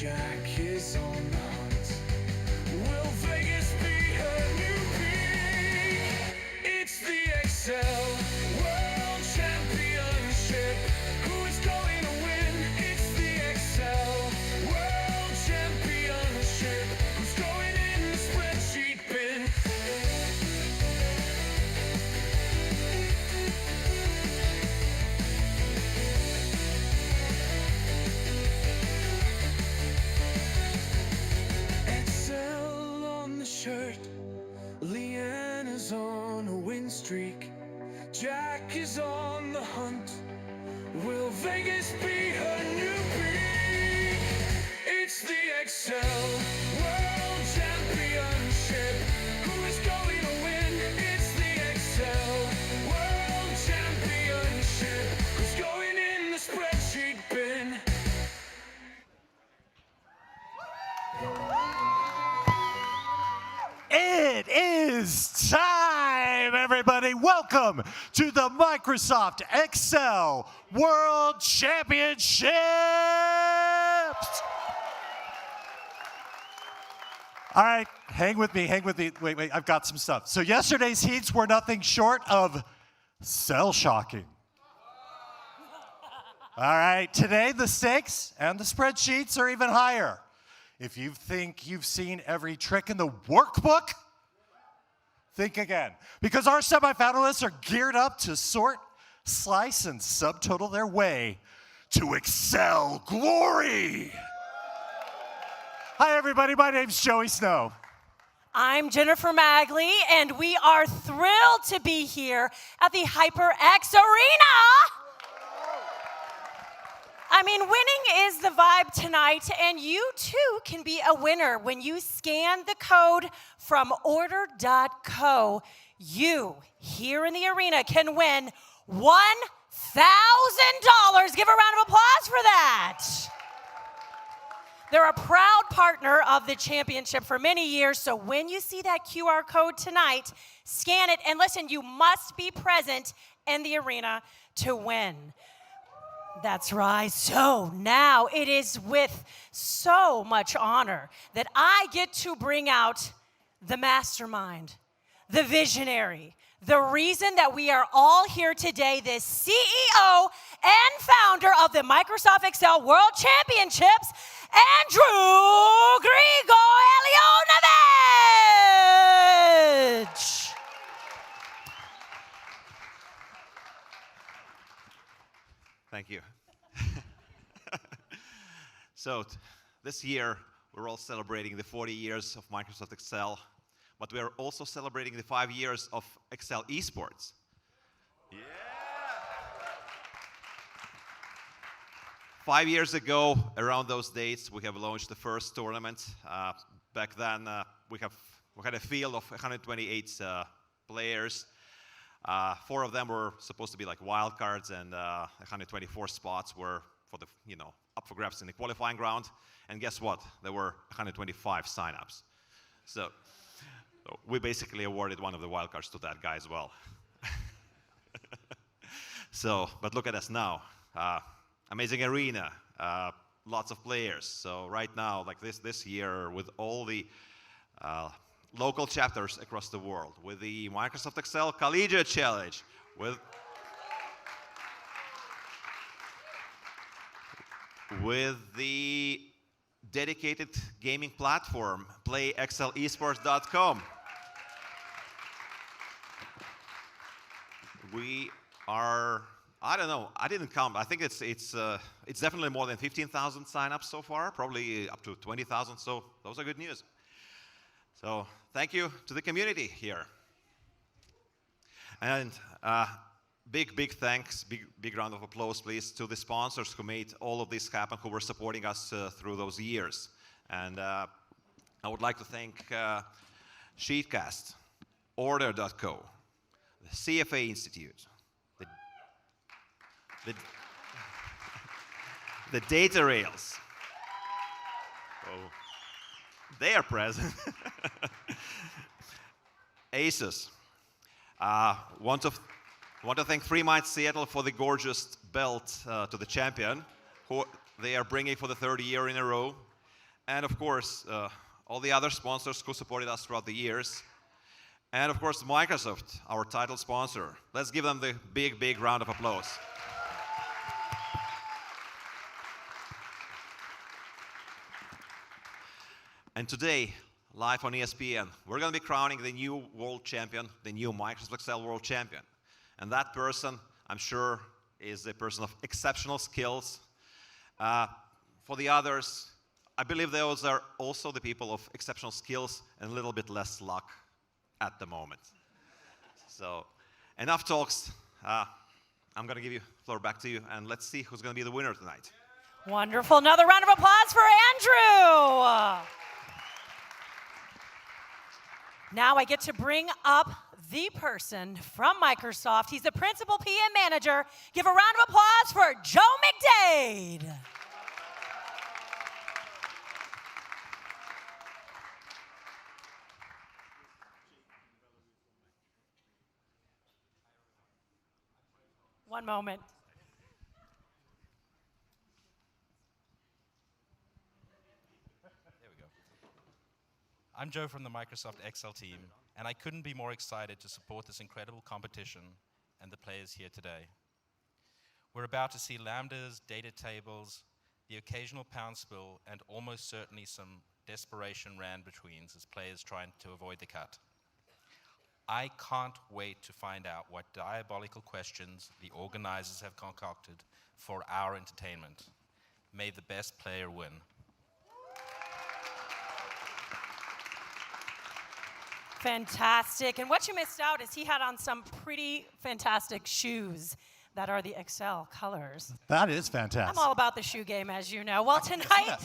Jack is on the hunt. Will Vegas be her new peak? It's the Excel World Championship. Who is going to win? It's the Excel World Championship. Who's going in the spreadsheet bin? Excel on the shirt, Leanna's on a win streak, Jack is on the hunt. Will Vegas be her new peak? It's the Excel World Championship. Who is going to win? It's the Excel World Championship. Who's going in the spreadsheet bin? It is time, everybody. Welcome to the Microsoft Excel World Championships. All right, hang with me. Wait, I've got some stuff. So yesterday's heats were nothing short of cell-shocking. All right, today the stakes and the spreadsheets are even higher. If you think you've seen every trick in the workbook, think again. Because our semifinalists are geared up to sort, slice, and subtotal their way to Excel glory. Hi, everybody. My name's Joey Snow. I'm Jennifer Magley, and we are thrilled to be here at the HyperX Arena. I mean, winning is the vibe tonight, and you too can be a winner when you scan the code from order.co. You, here in the arena, can win $1,000. Give a round of applause for that. They're a proud partner of the championship for many years, so when you see that QR code tonight, scan it, and listen, you must be present in the arena to win. That's right. So now it is with so much honor that I get to bring out the mastermind, the visionary, the reason that we are all here today, the CEO and founder of the Microsoft Excel World Championships, Andrew Grigo Elionovich. Thank you. So this year, we're all celebrating the 40 years of Microsoft Excel, but we are also celebrating the 5 years of Excel Esports. Yeah! 5 years ago, around those dates, we have launched the first tournament. Back then, we had a field of 128 players. 4 of them were supposed to be like wild cards, and 124 spots were for the, up for grabs in the qualifying round. And guess what? There were 125 signups. So we basically awarded one of the wild cards to that guy as well. But look at us now. Amazing arena, lots of players. So right now, like this year, with all the local chapters across the world, with the Microsoft Excel Collegiate Challenge, with the dedicated gaming platform, playexcelesports.com. We are, I don't know, I didn't count. I think it's definitely more than 15,000 signups so far, probably up to 20,000. So those are good news. So thank you to the community here. And big thanks, big round of applause, please, to the sponsors who made all of this happen, who were supporting us through those years. And I would like to thank Sheetcast, Order.co, the CFA Institute, the Datarails. Oh, they are present. Asus. Want to thank Fremont Seattle for the gorgeous belt to the champion, who they are bringing for the 3rd year in a row. and of course, all the other sponsors who supported us throughout the years. And of course, Microsoft, our title sponsor. Let's give them the big, big round of applause. And today, live on ESPN, we're going to be crowning the new world champion, the new Microsoft Excel world champion. And that person, I'm sure, is a person of exceptional skills. For the others, I believe those are also the people of exceptional skills and a little bit less luck at the moment. So, enough talks. I'm going to give you the floor back to you, and let's see who's going to be the winner tonight. Wonderful. Another round of applause for Andrew. Now I get to bring up the person from Microsoft. He's the principal PM manager. Give a round of applause for Joe McDade. One moment. There we go. I'm Joe from the Microsoft Excel team, and I couldn't be more excited to support this incredible competition and the players here today. We're about to see lambdas, data tables, the occasional pound spill, and almost certainly some desperation ran-betweens as players trying to avoid the cut. I can't wait to find out what diabolical questions the organizers have concocted for our entertainment. May the best player win. Fantastic. And what you missed out is he had on some pretty fantastic shoes that are the Excel colors. That is fantastic. I'm all about the shoe game, as you know. Well, tonight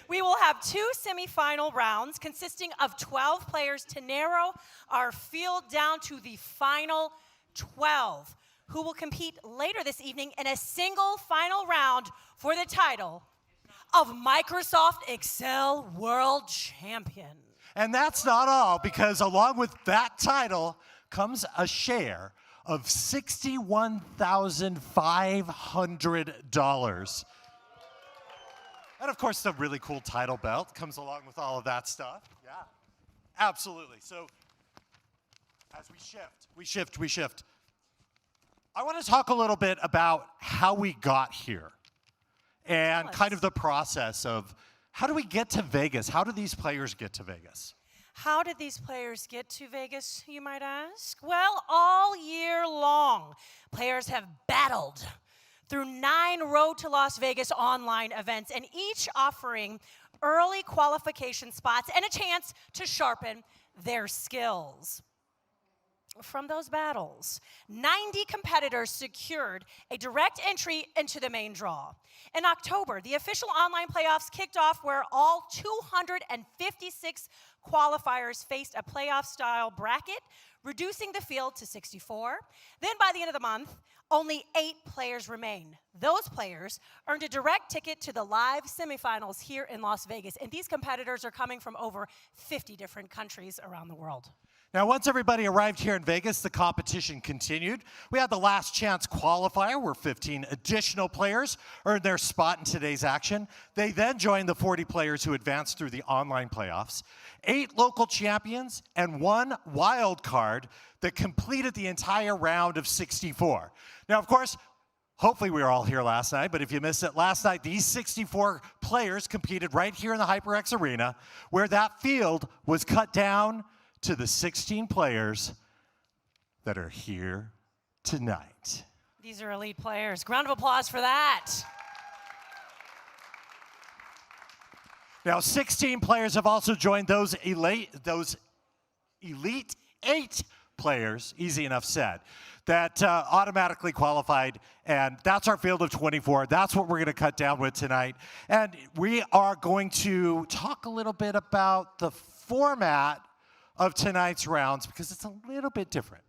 we will have 2 semifinal rounds consisting of 12 players to narrow our field down to the final 12, who will compete later this evening in a single final round for the title of Microsoft Excel World Champion. And that's not all, because along with that title comes a share of $61,500. And of course, the really cool title belt comes along with all of that stuff. Yeah, absolutely. So as we shift. I want to talk a little bit about how we got here and kind of the process of how do we get to Vegas? How do these players get to Vegas? How did these players get to Vegas, you might ask? Well, all year long, players have battled through 9 Road to Las Vegas online events, and each offering early qualification spots and a chance to sharpen their skills. From those battles, 90 competitors secured a direct entry into the main draw. In October, the official online playoffs kicked off where all 256 qualifiers faced a playoff-style bracket, reducing the field to 64. Then by the end of the month, only 8 players remain. Those players earned a direct ticket to the live semifinals here in Las Vegas, and these competitors are coming from over 50 different countries around the world. Now, once everybody arrived here in Vegas, the competition continued. We had the last chance qualifier where 15 additional players earned their spot in today's action. They then joined the 40 players who advanced through the online playoffs, 8 local champions, and 1 wild card that completed the entire round of 64. Now, of course, hopefully we were all here last night, but if you missed it last night, these 64 players competed right here in the HyperX Arena, where that field was cut down to the 16 players that are here tonight. These are elite players. Round of applause for that. Now, 16 players have also joined those elite 8 players, easy enough said, that automatically qualified, and that's our field of 24. That's what we're going to cut down with tonight. And we are going to talk a little bit about the format of tonight's rounds because it's a little bit different.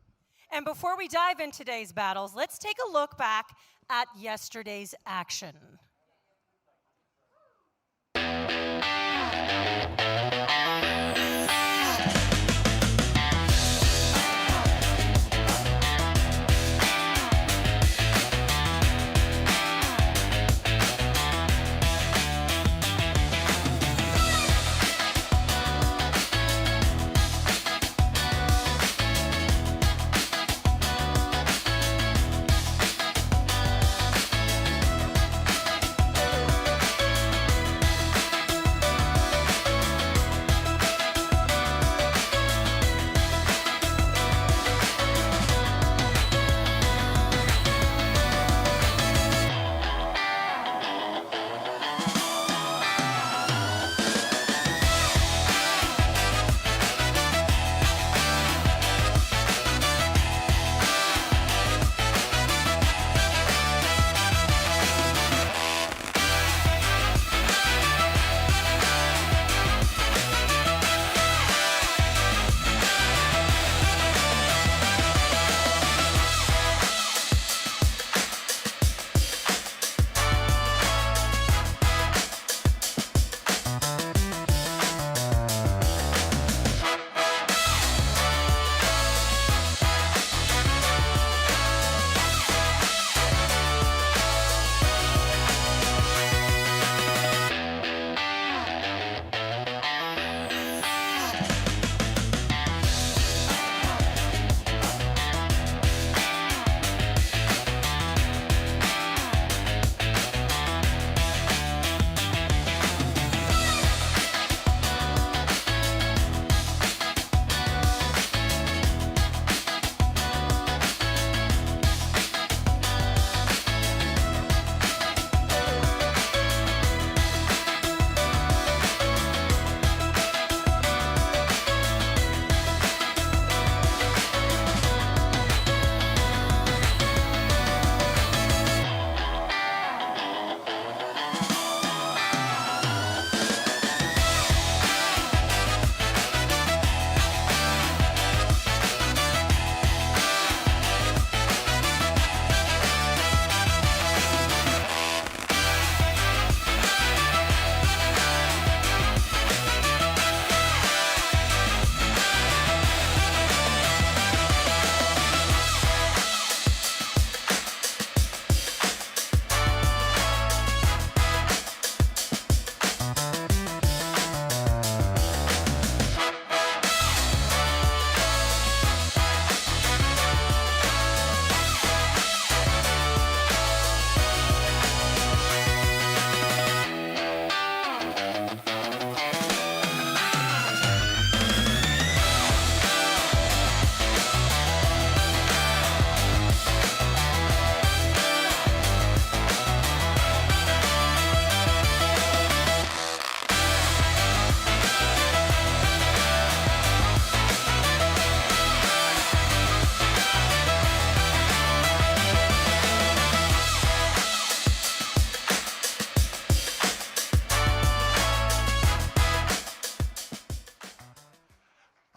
And before we dive into today's battles, let's take a look back at yesterday's action.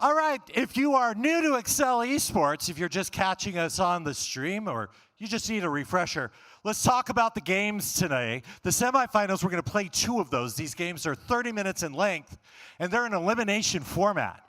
All right, if you are new to Excel Esports, if you're just catching us on the stream or you just need a refresher, let's talk about the games today. The semifinals, we're going to play 2 of those. These games are 30 minutes in length, and they're an elimination format.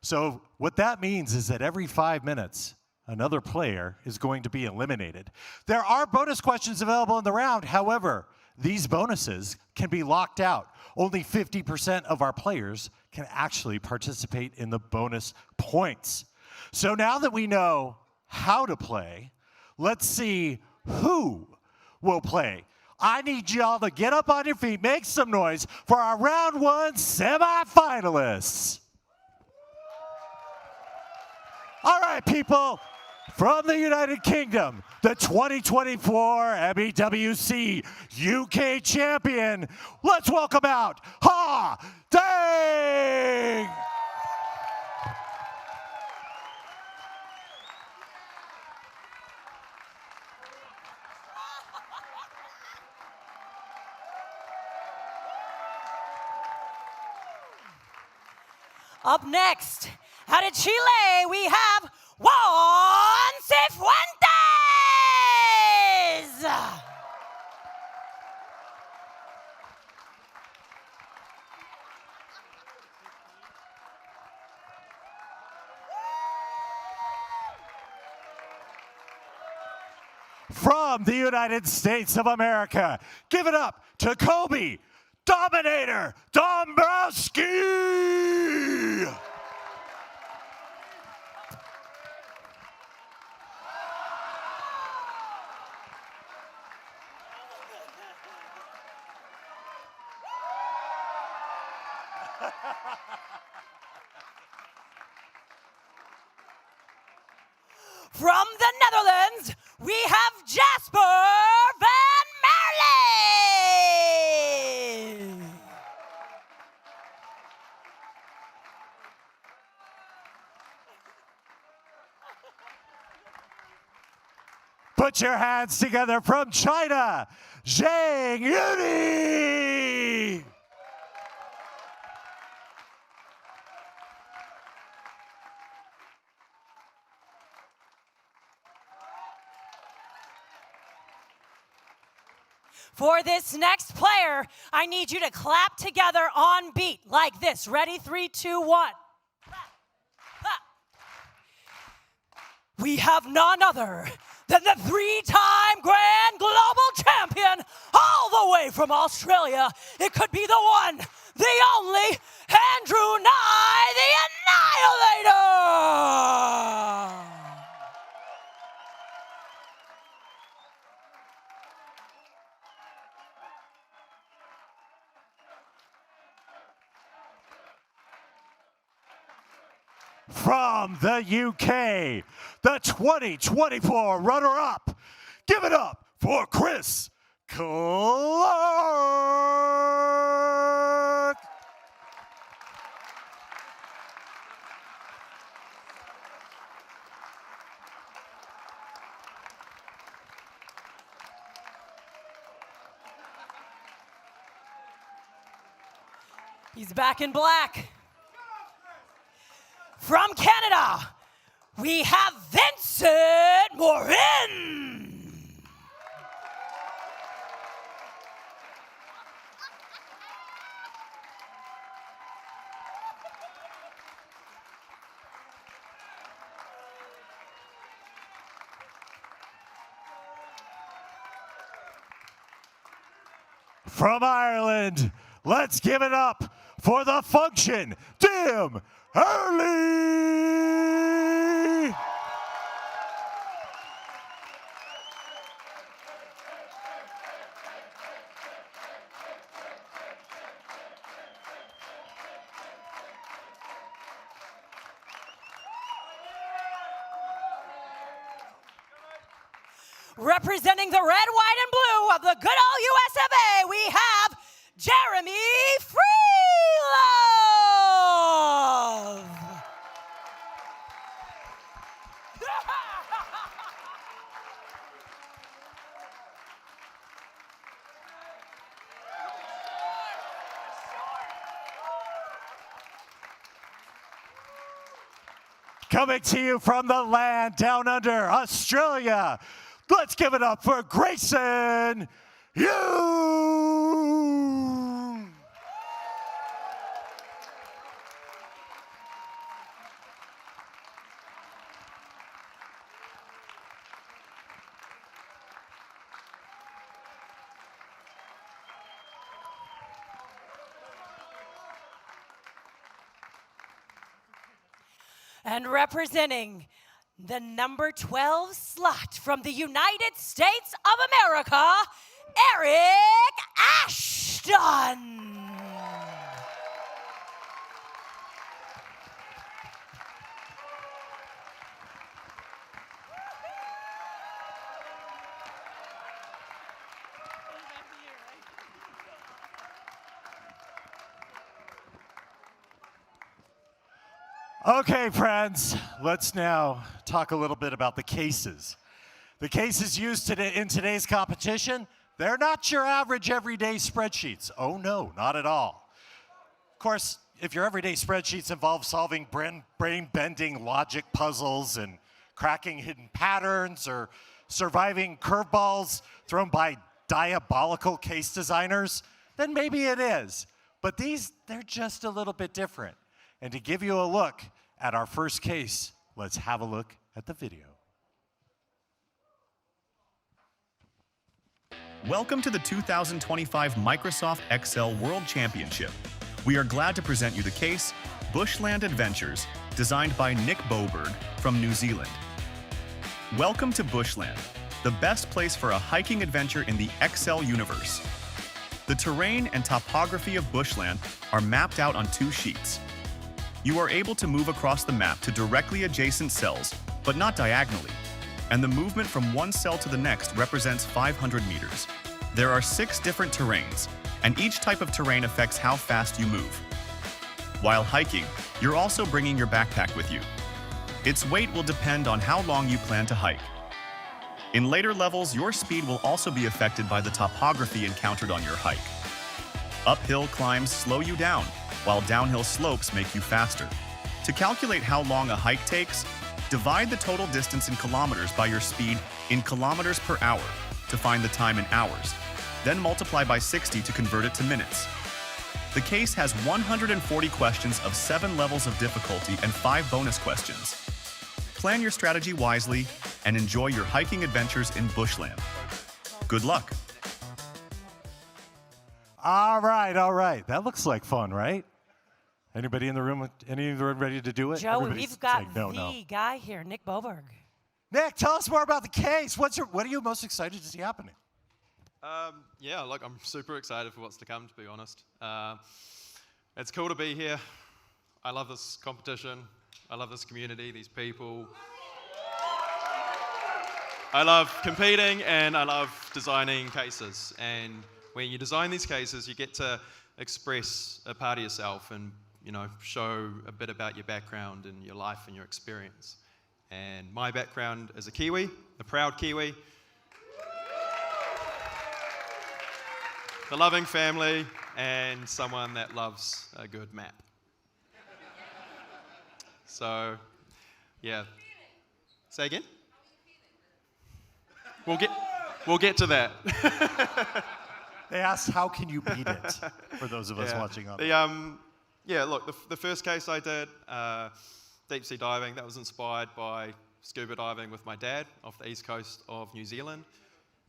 So what that means is that every 5 minutes, another player is going to be eliminated. There are bonus questions available in the round. However, these bonuses can be locked out. Only 50% of our players can actually participate in the bonus points. So now that we know how to play, let's see who will play. I need y'all to get up on your feet, make some noise for our round 1 semifinalists. All right, people, from the United Kingdom, the 2024 MEWC UK champion, let's welcome out Ha Dang! Up next, out of Chile, we have Juan Cifuentes! From the United States of America, give it up to Kobe Dominator Dombrowski! From the Netherlands, we have Jasper Van Merle! Put your hands together from China, Zhang Yuni! For this next player, I need you to clap together on beat like this. Ready? 3, 2, 1. We have none other than the 3-time Grand Global Champion, all the way from Australia. It could be the one, the only, Andrew Nye, the Annihilator! From the UK, the 2024 runner-up. Give it up for Chris Clark. He's back in black. From Canada, we have Vincent Morin. From Ireland, let's give it up for the function, Dim Hurley! Representing the red, white, and blue of the good old US of A, we have Jeremy Freelove. Coming to you from the land down under, Australia. Let's give it up for Grayson Yoon. And representing the number 12 slot from the United States of America, Eric Ashton. Okay, friends, let's now talk a little bit about the cases. The cases used today in today's competition, they're not your average everyday spreadsheets. Oh no, not at all. Of course, if your everyday spreadsheets involve solving brain-bending logic puzzles and cracking hidden patterns or surviving curveballs thrown by diabolical case designers, then maybe it is. But these, they're just a little bit different. And to give you a look at our first case, let's have a look at the video. Welcome to the 2025 Microsoft Excel World Championship. We are glad to present you the case, Bushland Adventures, designed by Nick Boberg from New Zealand. Welcome to Bushland, the best place for a hiking adventure in the Excel universe. The terrain and topography of Bushland are mapped out on 2 sheets. You are able to move across the map to directly adjacent cells, but not diagonally, and the movement from one cell to the next represents 500 meters. There are 6 different terrains, and each type of terrain affects how fast you move. While hiking, you're also bringing your backpack with you. Its weight will depend on how long you plan to hike. In later levels, your speed will also be affected by the topography encountered on your hike. Uphill climbs slow you down, while downhill slopes make you faster. To calculate how long a hike takes, divide the total distance in kilometers by your speed in kilometers per hour to find the time in hours, then multiply by 60 to convert it to minutes. The case has 140 questions of 7 levels of difficulty and 5 bonus questions. Plan your strategy wisely and enjoy your hiking adventures in Bushland. Good luck. All right. That looks like fun, right? Anybody in the room, ready to do it? Joey, Everybody's we've got saying no, the no. guy here, Nick Boberg. Nick, tell us more about the case. What are you most excited to see happening? Yeah, look, I'm super excited for what's to come, to be honest. It's cool to be here. I love this competition. I love this community, these people. I love competing and I love designing cases. And when you design these cases, you get to express a part of yourself and, you know, show a bit about your background and your life and your experience. And my background is a Kiwi, a proud Kiwi. A loving family and someone that loves a good map. So, yeah. Say again? We'll get to that. They asked, how can you beat it? For those of us watching on. Yeah, look, the first case I did, deep sea diving, that was inspired by scuba diving with my dad off the east coast of New Zealand.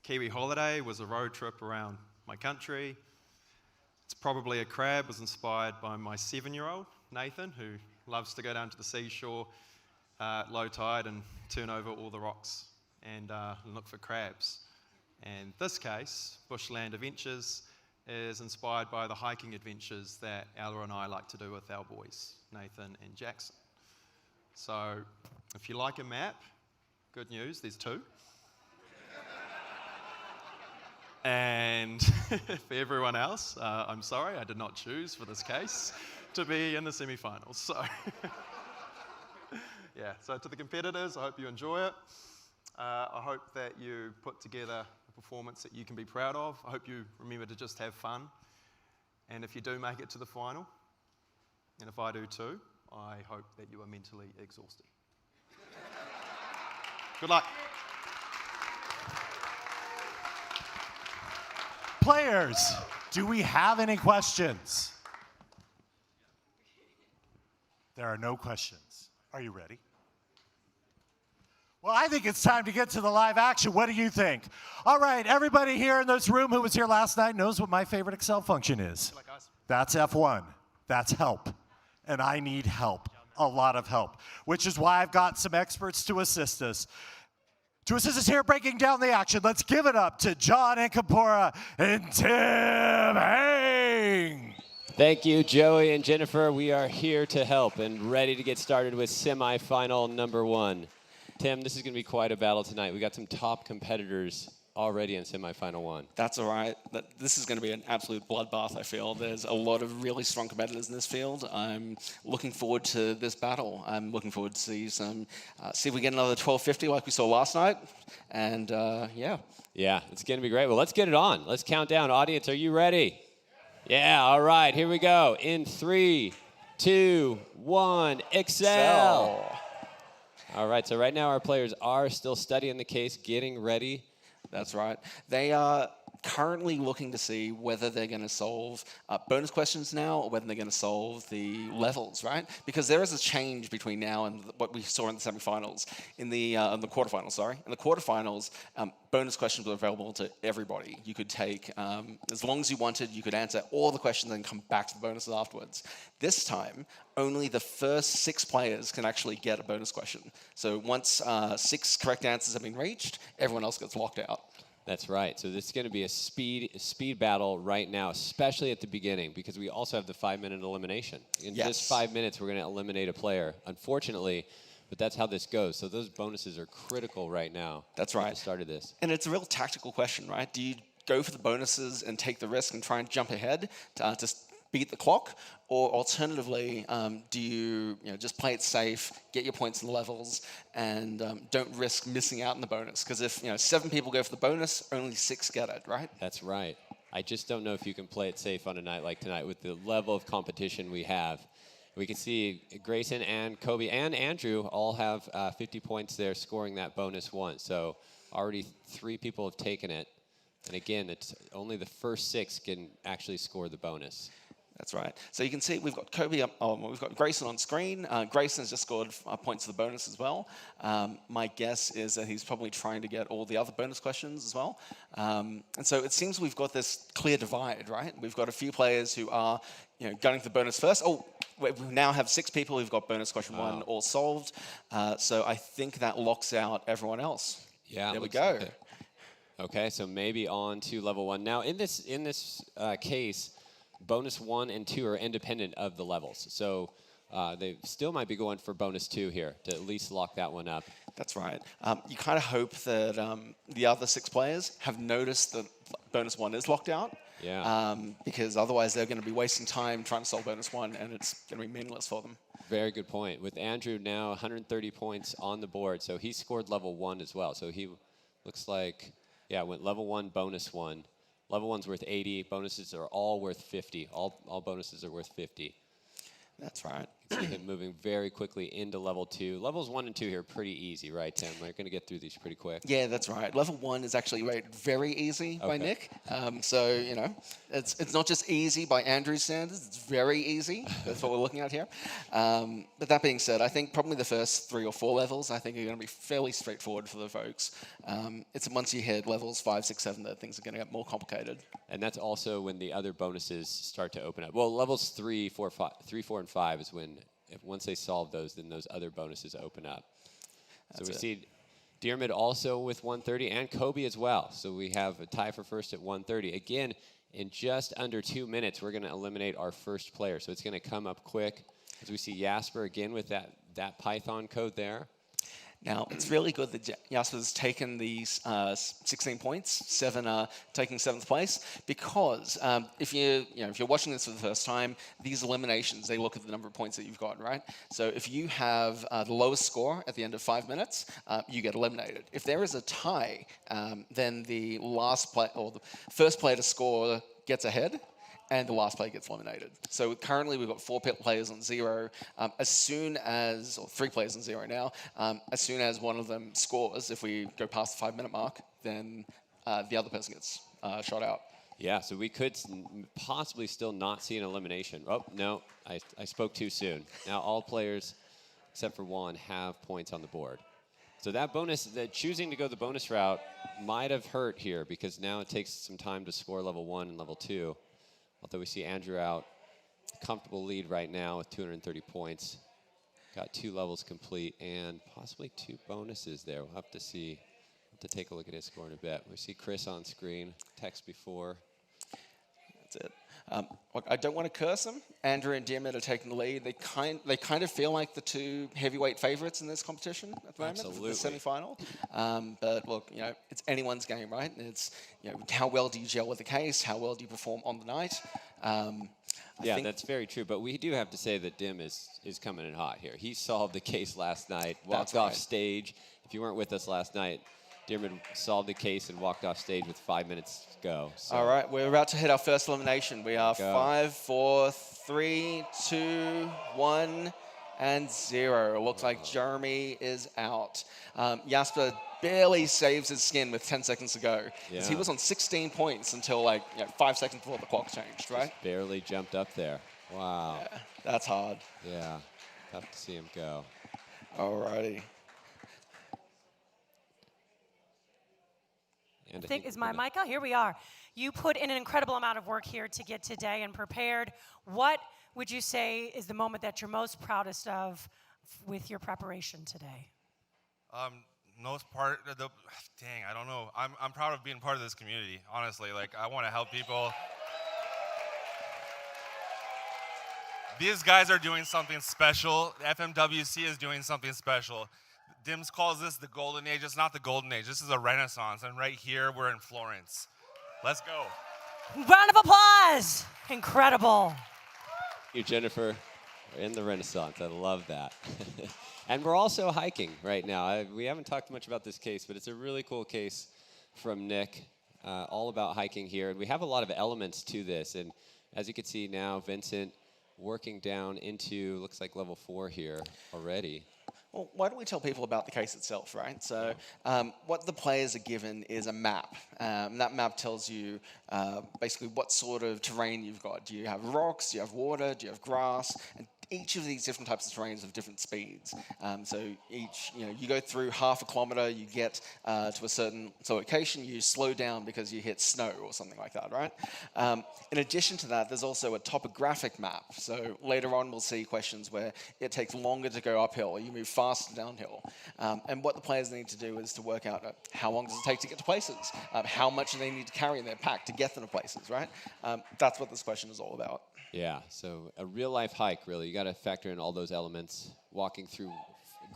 Kiwi holiday was a road trip around my country. It's probably a crab was inspired by my 7-year-old, Nathan, who loves to go down to the seashore at low tide and turn over all the rocks and look for crabs. And this case, Bushland Adventures, is inspired by the hiking adventures that Ella and I like to do with our boys, Nathan and Jackson. So if you like a map, good news, there's 2. And for everyone else, I'm sorry, I did not choose for this case to be in the semifinals. So yeah, so to the competitors, I hope you enjoy it. I hope that you put together a performance that you can be proud of. I hope you remember to just have fun. And if you do make it to the final, and if I do too, I hope that you are mentally exhausted. Good luck. Players, do we have any questions? There are no questions. Are you ready? Well, I think it's time to get to the live action. What do you think? All right, everybody here in this room who was here last night knows what my favorite Excel function is. That's F1. That's help. And I need help, a lot of help, which is why I've got some experts to assist us. To assist us here breaking down the action, let's give it up to John and Kapora and Tim Hang. Thank you, Joey and Jennifer. We are here to help and ready to get started with semifinal number 1. Tim, this is going to be quite a battle tonight. We got some top competitors already in semifinal 1. That's all right. This is going to be an absolute bloodbath, I feel. There's a lot of really strong competitors in this field. I'm looking forward to this battle. I'm looking forward to see if we get another 1250 like we saw last night. And yeah. Yeah, it's going to be great. Well, let's get it on. Let's count down. Audience, are you ready? Yeah, all right. Here we go. In 3, 2, 1, Excel. All right, so right now our players are still studying the case, getting ready. That's right. They are currently looking to see whether they're going to solve bonus questions now or whether they're going to solve the levels, right? Because there is a change between now and what we saw in the semifinals. In the quarterfinals, sorry. In the quarterfinals, bonus questions were available to everybody. You could take, as long as you wanted, you could answer all the questions and come back to the bonuses afterwards. This time, only the first 6 players can actually get a bonus question. So once 6 correct answers have been reached, everyone else gets locked out. That's right. So this is going to be a speed battle right now, especially at the beginning, because we also have the 5-minute elimination. In just 5 minutes, we're going to eliminate a player, unfortunately, but that's how this goes. So those bonuses are critical right now. That's right. At the start of this. And it's a real tactical question, right? Do you go for the bonuses and take the risk and try and jump ahead to beat the clock? Or alternatively, do you just play it safe, get your points and levels, and don't risk missing out on the bonus? Because if 7 people go for the bonus, only 6 get it, right? That's right. I just don't know if you can play it safe on a night like tonight with the level of competition we have. We can see Grayson and Kobe and Andrew all have 50 points there scoring that bonus 1. So already 3 people have taken it. And again, it's only the first 6 can actually score the bonus. That's right. So you can see we've got Kobe up, we've got Grayson on screen. Grayson's just scored points for the bonus as well. My guess is that he's probably trying to get all the other bonus questions as well. And so it seems we've got this clear divide, right? We've got a few players who are gunning for the bonus first. Oh, we now have 6 people who've got bonus question 1 all solved. So I think that locks out everyone else. Yeah. There we go. Okay, so maybe on to level 1. Now in this case, bonus 1 and 2 are independent of the levels. So they still might be going for bonus 2 here to at least lock that one up. That's right. You kind of hope that the other 6 players have noticed that bonus 1 is locked out. Yeah. Because otherwise they're going to be wasting time trying to solve bonus 1, and it's going to be meaningless for them. Very good point. With Andrew now 130 points on the board, so he scored level 1 as well. So he looks like, went level 1, bonus 1. Level 1's worth 80. Bonuses are all worth 50. All bonuses are worth 50. That's right. You can see him moving very quickly into level 2. Levels 1 and 2 here are pretty easy, right, Tim? We're going to get through these pretty quick. Yeah, that's right. Level 1 is actually rated very easy by Nick. So, it's not just easy by Andrew's standards. It's very easy. That's what we're looking at here. But that being said, I think probably the first 3 or 4 levels, I think, are going to be fairly straightforward for the folks. It's once you hit levels 5, 6, 7 that things are going to get more complicated. And that's also when the other bonuses start to open up. Well, levels 3, 4, and 5 is when, once they solve those, then those other bonuses open up. So we see Dearmid also with 130 and Kobe as well. So we have a tie for first at 130. Again, in just under 2 minutes, we're going to eliminate our first player. So it's going to come up quick. As we see Jasper again with that Python code there. Now, it's really good that Jasper's taken these 16 points, 7 taking 7th place, because if you're watching this for the first time, these eliminations, they look at the number of points that you've got, right? So if you have the lowest score at the end of 5 minutes, you get eliminated. If there is a tie, then the last play or the first player to score gets ahead, and the last player gets eliminated. So currently we've got 4 players on 0. As soon as, or 3 players on 0 now, as soon as one of them scores, if we go past the 5-minute mark, then the other person gets shot out. Yeah, so we could possibly still not see an elimination. Oh, no, I spoke too soon. Now all players, except for one, have points on the board. So that bonus, choosing to go the bonus route might have hurt here because now it takes some time to score level 1 and level 2. Although we see Andrew out, comfortable lead right now with 230 points. Got 2 levels complete and possibly 2 bonuses there. We'll have to see, to take a look at his score in a bit. We see Chris on screen, text before. That's it. Look, I don't want to curse them. Andrew and Diarmid are taking the lead. They kind of feel like the 2 heavyweight favorites in this competition at the moment, Absolutely. the semi-final. But look, it's anyone's game, right? It's how well do you gel with the case? How well do you perform on the night? Yeah, that's very true. But we do have to say that Dim is coming in hot here. He solved the case last night, walked off stage. If you weren't with us last night, Diarmid solved the case and walked off stage with 5 minutes to go. So. All right, we're about to hit our first elimination. We are 5, 4, 3, 2, 1, and 0. It looks like Jeremy is out. Jasper barely saves his skin with 10 seconds to go. Yeah. He was on 16 points until 5 seconds before the clock changed, right? Just barely jumped up there. Wow. Yeah, that's hard. Yeah, tough to see him go. All righty. I think, is my mic out? Here we are. You put in an incredible amount of work here to get today and prepared. What would you say is the moment that you're most proudest of with your preparation today? Most part of the, dang, I don't know. I'm proud of being part of this community, honestly. Like, I want to help people. These guys are doing something special. FMWC is doing something special. Dims calls this the golden age. It's not the golden age. This is a renaissance. And right here, we're in Florence. Let's go. Round of applause. Incredible. You, Jennifer, are in the renaissance. I love that. And we're also hiking right now. We haven't talked much about this case, but it's a really cool case from Nick, all about hiking here. And we have a lot of elements to this. And as you can see now, Vincent working down into, looks like level 4 here already. Well, why don't we tell people about the case itself, right? So what the players are given is a map. That map tells you basically what sort of terrain you've got. Do you have rocks? Do you have water? Do you have grass? And each of these different types of terrains have different speeds. So each, you go through half a kilometer, you get to a certain location, you slow down because you hit snow or something like that, right? In addition to that, there's also a topographic map. So later on, we'll see questions where it takes longer to go uphill, or you move faster downhill. And what the players need to do is to work out how long does it take to get to places? How much do they need to carry in their pack to get them to places, right? That's what this question is all about. Yeah, so a real-life hike, really. You got to factor in all those elements. Walking through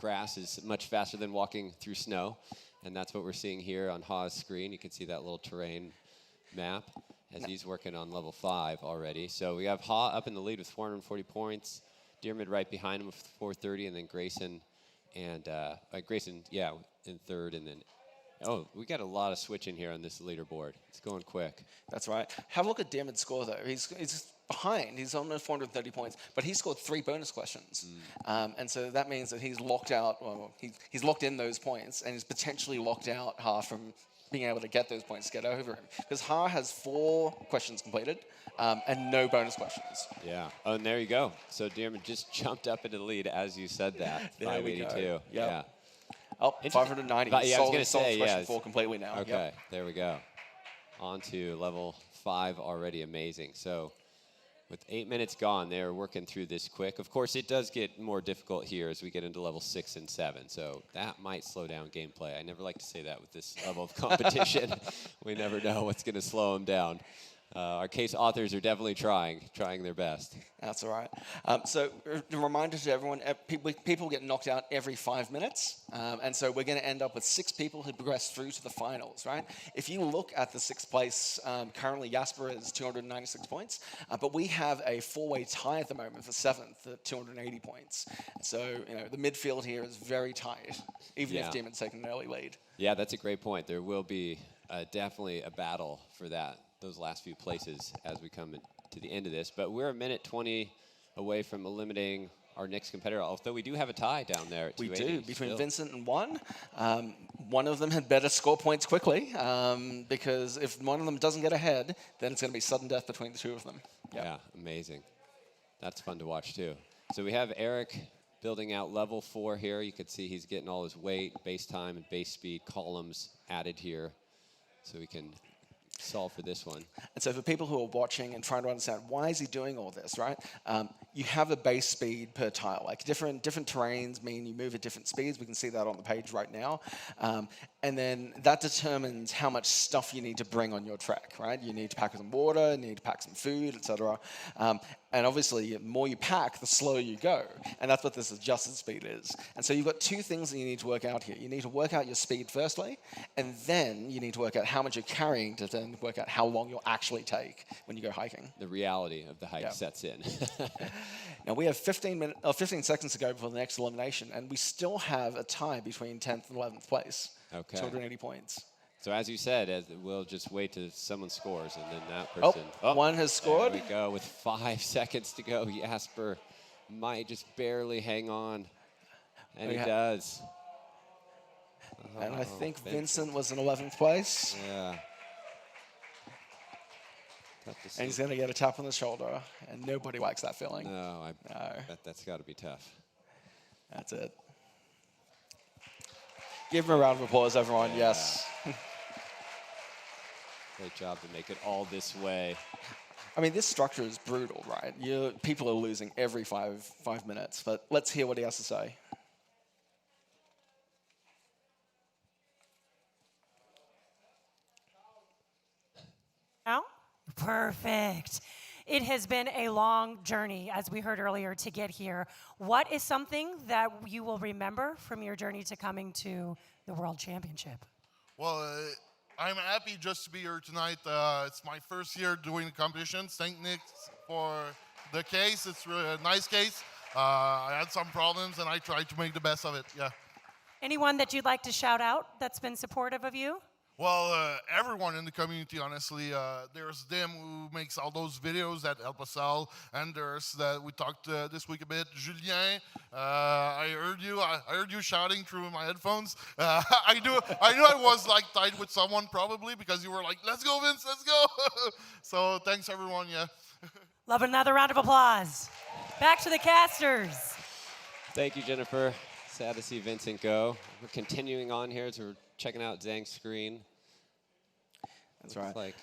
grass is much faster than walking through snow, and that's what we're seeing here on Ha's screen. You can see that little terrain map as he's working on level 5 already. So we have Ha up in the lead with 440 points, Diarmid right behind him with 430, and then Grayson and in third, and then we got a lot of switching here on this leaderboard. It's going quick. That's right. Have a look at Diarmid's score, though. He's behind. He's on 430 points, but he scored 3 bonus questions. And so that means that he's locked out, he's locked in those points, and he's potentially locked out Ha from being able to get those points to get over him. Because Ha has 4 questions completed and no bonus questions. Yeah. Oh, and there you go. So Diarmid just jumped up into the lead as you said that. There 582. we go. Yep. Yeah. Oh, 590. But, yeah, I was going to solved say, question 4 completely now. Okay, Yep. there we go. On to level 5 already. Amazing. So with 8 minutes gone, they're working through this quick. Of course, it does get more difficult here as we get into level 6 and 7. So that might slow down gameplay. I never like to say that with this level of competition. We never know what's going to slow them down. Our case authors are definitely trying their best. That's all right. So a reminder to everyone, people get knocked out every 5 minutes. And so we're going to end up with 6 people who progress through to the finals, right? If you look at the 6th place, currently Jasper is 296 points. But we have a 4-way tie at the moment for 7th at 280 points. So, the midfield here is very tight, even if Demon's taking an early lead. Yeah, that's a great point. There will be definitely a battle for those last few places as we come to the end of this. But we're a minute 20 away from eliminating our next competitor, although we do have a tie down there at 280. We do, between Vincent and Juan. One of them had better score points quickly, because if one of them doesn't get ahead, then it's going to be sudden death between the two of them. Yeah, amazing. That's fun to watch, too. So we have Eric building out level 4 here. You can see he's getting all his weight, base time, and base speed columns added here so we can solve for this one. And so for people who are watching and trying to understand why is he doing all this, right? You have a base speed per tile. Like different terrains mean you move at different speeds. We can see that on the page right now. And then that determines how much stuff you need to bring on your track, right? You need to pack some water, you need to pack some food, etc. And obviously, the more you pack, the slower you go. And that's what this adjusted speed is. And so you've got two things that you need to work out here. You need to work out your speed firstly, and then you need to work out how much you're carrying to then work out how long you'll actually take when you go hiking. The reality of the hike sets in. Now we have 15 seconds to go before the next elimination, and we still have a tie between 10th and 11th place. Okay. 280 points. So as you said, we'll just wait till someone scores, and then that person... One has scored. There we go, with 5 seconds to go. Jasper might just barely hang on, and he does. And I think Vincent was in 11th place. Yeah. And he's going to get a tap on the shoulder, and nobody likes that feeling. No, I bet that's got to be tough. That's it. Give him a round of applause, everyone. Yeah. Yes. Great job to make it all this way. I mean, this structure is brutal, right? People are losing every five minutes, but let's hear what he has to say. Now? Perfect. It has been a long journey, as we heard earlier, to get here. What is something that you will remember from your journey to coming to the World Championship? Well, I'm happy just to be here tonight. It's my first year doing the competition. Thank Nick for the case. It's really a nice case. I had some problems, and I tried to make the best of it, yeah. Anyone that you'd like to shout out that's been supportive of you? Well, everyone in the community, honestly. There's them who makes all those videos that help us out, and there's that we talked this week a bit. Julien, I heard you shouting through my headphones. I knew I was like tied with someone probably because you were like, "Let's go, Vince, let's go." So thanks everyone, yeah. Love another round of applause. Back to the casters. Thank you, Jennifer. Sad to see Vincent go. We're continuing on here as we're checking out Zhang's screen. That's right.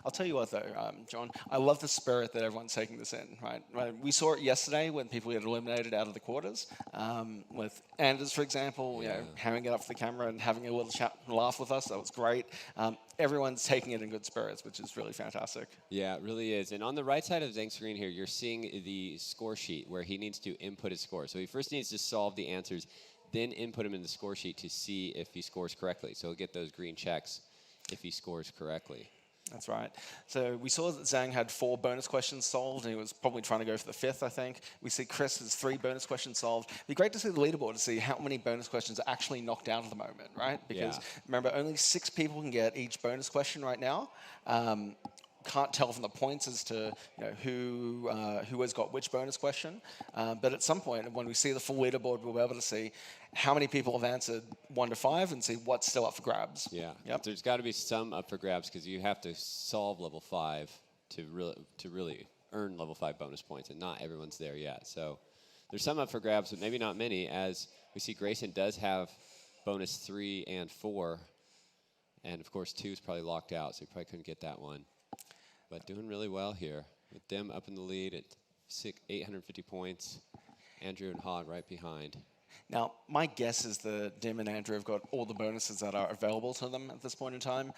I'll tell you what, though, John, I love the spirit that everyone's taking this in, right? We saw it yesterday when people get eliminated out of the quarters. With Anders, for example, you know, hamming it up for the camera and having a little chat and laugh with us. That was great. Everyone's taking it in good spirits, which is really fantastic. Yeah, it really is. And on the right side of Zhang's screen here, you're seeing the score sheet where he needs to input his score. So he first needs to solve the answers, then input him in the score sheet to see if he scores correctly. So he'll get those green checks if he scores correctly. That's right. So we saw that Zhang had 4 bonus questions solved, and he was probably trying to go for the 5th, I think. We see Chris has 3 bonus questions solved. It'd be great to see the leaderboard to see how many bonus questions are actually knocked out at the moment, right? Because remember, only 6 people can get each bonus question right now. Can't tell from the points as to who has got which bonus question. But at some point, when we see the full leaderboard, we'll be able to see how many people have answered 1 to 5 and see what's still up for grabs. Yeah, there's got to be some up for grabs because you have to solve level 5 to really earn level 5 bonus points, and not everyone's there yet. So there's some up for grabs, but maybe not many, as we see Grayson does have bonus 3 and 4, and of course 2 is probably locked out, so he probably couldn't get that one. But doing really well here, with Dim up in the lead at 850 points, Andrew and Hod right behind. Now, my guess is that Dim and Andrew have got all the bonuses that are available to them at this point in time.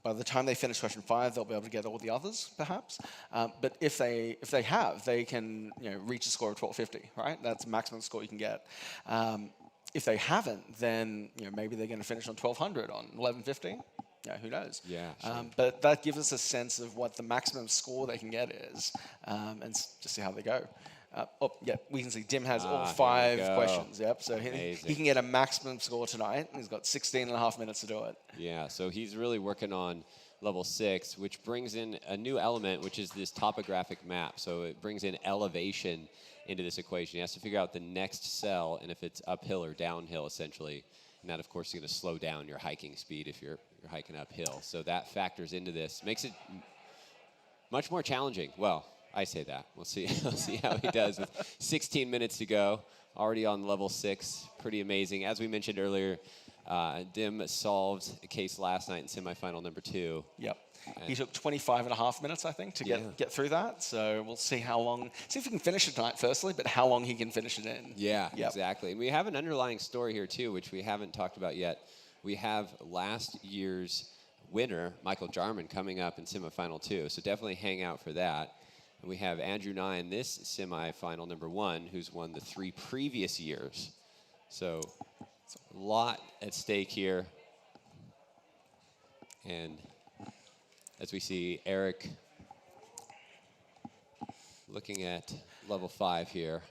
By the time they finish question 5, they'll be able to get all the others, perhaps. But if they have, they can reach a score of 1250, right? That's the maximum score you can get. If they haven't, then maybe they're going to finish on 1200, on 1150. Yeah, who knows? Yeah, sure. But that gives us a sense of what the maximum score they can get is, and just see how they go. We can see Dim has all 5 questions. Yep, so he can get a maximum score tonight. He's got 16 and a half minutes to do it. Yeah, so he's really working on level 6, which brings in a new element, which is this topographic map. So it brings in elevation into this equation. He has to figure out the next cell and if it's uphill or downhill, essentially. And that, of course, is going to slow down your hiking speed if you're hiking uphill. So that factors into this, makes it much more challenging. Well, I say that. We'll see. We'll see how he does with 16 minutes to go. Already on level 6. Pretty amazing. As we mentioned earlier, Dim solved a case last night in semifinal number 2. Yep. He took 25.5 minutes, I think, to get through that. So we'll see how long, see if he can finish it tonight, firstly, but how long he can finish it in. Yeah, exactly. And we have an underlying story here, too, which we haven't talked about yet. We have last year's winner, Michael Jarman, coming up in semifinal 2. So definitely hang out for that. And we have Andrew Nye in this semifinal number 1, who's won the 3 previous years. So a lot at stake here. And as we see Eric looking at level 5 here.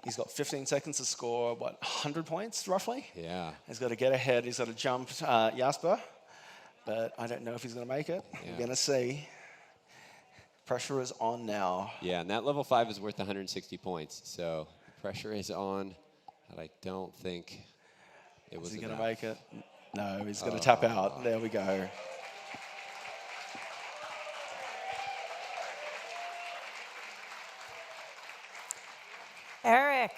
He's got 15 seconds to score, what, 100 points, roughly? Yeah. He's got to get ahead. He's got to jump Jasper. But I don't know if he's going to make it. Yeah. We're going to see. Pressure is on now. Yeah, and that level 5 is worth 160 points. So pressure is on, but I don't think it was Is he enough. going to make it? No, he's going to tap out. There we go. Eric,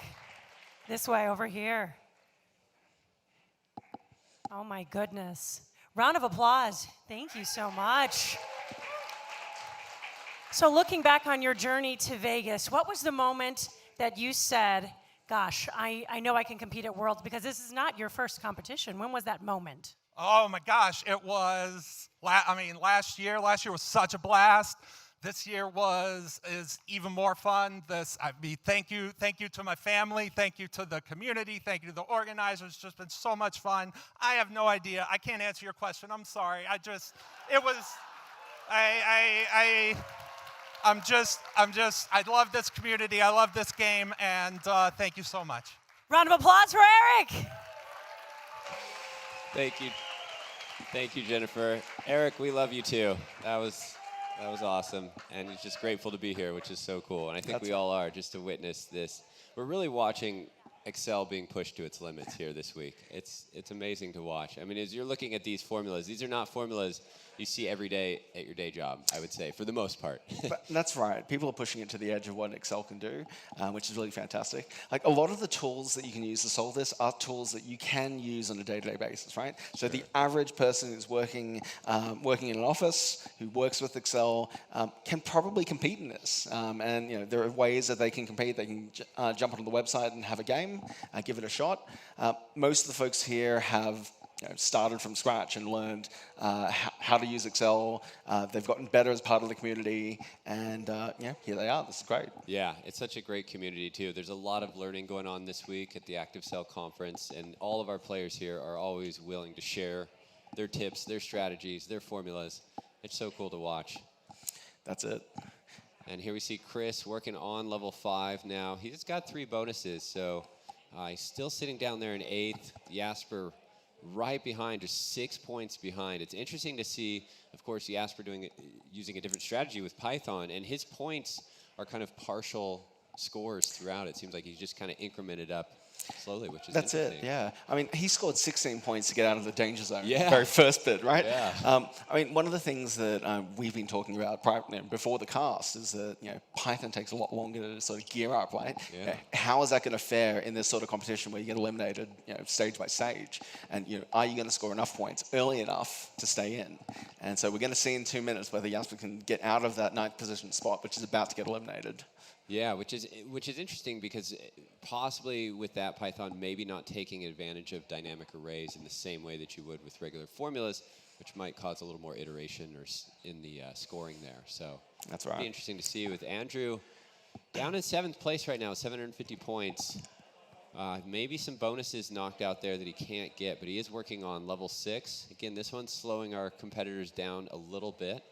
this way over here. Oh my goodness. Round of applause. Thank you so much. So looking back on your journey to Vegas, what was the moment that you said, gosh, I know I can compete at Worlds, because this is not your first competition. When was that moment? Oh my gosh, it was, last year was such a blast. This year is even more fun. Thank you to my family, thank you to the community, thank you to the organizers. It's just been so much fun. I have no idea. I can't answer your question. I'm sorry. I love this community. I love this game, and thank you so much. Round of applause for Eric. Thank you. Thank you, Jennifer. Eric, we love you too. That was awesome, and it's just grateful to be here, which is so cool. And I think we all are, just to witness this. We're really watching Excel being pushed to its limits here this week. It's amazing to watch. I mean, as you're looking at these formulas, these are not formulas you see every day at your day job, I would say, for the most part. But that's right. People are pushing it to the edge of what Excel can do, which is really fantastic. Like, a lot of the tools that you can use to solve this are tools that you can use on a day-to-day basis, right? So the average person who's working in an office, who works with Excel, can probably compete in this. And there are ways that they can compete. They can jump onto the website and have a game, give it a shot. Most of the folks here have started from scratch and learned how to use Excel. They've gotten better as part of the community, and here they are. This is great. Yeah, it's such a great community too. There's a lot of learning going on this week at the ActiveCell conference, and all of our players here are always willing to share their tips, their strategies, their formulas. It's so cool to watch. That's it. And here we see Chris working on level 5 now. He's got 3 bonuses, so he's still sitting down there in 8th. Jasper right behind, just 6 points behind. It's interesting to see, of course, Jasper using a different strategy with Python, and his points are kind of partial scores throughout. It seems like he's just kind of incremented up slowly, which is That's interesting. it, yeah. I mean, he scored 16 points to get out of the danger zone. Yeah. The very first bit, right? Yeah. I mean, one of the things that we've been talking about before the cast is that Python takes a lot longer to sort of gear up, right? Yeah. How is that going to fare in this sort of competition where you get eliminated, stage by stage? And are you going to score enough points early enough to stay in? And so we're going to see in 2 minutes whether Jasper can get out of that 9th position spot, which is about to get eliminated. Yeah, which is interesting, because possibly with that Python maybe not taking advantage of dynamic arrays in the same way that you would with regular formulas, which might cause a little more iteration or in the scoring there. So that's it'll be interesting to see with Andrew down in 7th place right now, 750 points. Maybe some bonuses knocked out there that he can't get, but he is working on level 6. Again, this one's slowing our competitors down a little bit.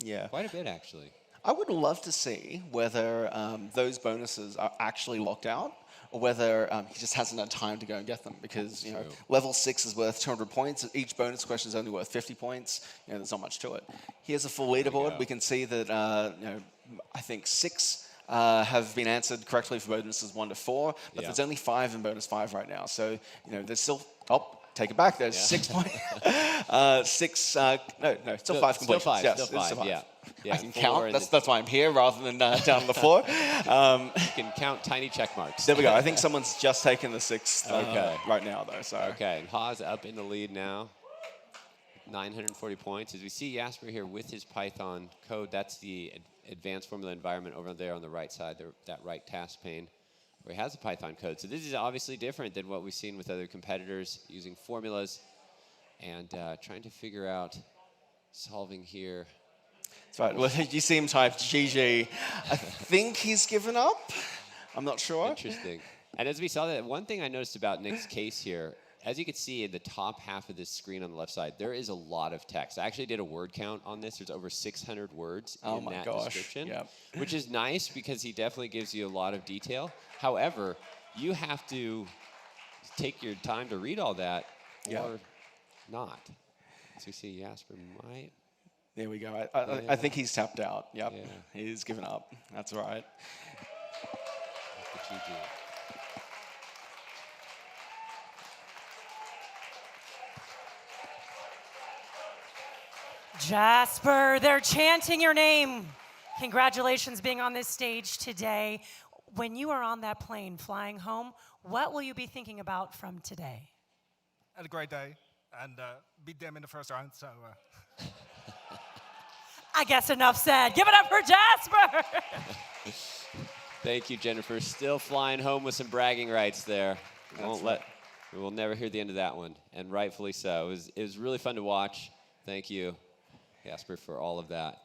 Yeah. Quite a bit, actually. I would love to see whether those bonuses are actually locked out, or whether he just hasn't had time to go and get them, because level 6 is worth 200 points. Each bonus question is only worth 50 points. There's not much to it. Here's a full leaderboard. We can see that I think 6 have been answered correctly for bonuses 1 to 4, but there's only 5 in bonus 5 right now. So there's still take it back. There's 6 points. Still 5 completions. Still 5. Yes, Still 5. Yeah. I can count. That's why I'm here rather than down on the floor. You can count tiny check marks. There we go. I think someone's just taken the 6th right now, though. So okay, and Haas up in the lead now. 940 points. As we see Jasper here with his Python code, that's the advanced formula environment over there on the right side, that right task pane, where he has a Python code. So this is obviously different than what we've seen with other competitors using formulas and trying to figure out solving here. That's right. Well, you see him type GG. I think he's given up. I'm not sure. Interesting. And as we saw that, one thing I noticed about Nick's case here, as you can see in the top half of this screen on the left side, there is a lot of text. I actually did a word count on this. There's over 600 words in that description, which is nice because he definitely gives you a lot of detail. However, you have to take your time to read all that or not. So we see Jasper might. There we go. I think he's tapped out. Yep. Yeah. He's given up. That's right. Jasper, they're chanting your name. Congratulations being on this stage today. When you are on that plane flying home, what will you be thinking about from today? Had a great day and beat them in the first round, so... I guess enough said. Give it up for Jasper. Thank you, Jennifer. Still flying home with some bragging rights there. We will never hear the end of that one, and rightfully so. It was really fun to watch. Thank you, Jasper, for all of that.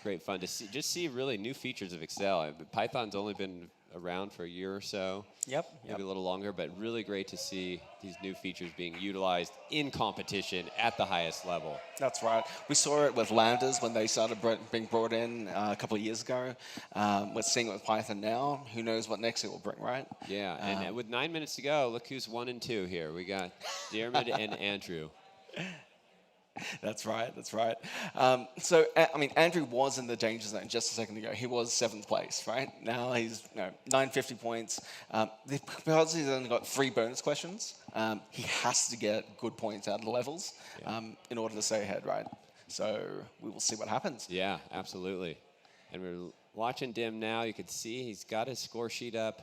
Great fun to see really new features of Excel. Python's only been around for a year or so. Maybe a little longer, but really great to see these new features being utilized in competition at the highest level. That's right. We saw it with lambdas when they started being brought in a couple of years ago. We're seeing it with Python now. Who knows what next it will bring, right? Yeah, and with 9 minutes to go, look who's 1 and 2 here. We got Diarmid and Andrew. That's right. That's right. So, I mean, Andrew was in the danger zone just a second ago. He was 7th place, right? Now he's 950 points. Because he's only got 3 bonus questions, he has to get good points out of the levels in order to stay ahead, right? So we will see what happens. Yeah, absolutely. And we're watching Dim now. You can see he's got his score sheet up.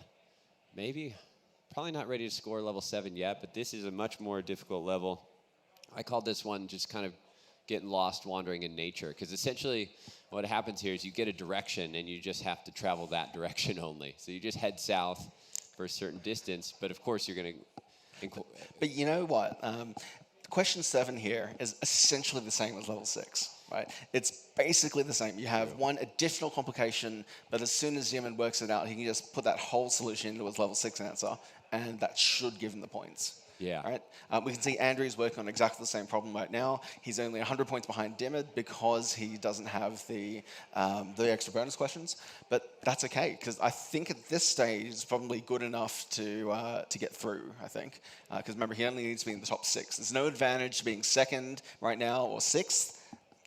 Probably not ready to score level 7 yet, but this is a much more difficult level. I called this one just kind of getting lost wandering in nature, because essentially what happens here is you get a direction and you just have to travel that direction only. So you just head south for a certain distance, but of course you're going to... But you know what? Question 7 here is essentially the same as level 6, right? It's basically the same. You have one additional complication, but as soon as Yemen works it out, he can just put that whole solution into his level 6 answer, and that should give him the points. Yeah. Right? We can see Andrew's working on exactly the same problem right now. He's only 100 points behind Dimid because he doesn't have the extra bonus questions. But that's okay, because I think at this stage it's probably good enough to get through, I think. Because remember, he only needs to be in the top 6. There's no advantage to being 2nd right now or 6th.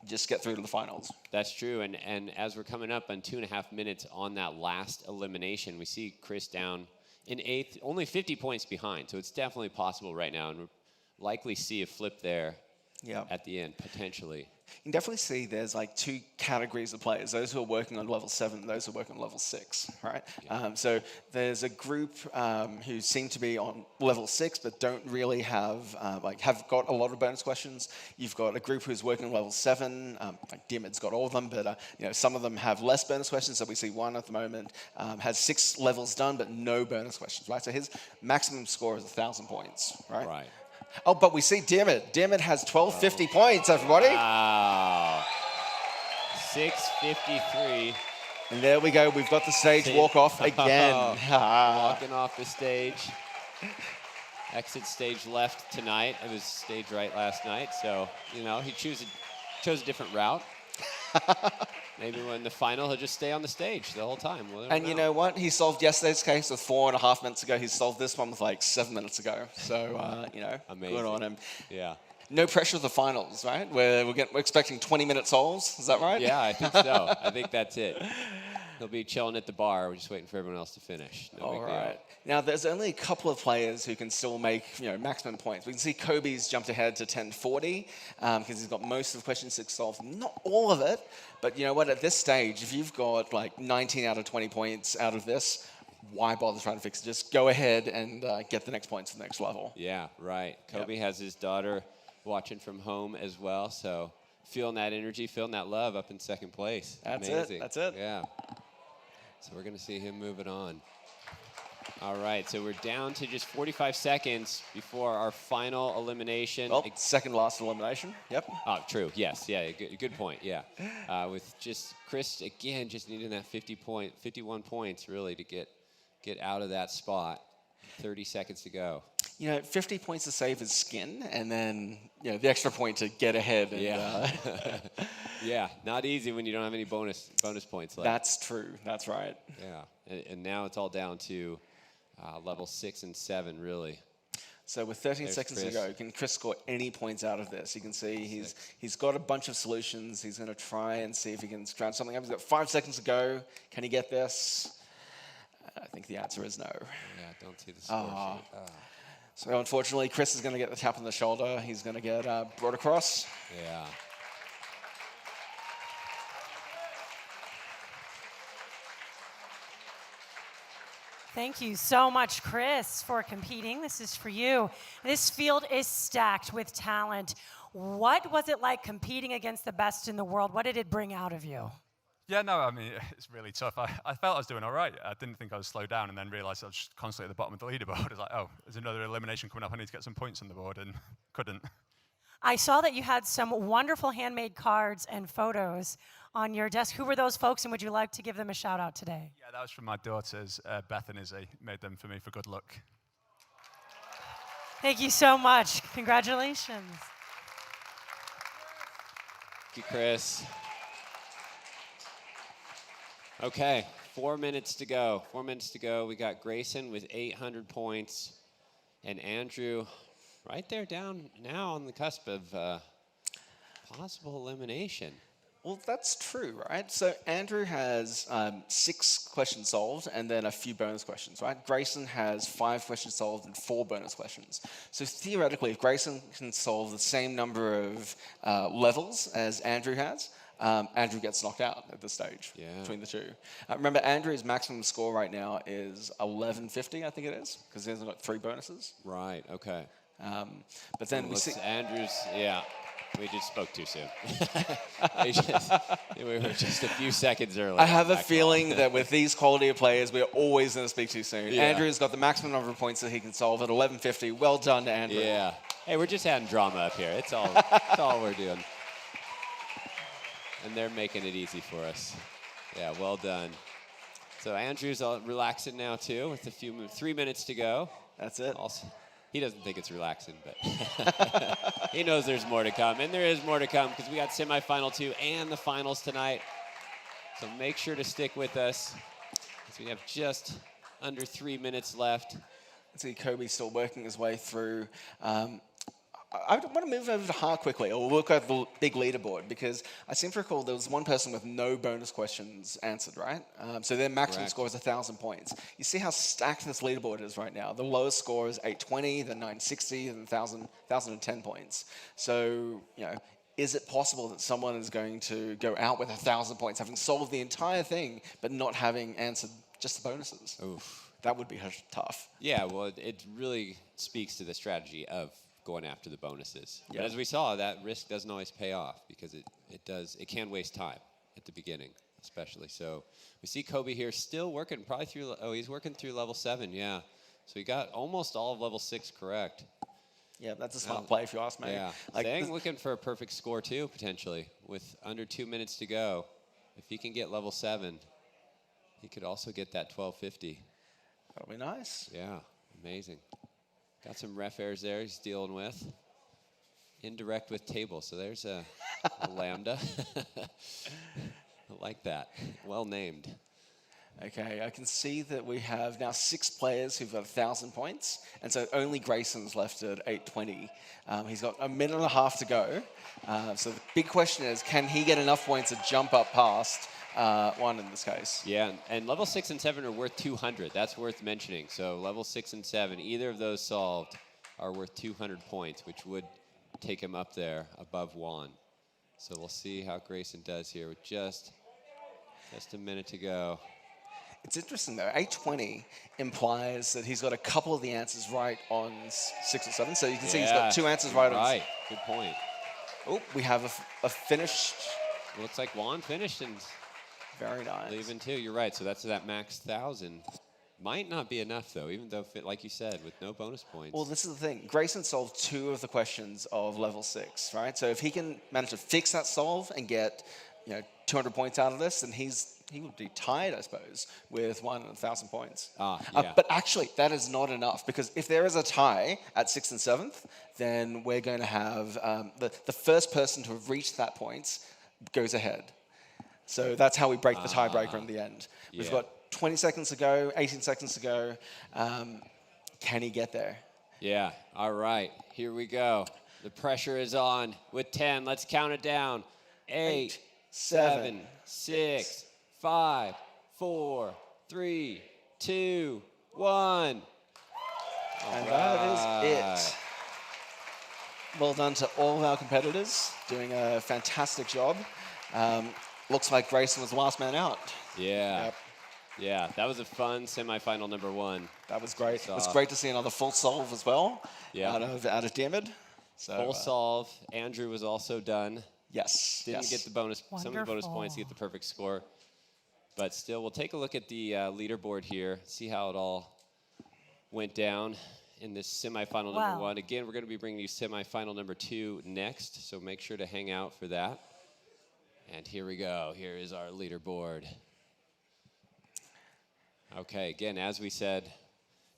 Just get through to the finals. That's true. And as we're coming up on 2.5 minutes on that last elimination, we see Chris down in 8th, only 50 points behind, so it's definitely possible right now, and we'll likely see a flip there at the end, potentially. You can definitely see there's like 2 categories of players, those who are working on level 7 and those who are working on level 6, right? Yeah. So there's a group who seem to be on level 6 but don't really have got a lot of bonus questions. You've got a group who's working on level 7, like Dimid's got all of them, but some of them have less bonus questions. So we see one at the moment has 6 levels done but no bonus questions, right? So his maximum score is 1,000 points, right? Right. Oh, but we see Dimid. Dimid has 1,250 points, everybody. Wow. 653. And there we go. We've got the stage walk off again. Walking off the stage. Exit stage left tonight. It was stage right last night. So, he chose a different route. Maybe when the final, he'll just stay on the stage the whole time. We'll never And you know what? He solved yesterday's case with 4.5 minutes ago. He solved this one with like 7 minutes ago. So, you know, Amazing. good on him. Yeah. No pressure of the finals, right? We're expecting 20-minute solves. Is that right? Yeah, I think so. I think that's it. He'll be chilling at the bar. We're just waiting for everyone else to finish. No All big deal. right. Now, there's only a couple of players who can still make, you know, maximum points. We can see Kobe's jumped ahead to 1040 because he's got most of question 6 solved. Not all of it, but you know what? At this stage, if you've got like 19 out of 20 points out of this, why bother trying to fix it? Just go ahead and get the next points to the next level. Yeah, right. Kobe has his daughter watching from home as well, so feeling that energy, feeling that love up in second place. That's Amazing. it. That's it. Yeah. So we're going to see him moving on. All right, so we're down to just 45 seconds before our final elimination. Well, second last elimination. Yep. Oh, true. Yes. Yeah. Good point. Yeah. With just Chris again, just needing that 51 points really to get out of that spot. 30 seconds to go. You know, 50 points to save his skin, and then, you know, the extra point to get ahead. And, yeah. Yeah, not easy when you don't have any bonus points left. That's true. That's right. Yeah, and now it's all down to level 6 and 7, really. So with 13 seconds to go, can Chris score any points out of this? You can see he's got a bunch of solutions. He's going to try and see if he can scrounge something up. He's got 5 seconds to go. Can he get this? I think the answer is no. Yeah, don't see the score sheet. So unfortunately, Chris is going to get the tap on the shoulder. He's going to get brought across. Yeah. Thank you so much, Chris, for competing. This is for you. This field is stacked with talent. What was it like competing against the best in the world? What did it bring out of you? Yeah, no, I mean, it's really tough. I felt I was doing all right. I didn't think I was slowed down, and then realized I was just constantly at the bottom of the leaderboard. I was like, oh, there's another elimination coming up. I need to get some points on the board, and couldn't. I saw that you had some wonderful handmade cards and photos on your desk. Who were those folks, and would you like to give them a shout out today? Yeah, that was from my daughters, Beth and Izzy. Made them for me for good luck. Thank you so much. Congratulations. Thank you, Chris. Okay, 4 minutes to go. 4 minutes to go. We got Grayson with 800 points, and Andrew right there down now on the cusp of possible elimination. Well, that's true, right? So Andrew has 6 questions solved and then a few bonus questions, right? Grayson has 5 questions solved and 4 bonus questions. So theoretically, if Grayson can solve the same number of levels as Andrew has, Andrew gets knocked out at this stage between the two. Remember, Andrew's maximum score right now is 1150, I think it is, because he hasn't got 3 bonuses. Right, okay. But then we see Andrew's, we just spoke too soon. we were just a few seconds early. I have a feeling that with these quality of players, we're always going to speak too soon. Yeah. Andrew's got the maximum number of points that he can solve at 1150. Well done to Andrew. Yeah. Hey, we're just having drama up here. It's all we're doing. And they're making it easy for us. Yeah, well done. So Andrew's all relaxing now too, with 3 minutes to go. That's it. Also, he doesn't think it's relaxing, but he knows there's more to come. And there is more to come because we got semifinal 2 and the finals tonight. So make sure to stick with us because we have just under 3 minutes left. I see Kobe still working his way through. I want to move over to Ha quickly, or we'll look at the big leaderboard, because I seem to recall there was one person with no bonus questions answered, right? So their maximum score is 1,000 points. You see how stacked this leaderboard is right now. The lowest score is 820, then 960, then 1,010 points. So, you know, is it possible that someone is going to go out with 1,000 points, having solved the entire thing, but not having answered just the bonuses? Oof. That would be tough. Yeah, well, it really speaks to the strategy of going after the bonuses. But as we saw, that risk doesn't always pay off because it can waste time at the beginning, especially. So we see Kobe here still working probably through, he's working through level 7, yeah. So he got almost all of level 6 correct. Yeah, that's a smart play if you ask me. Yeah, Zhang looking for a perfect score too, potentially, with under 2 minutes to go. If he can get level 7, he could also get that 1250. That'll be nice. Yeah, amazing. Got some ref errors there he's dealing with. Indirect with table, so there's a lambda. I like that. Well named. Okay, I can see that we have now 6 players who've got 1,000 points, and so only Grayson's left at 820. He's got a minute and a half to go. So the big question is, can he get enough points to jump up past 1 in this case? Yeah, and level 6 and 7 are worth 200. That's worth mentioning. So level 6 and 7, either of those solved are worth 200 points, which would take him up there above Juan. So we'll see how Grayson does here with just a minute to go. It's interesting though, 820 implies that he's got a couple of the answers right on 6 or 7. So you can see he's got 2 answers right on. Right, good point. Oh, we have a finished. Looks like Juan finished and very nice. Leaving too, you're right. So that's that max 1,000. Might not be enough though, even though, like you said, with no bonus points. Well, this is the thing. Grayson solved 2 of the questions of level 6, right? So if he can manage to fix that solve and get 200 points out of this, then he would be tied, I suppose, with 1,000 points. Yeah. But actually, that is not enough, because if there is a tie at 6th and 7th, then we're going to have the first person to have reached that point goes ahead. So that's how we break the tiebreaker in the end. We've got 20 seconds to go, 18 seconds to go. Can he get there? Yeah, all right, here we go. The pressure is on with 10. Let's count it down. 8, 7, 6, 5, 4, 3, 2, 1. And that is it. Well done to all of our competitors, doing a fantastic job. Looks like Grayson was the last man out. Yeah. Yep. Yeah, that was a fun semifinal number 1. That was great. It was great to see another full solve as well out of Diarmid. So, full solve. Andrew was also done. Yes. Didn't get the bonus, some of the bonus points to get the perfect score. But still, we'll take a look at the leaderboard here, see how it all went down in this semifinal number 1. Again, we're going to be bringing you semifinal number 2 next, so make sure to hang out for that. And here we go. Here is our leaderboard. Okay, again, as we said,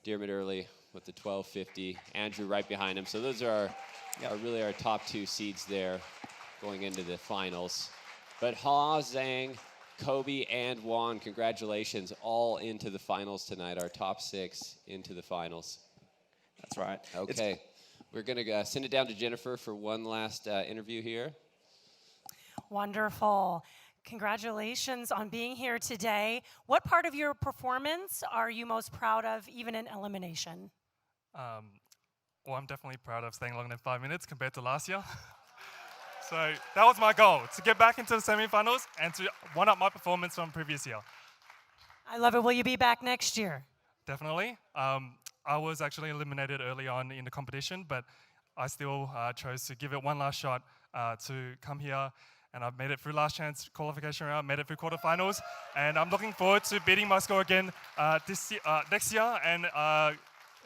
Diarmid early with the 1250, Andrew right behind him. So those are really our top 2 seeds there going into the finals. But Ha, Zhang, Kobe, and Juan, congratulations, all into the finals tonight, our top 6 into the finals. That's right. Okay, we're going to send it down to Jennifer for one last interview here. Wonderful. Congratulations on being here today. What part of your performance are you most proud of, even in elimination? Well, I'm definitely proud of staying longer than 5 minutes compared to last year. So that was my goal, to get back into the semifinals and to one-up my performance from previous year. I love it. Will you be back next year? Definitely. I was actually eliminated early on in the competition, but I still chose to give it one last shot to come here. And I've made it through last chance qualification round, made it through quarterfinals. And I'm looking forward to beating my score again next year and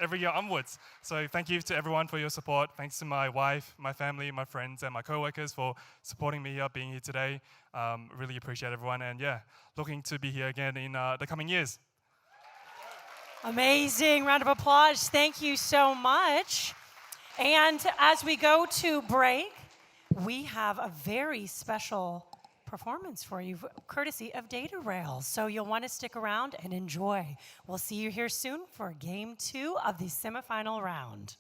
every year onwards. So thank you to everyone for your support. Thanks to my wife, my family, my friends, and my co-workers for supporting me here, being here today. Really appreciate everyone. And yeah, looking to be here again in the coming years. Amazing. Round of applause. Thank you so much. And as we go to break, we have a very special performance for you, courtesy of Datarails. So you'll want to stick around and enjoy. We'll see you here soon for game 2 of the semifinal round.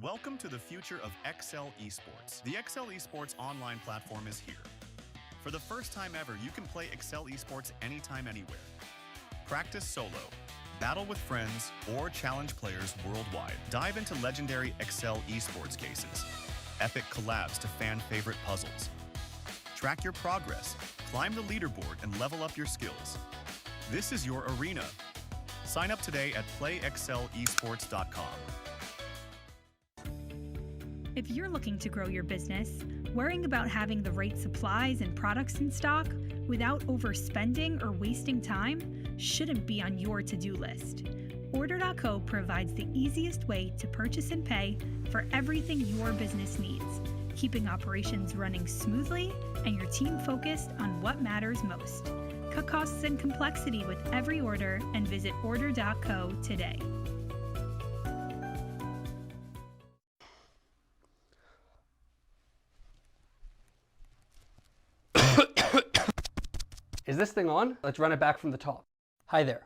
Welcome to the future of Excel Esports. The Excel Esports online platform is here. For the first time ever, you can play Excel Esports anytime, anywhere. Practice solo, battle with friends, or challenge players worldwide. Dive into legendary Excel Esports cases, epic collabs to fan-favorite puzzles. Track your progress, climb the leaderboard, and level up your skills. This is your arena. Sign up today at playexcelesports.com. If you're looking to grow your business, worrying about having the right supplies and products in stock without overspending or wasting time shouldn't be on your to-do list. Order.co provides the easiest way to purchase and pay for everything your business needs, keeping operations running smoothly and your team focused on what matters most. Cut costs and complexity with every order and visit Order.co today. Is this thing on? Let's run it back from the top. Hi there.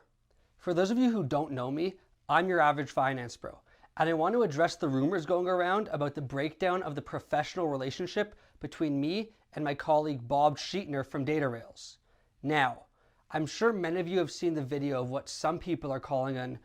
For those of you who don't know me, I'm your average finance bro, and I want to address the rumors going around about the breakdown of the professional relationship between me and my colleague Bob Sheetner from Datarails. Now, I'm sure many of you have seen the video of what some people are calling an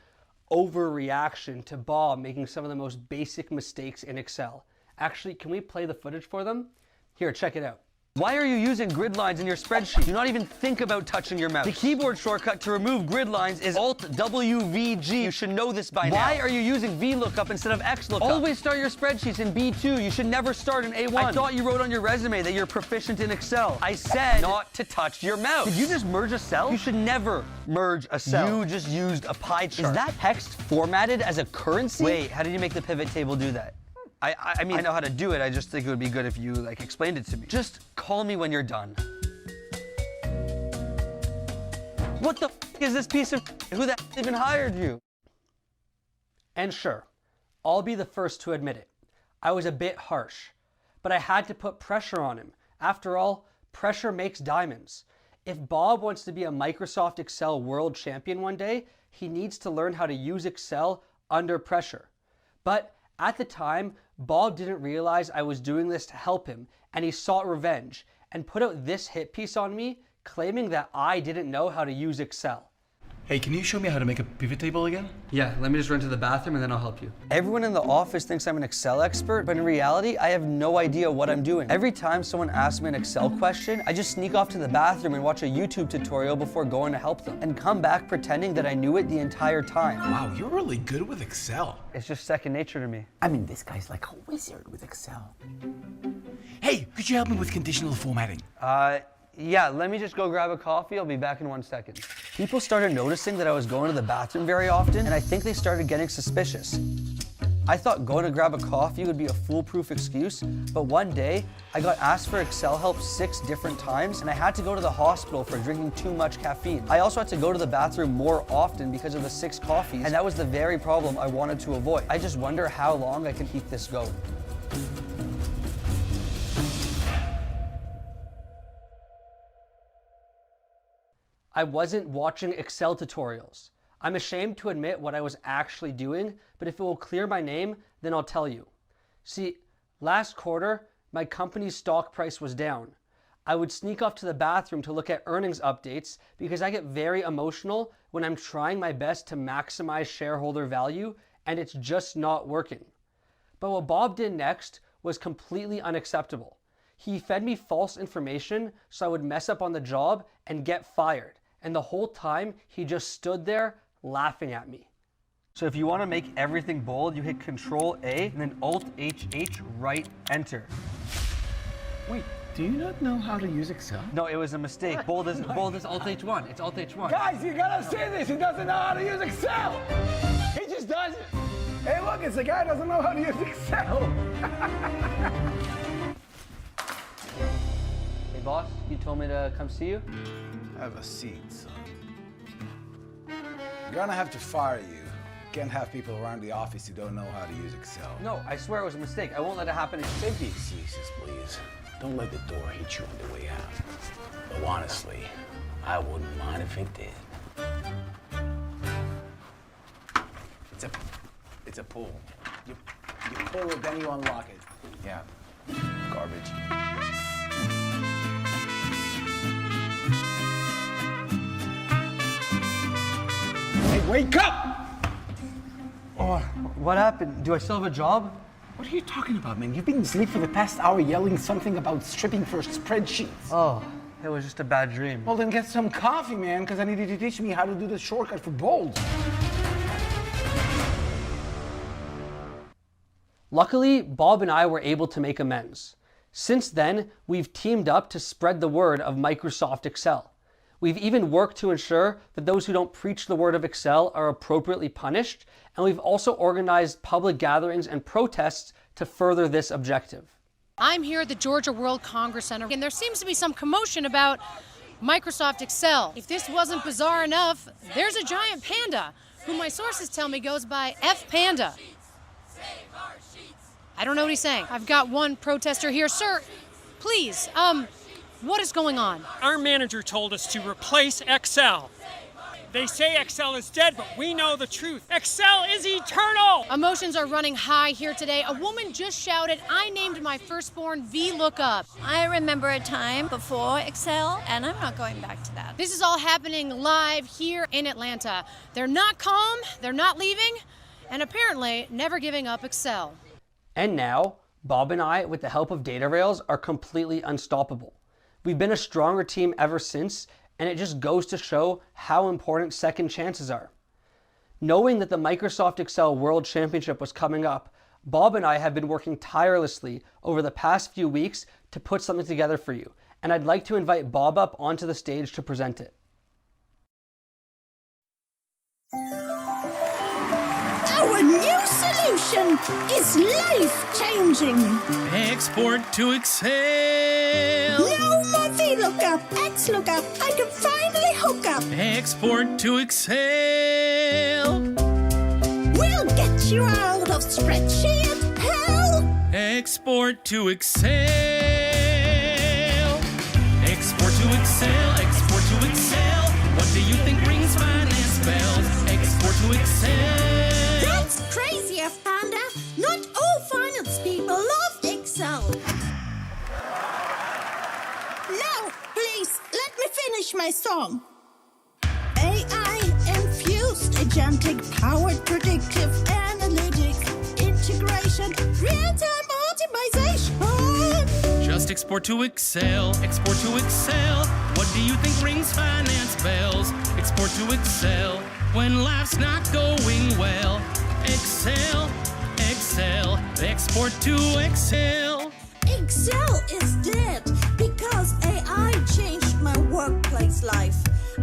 overreaction to Bob making some of the most basic mistakes in Excel. Actually, can we play the footage for them? Here, check it out. Why are you using grid lines in your spreadsheet? Do not even think about touching your mouse. The keyboard shortcut to remove grid lines is Alt-WVG. You should know this by now. Why are you using VLOOKUP instead of XLOOKUP? Always start your spreadsheets in B2. You should never start in A1. I thought you wrote on your resume that you're proficient in Excel. I said not to touch your mouse. Did you just merge a cell? You should never merge a cell. You just used a pie chart. Is that text formatted as a currency? Wait, how did you make the pivot table do that? I mean, I know how to do it. I just think it would be good if you explained it to me. Just call me when you're done. What the f is this piece of who the f even hired you? And sure, I'll be the first to admit it. I was a bit harsh, but I had to put pressure on him. After all, pressure makes diamonds. If Bob wants to be a Microsoft Excel World Champion one day, he needs to learn how to use Excel under pressure. But at the time, Bob didn't realize I was doing this to help him, and he sought revenge and put out this hit piece on me, claiming that I didn't know how to use Excel. Hey, can you show me how to make a pivot table again? Yeah, let me just run to the bathroom and then I'll help you. Everyone in the office thinks I'm an Excel expert, but in reality, I have no idea what I'm doing. Every time someone asks me an Excel question, I just sneak off to the bathroom and watch a YouTube tutorial before going to help them, and come back pretending that I knew it the entire time. Wow, you're really good with Excel. It's just second nature to me. I mean, this guy's like a wizard with Excel. Hey, could you help me with conditional formatting? Yeah, let me just go grab a coffee. I'll be back in 1 second. People started noticing that I was going to the bathroom very often, and I think they started getting suspicious. I thought going to grab a coffee would be a foolproof excuse, but one day, I got asked for Excel help 6 different times, and I had to go to the hospital for drinking too much caffeine. I also had to go to the bathroom more often because of the 6 coffees, and that was the very problem I wanted to avoid. I just wonder how long I can keep this going. I wasn't watching Excel tutorials. I'm ashamed to admit what I was actually doing, but if it will clear my name, then I'll tell you. See, last quarter, my company's stock price was down. I would sneak off to the bathroom to look at earnings updates because I get very emotional when I'm trying my best to maximize shareholder value and it's just not working. But what Bob did next was completely unacceptable. He fed me false information so I would mess up on the job and get fired. And the whole time, he just stood there laughing at me. So if you want to make everything bold, you hit Control-A and then Alt-HH, right, Enter. Wait, do you not know how to use Excel? No, it was a mistake. Bold is Alt-H1. It's Alt-H1. Guys, you gotta see this. He doesn't know how to use Excel. He just doesn't. Hey, look, it's the guy who doesn't know how to use Excel. Hey, boss, you told me to come see you? Have a seat, son. I'm gonna have to fire you. Can't have people around the office who don't know how to use Excel. No, I swear it was a mistake. I won't let it happen. Say be excuses, please. Don't let the door hit you on the way out. Though honestly, I wouldn't mind if it did. It's a pool. You pull it, then you unlock it. Yeah. Garbage. Hey, wake up! Oh, what happened? Do I still have a job? What are you talking about, man? You've been asleep for the past hour yelling something about stripping for spreadsheets. Oh, it was just a bad dream. Well, then get some coffee, man, because I need you to teach me how to do the shortcut for bold. Luckily, Bob and I were able to make amends. Since then, we've teamed up to spread the word of Microsoft Excel. We've even worked to ensure that those who don't preach the word of Excel are appropriately punished, and we've also organized public gatherings and protests to further this objective. I'm here at the Georgia World Congress Center, and there seems to be some commotion about Microsoft Excel. If this wasn't bizarre enough, there's a giant panda, who my sources tell me goes by F Panda. I don't know what he's saying. I've got one protester here. Sir, please, what is going on? Our manager told us to replace Excel. They say Excel is dead, but we know the truth. Excel is eternal! Emotions are running high here today. A woman just shouted, "I named my firstborn VLOOKUP." I remember a time before Excel, and I'm not going back to that. This is all happening live here in Atlanta. They're not calm, they're not leaving, and apparently never giving up Excel. And now, Bob and I, with the help of Datarails, are completely unstoppable. We've been a stronger team ever since, and it just goes to show how important second chances are. Knowing that the Microsoft Excel World Championship was coming up, Bob and I have been working tirelessly over the past few weeks to put something together for you, and I'd like to invite Bob up onto the stage to present it. Our new solution is life-changing. Export to Excel. No more VLOOKUP, XLOOKUP. I can finally hook up. Export to Excel. We'll get you out of spreadsheet hell. Export to Excel. Export to Excel. Export to Excel. What do you think rings finance bells? Export to Excel. That's crazy, F Panda. Not all finance people love Excel. Now, please, let me finish my song. AI-infused, agentic, powered, predictive analytics, integration, real-time optimization. Just export to Excel. Export to Excel. What do you think rings finance bells? Export to Excel. When life's not going well. Excel, Excel, export to Excel. Excel is dead because AI changed my workplace life.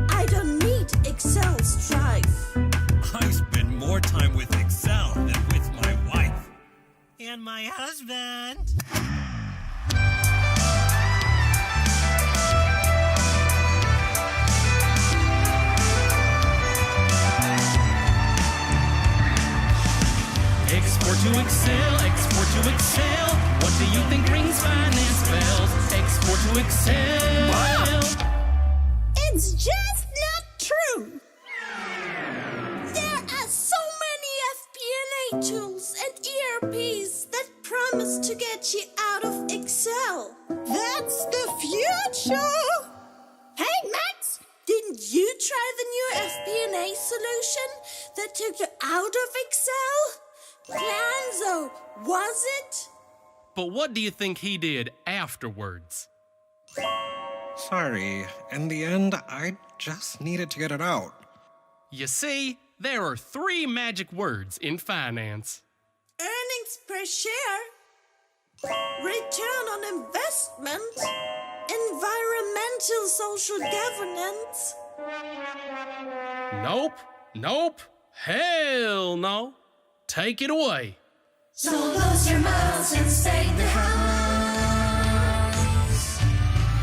I don't need Excel strife. I spend more time with Excel than with my wife. And my husband. Export to Excel, export to Excel. What do you think rings finance bells? Export to Excel. It's just not true. There are so many FP&A tools and ERPs that promise to get you out of Excel. That's the future. Hey, Max, didn't you try the new FP&A solution that took you out of Excel? Glanzo, was it? But what do you think he did afterwards? Sorry, in the end, I just needed to get it out. You see, there are 3 magic words in finance. Earnings per share, return on investment, environmental social governance. Nope, nope, hell no. Take it away. So lose your miles and stay the house.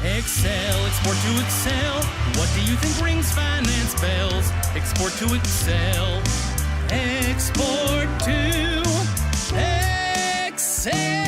Excel, export to Excel. What do you think rings finance bells? Export to Excel. Export to Excel.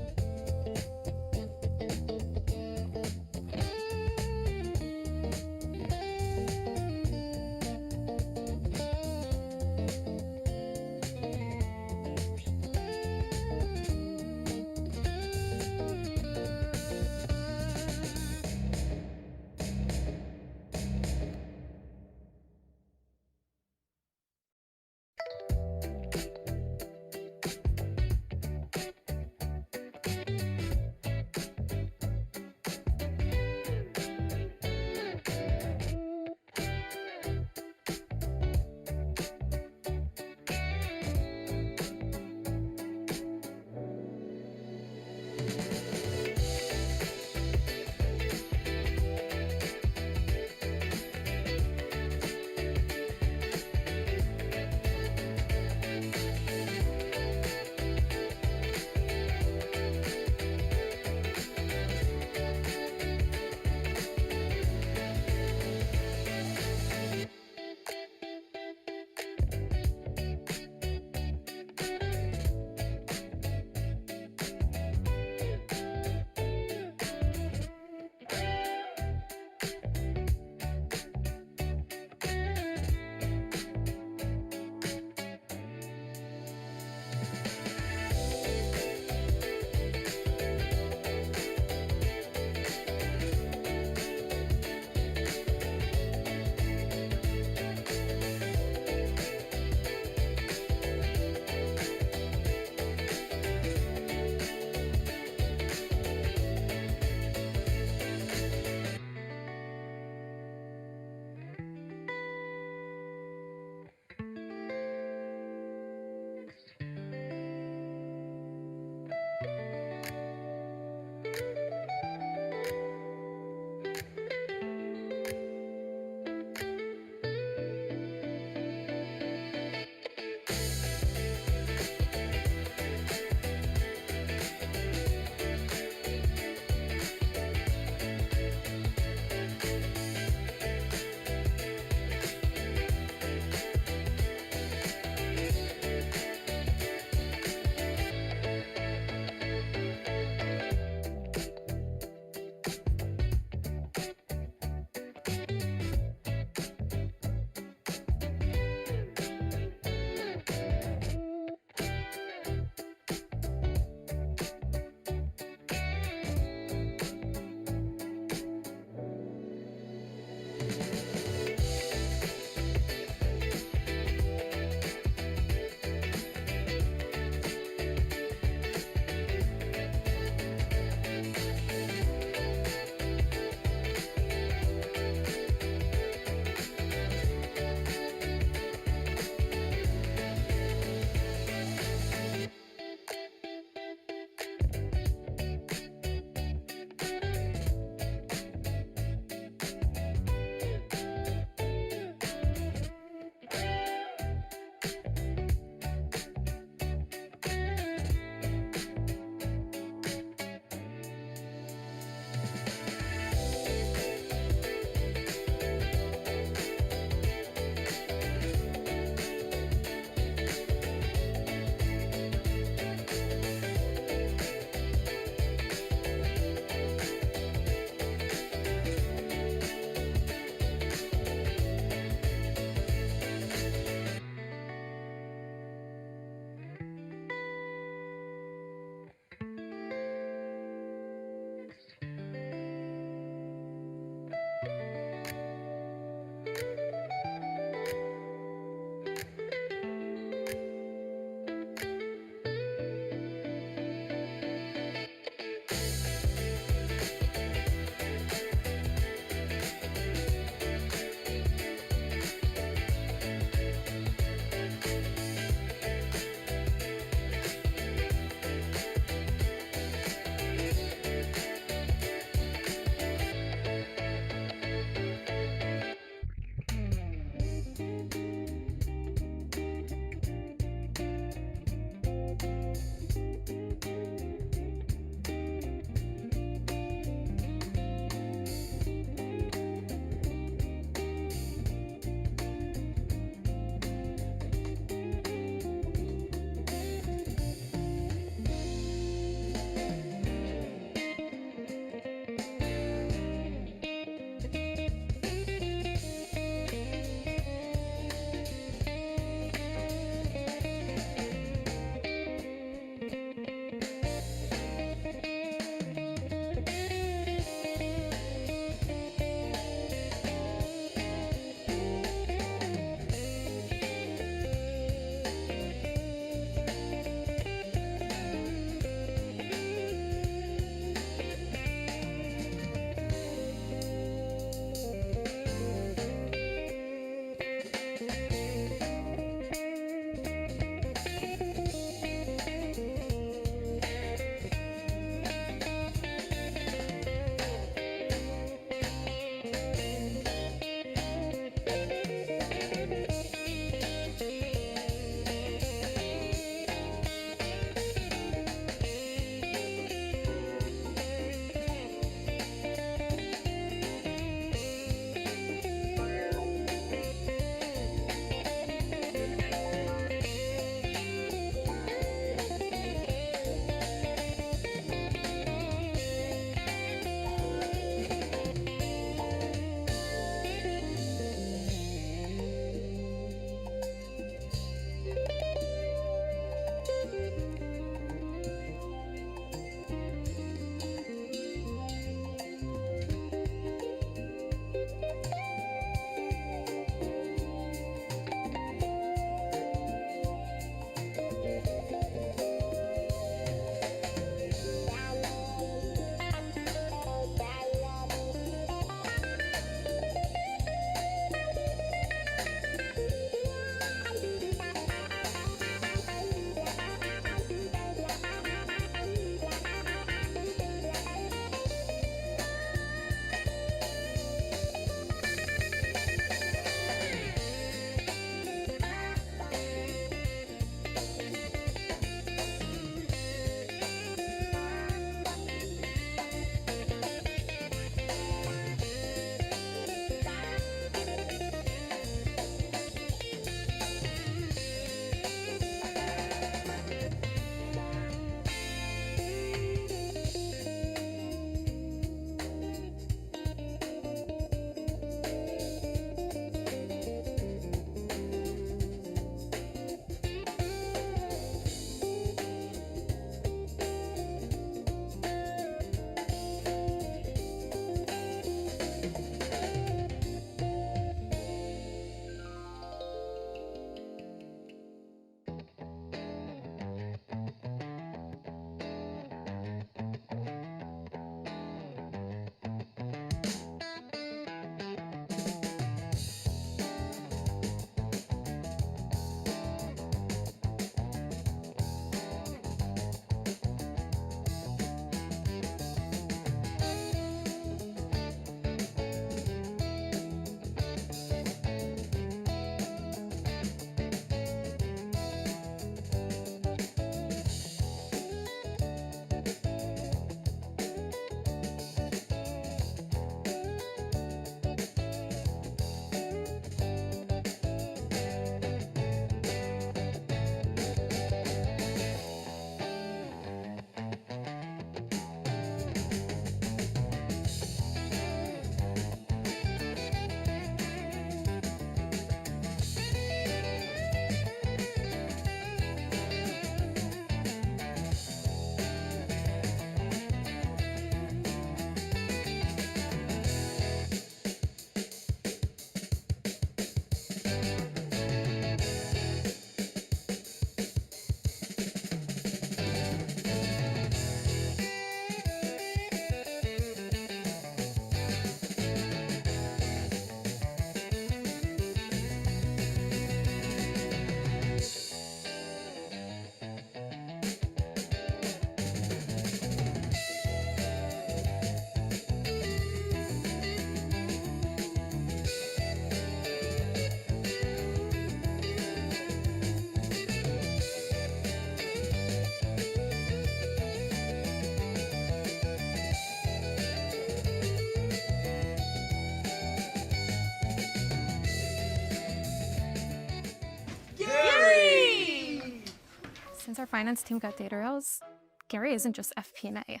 Since our finance team got Datarails, Gary isn't just FP&A.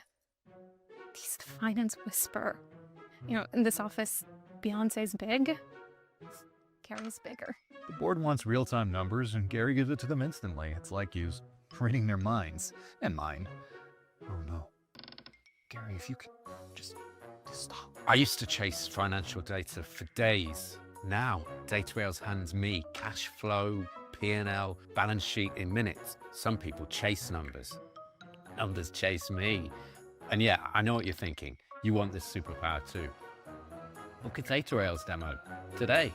He's the finance whisperer. You know, in this office, Beyonce's big, Gary's bigger. The board wants real-time numbers, and Gary gives it to them instantly. It's like he's reading their minds. And mine. Oh no. Gary, if you could just stop. I used to chase financial data for days. Now, Datarails hands me cash flow, P&L, balance sheet in minutes. Some people chase numbers. Numbers chase me. And yeah, I know what you're thinking. You want this superpower too. Book a Datarails demo today.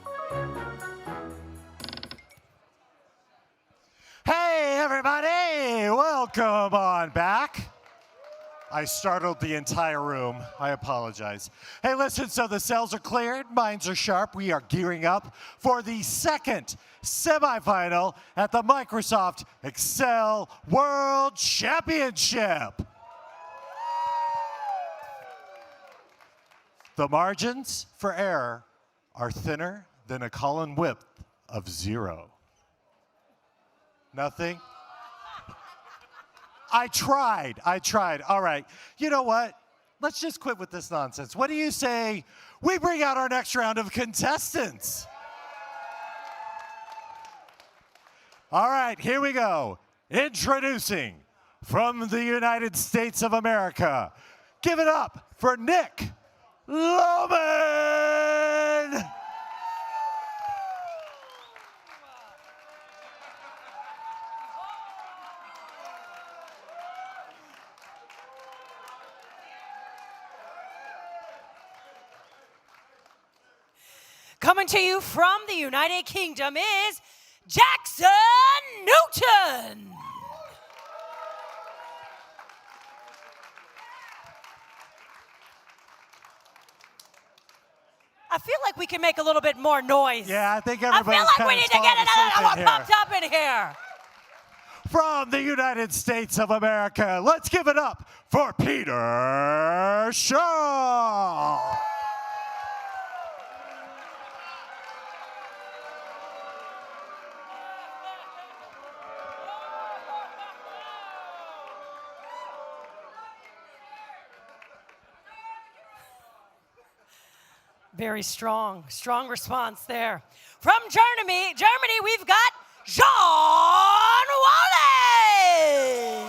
Hey everybody, welcome on back. I startled the entire room. I apologize. Hey, listen, so the cells are cleared, minds are sharp. We are gearing up for the second semifinal at the Microsoft Excel World Championship. The margins for error are thinner than a column width of 0. Nothing? I tried. All right, you know what? Let's just quit with this nonsense. What do you say we bring out our next round of contestants? All right, here we go. Introducing from the United States of America. Give it up for Nick Loman! Coming to you from the United Kingdom is Jackson Newton. I feel like we can make a little bit more noise. Yeah, I think everybody's I feel like we need to get another one pumped up in here. From the United States of America, let's give it up for Peter Shaw. Very strong response there. From Germany, we've got John Wally.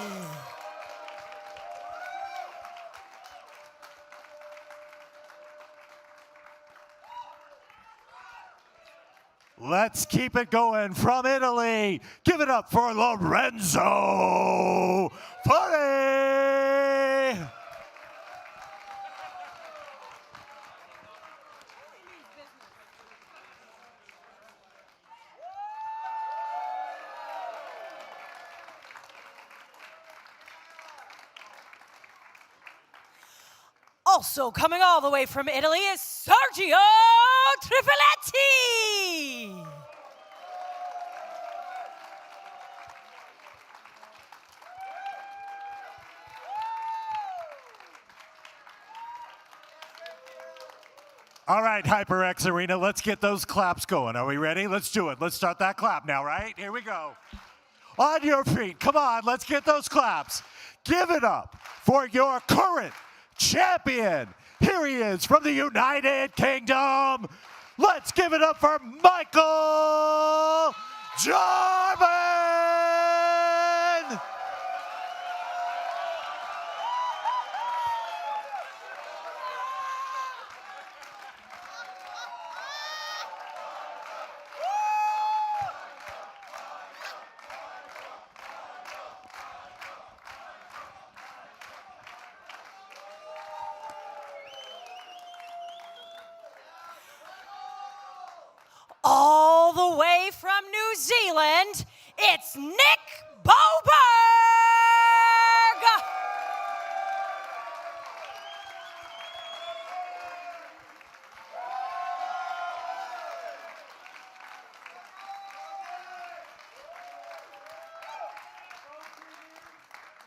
Let's keep it going from Italy. Give it up for Lorenzo Fari. Also coming all the way from Italy is Sergio Tripoletti. All right, HyperX Arena, let's get those claps going. Are we ready? Let's do it. Let's start that clap now, right? Here we go. On your feet. Come on, let's get those claps. Give it up for your current champion. Here he is from the United Kingdom. Let's give it up for Michael Jarman. All the way from New Zealand, it's Nick Boberg.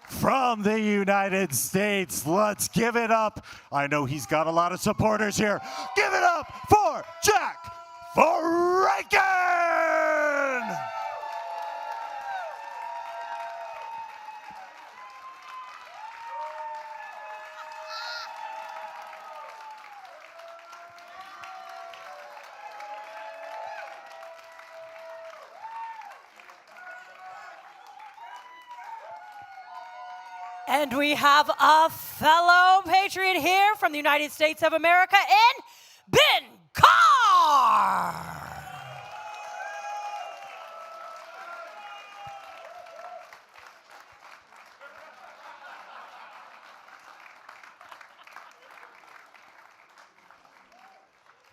From the United States, let's give it up. I know he's got a lot of supporters here. Give it up for Jack Rankin! And we have a fellow Patriot here from the United States of America in Ben Carr.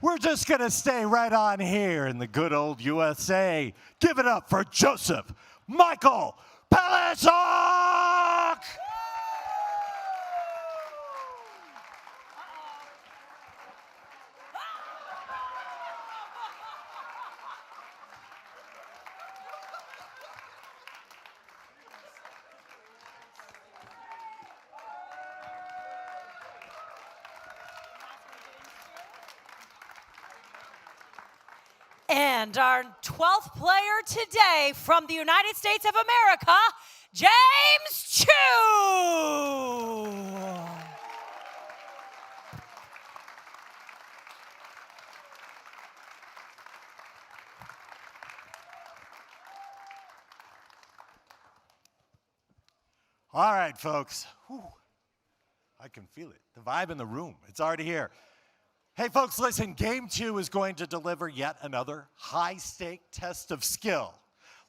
We're just going to stay right on here in the good old USA. Give it up for Joseph Michael Palisok! And our 12th player today from the United States of America, James Chu. All right, folks. Whew. I can feel it. The vibe in the room. It's already here. Hey, folks, listen. Game 2 is going to deliver yet another high-stake test of skill.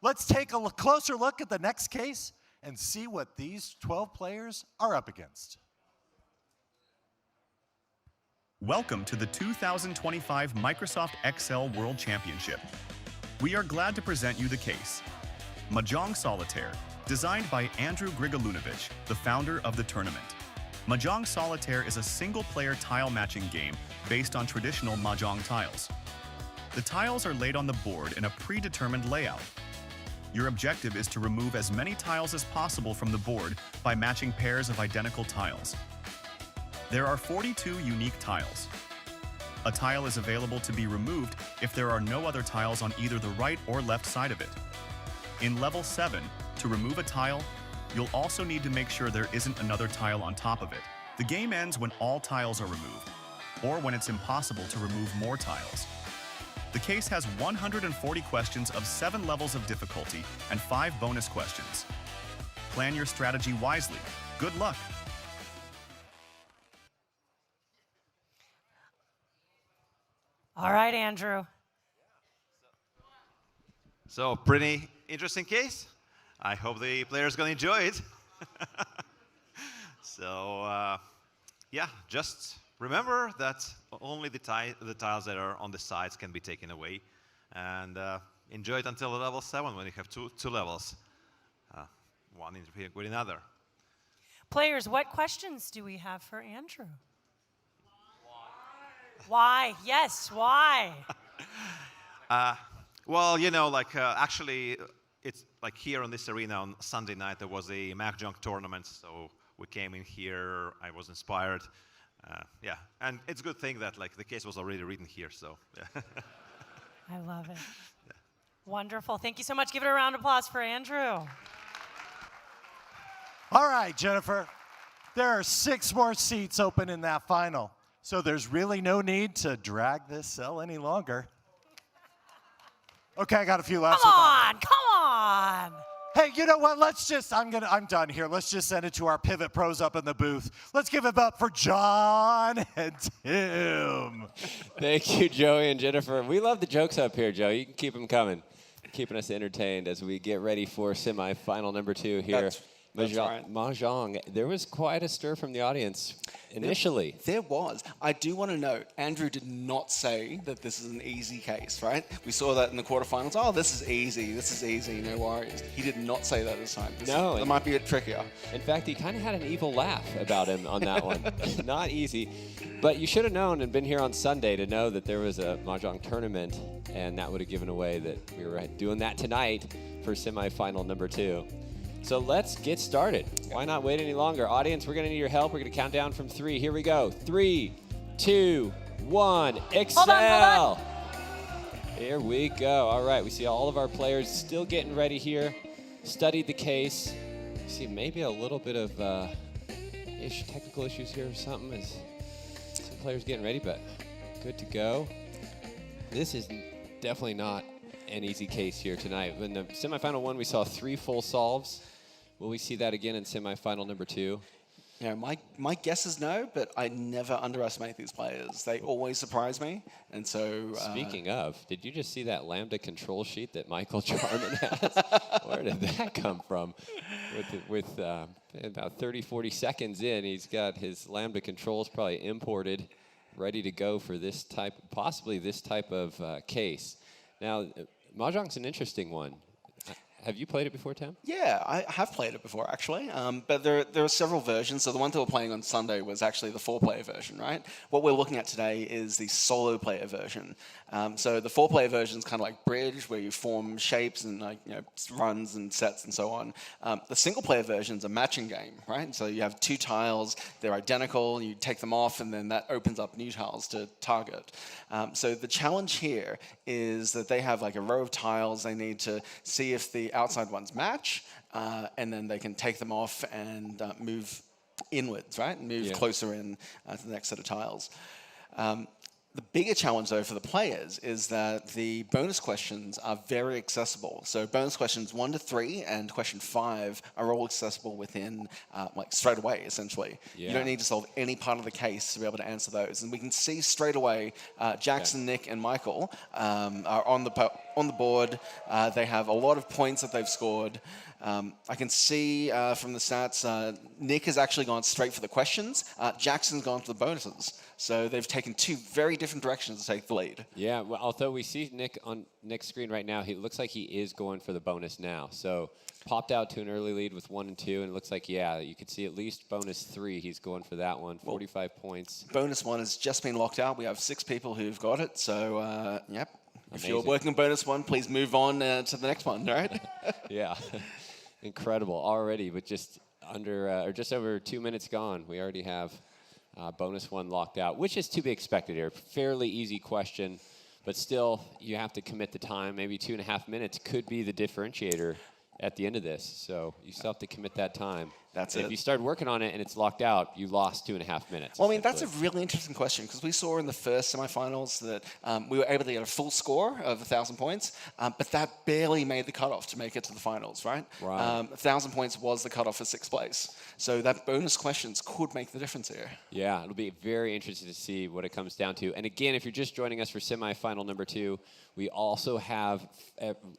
Let's take a closer look at the next case and see what these 12 players are up against. Welcome to the 2025 Microsoft Excel World Championship. We are glad to present you the case, Mahjong Solitaire, designed by Andrew Grigalunovich, the founder of the tournament. Mahjong Solitaire is a single-player tile matching game based on traditional Mahjong tiles. The tiles are laid on the board in a predetermined layout. Your objective is to remove as many tiles as possible from the board by matching pairs of identical tiles. There are 42 unique tiles. A tile is available to be removed if there are no other tiles on either the right or left side of it. In level 7, to remove a tile, you'll also need to make sure there isn't another tile on top of it. The game ends when all tiles are removed, or when it's impossible to remove more tiles. The case has 140 questions of 7 levels of difficulty and 5 bonus questions. Plan your strategy wisely. Good luck! All right, Andrew. So, pretty interesting case. I hope the players going to enjoy it. So, yeah, just remember that only the tiles that are on the sides can be taken away. And enjoy it until level 7 when you have two levels, one interfering with another. Players, what questions do we have for Andrew? Why? Yes, why? Well, you know, like actually, it's like here on this arena on Sunday night, there was a Mahjong tournament, so we came in here, I was inspired. Yeah, and it's a good thing that like the case was already written here, so. Yeah. I love it. Yeah. Wonderful. Thank you so much. Give it a round of applause for Andrew. All right, Jennifer. There are 6 more seats open in that final, so there's really no need to drag this cell any longer. Okay, I got a few left. Come on. Hey, you know what? I'm done here. Let's just send it to our pivot pros up in the booth. Let's give it up for John and Tim. Thank you, Joey and Jennifer. We love the jokes up here, Joe. You can keep them coming, keeping us entertained as we get ready for semifinal number 2 here. That's right. Mahjong. There was quite a stir from the audience initially. There was. I do want to note, Andrew did not say that this is an easy case, right? We saw that in the quarterfinals. Oh, this is easy, no worries. He did not say that this time. That might be a bit trickier. In fact, he kind of had an evil laugh about him on that one. Not easy. But you should have known and been here on Sunday to know that there was a Mahjong tournament, and that would have given away that we were doing that tonight for semifinal number 2. So let's get started. Why not wait any longer? Audience, we're going to need your help. We're going to count down from 3. Here we go. 3, 2, 1. Excel. Hold on. Here we go. All right. We see all of our players still getting ready here. Studied the case. We see maybe a little bit of technical issues here or something as some players getting ready, but good to go. This is definitely not an easy case here tonight. In the semifinal 1, we saw 3 full solves Will we see that again in semifinal number 2? You know, my guess is no, but I never underestimate these players. They always surprise me, and so... Speaking of, did you just see that Lambda control sheet that Michael Jarman has? Where did that come from? With about 30, 40 seconds in, he's got his Lambda controls probably imported, ready to go for this type, possibly this type of case. Now, Mahjong's an interesting one. Have you played it before, Tim? Yeah, I have played it before, actually. But there are several versions. So the one that we're playing on Sunday was actually the 4-player version, right? What we're looking at today is the solo-player version. So the 4-player version is kind of like bridge, where you form shapes and runs and sets and so on. The single-player version is a matching game, right? So you have 2 tiles, they're identical, you take them off, and then that opens up new tiles to target. So the challenge here is that they have like a row of tiles. They need to see if the outside ones match, and then they can take them off and move inwards, right? Move closer in to the next set of tiles. The bigger challenge, though, for the players is that the bonus questions are very accessible. So bonus questions 1 to 3 and question 5 are all accessible within, like, straight away, essentially. You don't need to solve any part of the case to be able to answer those. And we can see straight away Jackson, Nick, and Michael are on the board. They have a lot of points that they've scored. I can see from the stats, Nick has actually gone straight for the questions. Jackson's gone for the bonuses. So they've taken 2 very different directions to take the lead. Yeah, well, although we see Nick on Nick's screen right now, he looks like he is going for the bonus now. So popped out to an early lead with 1 and 2, and it looks like, yeah, you could see at least bonus 3. He's going for that one, 45 points. Bonus 1 has just been locked out. We have 6 people who've got it. So, yep. Amazing. If you're working bonus 1, please move on to the next one, right? Yeah, incredible already, but just under or just over 2 minutes gone, we already have bonus 1 locked out, which is to be expected here. Fairly easy question, but still you have to commit the time. Maybe 2.5 minutes could be the differentiator at the end of this. So you still have to commit that time. That's it. If you start working on it and it's locked out, you lost 2.5 minutes. Well, I mean, that's a really interesting question, because we saw in the first semifinals that we were able to get a full score of 1,000 points, but that barely made the cutoff to make it to the finals, right? 1,000 points was the cutoff for 6th place. So that bonus questions could make the difference here. Yeah, it'll be very interesting to see what it comes down to. And again, if you're just joining us for semifinal number 2, we also have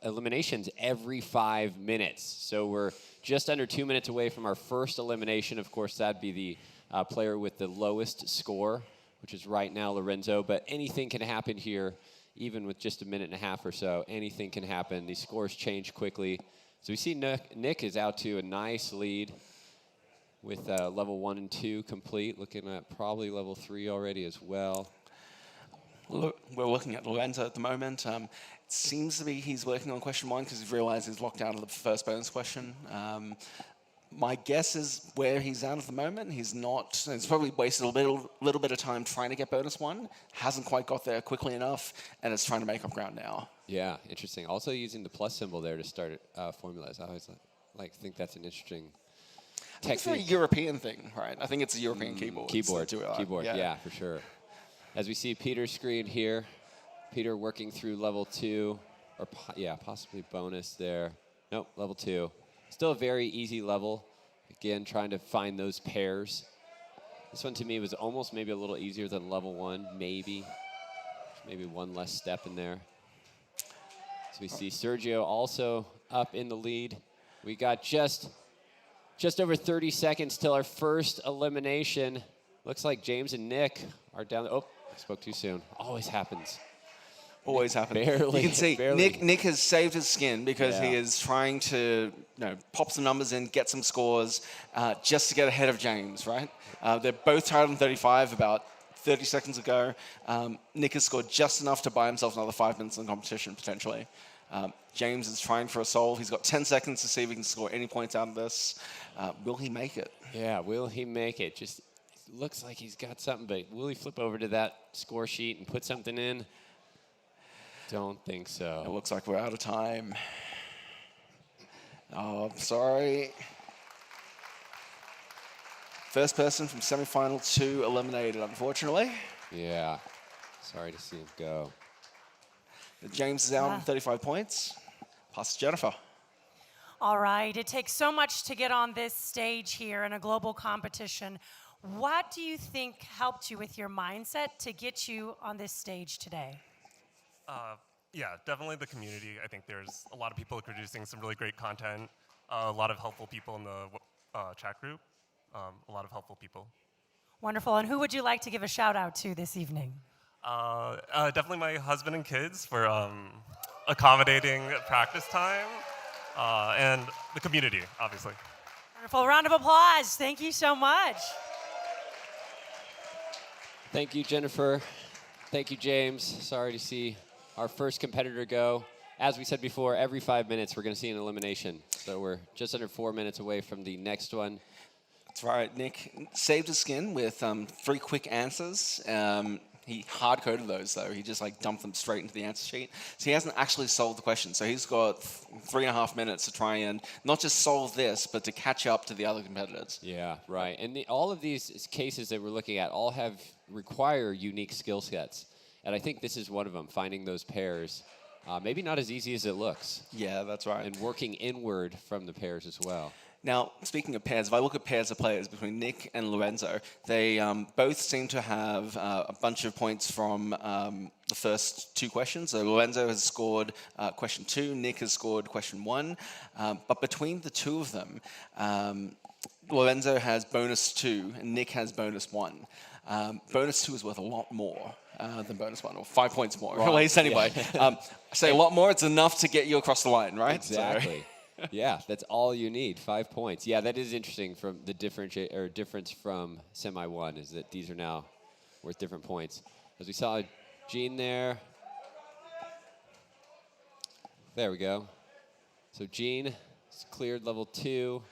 eliminations every 5 minutes. So we're just under 2 minutes away from our first elimination. Of course, that'd be the player with the lowest score, which is right now Lorenzo. But anything can happen here, even with just 1.5 minutes or so. Anything can happen. These scores change quickly. So we see Nick is out to a nice lead with level 1 and 2 complete. Looking at probably level 3 already as well. Look, we're looking at Lorenzo at the moment. It seems to be he's working on question 1 because he's realized he's locked out of the first bonus question. My guess is where he's at the moment, he's probably wasted a little bit of time trying to get bonus 1, hasn't quite got there quickly enough, and is trying to make up ground now. Yeah, interesting. Also using the plus symbol there to start formulas. I always think that's an interesting technique. It's a European thing, right? I think it's a European keyboard. Keyboard, yeah, for sure. As we see Peter's screen here, Peter working through level 2, or possibly bonus there. Nope, level 2. Still a very easy level. Again, trying to find those pairs. This one to me was almost maybe a little easier than level 1, maybe. Maybe one less step in there. So we see Sergio also up in the lead. We got just over 30 seconds till our first elimination. Looks like James and Nick are down. Oh, I spoke too soon. Always happens. Always happens. Barely. You can see Nick has saved his skin because he is trying to pop some numbers in, get some scores, just to get ahead of James, right? They're both tied on 35 about 30 seconds ago. Nick has scored just enough to buy himself another 5 minutes in the competition, potentially. James is trying for a solve. He's got 10 seconds to see if he can score any points out of this. Will he make it? Yeah, will he make it? Just looks like he's got something, but will he flip over to that score sheet and put something in? Don't think so. It looks like we're out of time. Oh, I'm sorry. First person from semifinal 2 eliminated, unfortunately. Yeah, sorry to see him go. James is out on 35 points. Pass to Jennifer. All right, it takes so much to get on this stage here in a global competition. What do you think helped you with your mindset to get you on this stage today? Yeah, definitely the community. I think there's a lot of people producing some really great content, a lot of helpful people in the chat group, a lot of helpful people. Wonderful. And who would you like to give a shout out to this evening? Definitely my husband and kids for accommodating practice time, and the community, obviously. Wonderful. Round of applause. Thank you so much. Thank you, Jennifer. Thank you, James. Sorry to see our first competitor go. As we said before, every 5 minutes we're going to see an elimination. So we're just under 4 minutes away from the next one. That's right. Nick saved his skin with 3 quick answers. He hard-coded those, though. He just dumped them straight into the answer sheet. So he hasn't actually solved the question. So he's got 3.5 minutes to try and not just solve this, but to catch up to the other competitors. Yeah, right. And all of these cases that we're looking at all require unique skill sets. And I think this is one of them, finding those pairs. Maybe not as easy as it looks. Yeah, that's right. And working inward from the pairs as well. Now, speaking of pairs, if I look at pairs of players between Nick and Lorenzo, they both seem to have a bunch of points from the first 2 questions. So Lorenzo has scored question 2, Nick has scored question 1. But between the 2 of them, Lorenzo has bonus 2 and Nick has bonus 1. Bonus 2 is worth a lot more than bonus 1, or 5 points more, Right. at least anyway. Say a lot more, it's enough to get you across the line, right? Exactly. Yeah, that's all you need, 5 points. Yeah, that is interesting from the difference from Semi 1 is that these are now worth different points. As we saw Gene there. There we go. So Gene has cleared level 2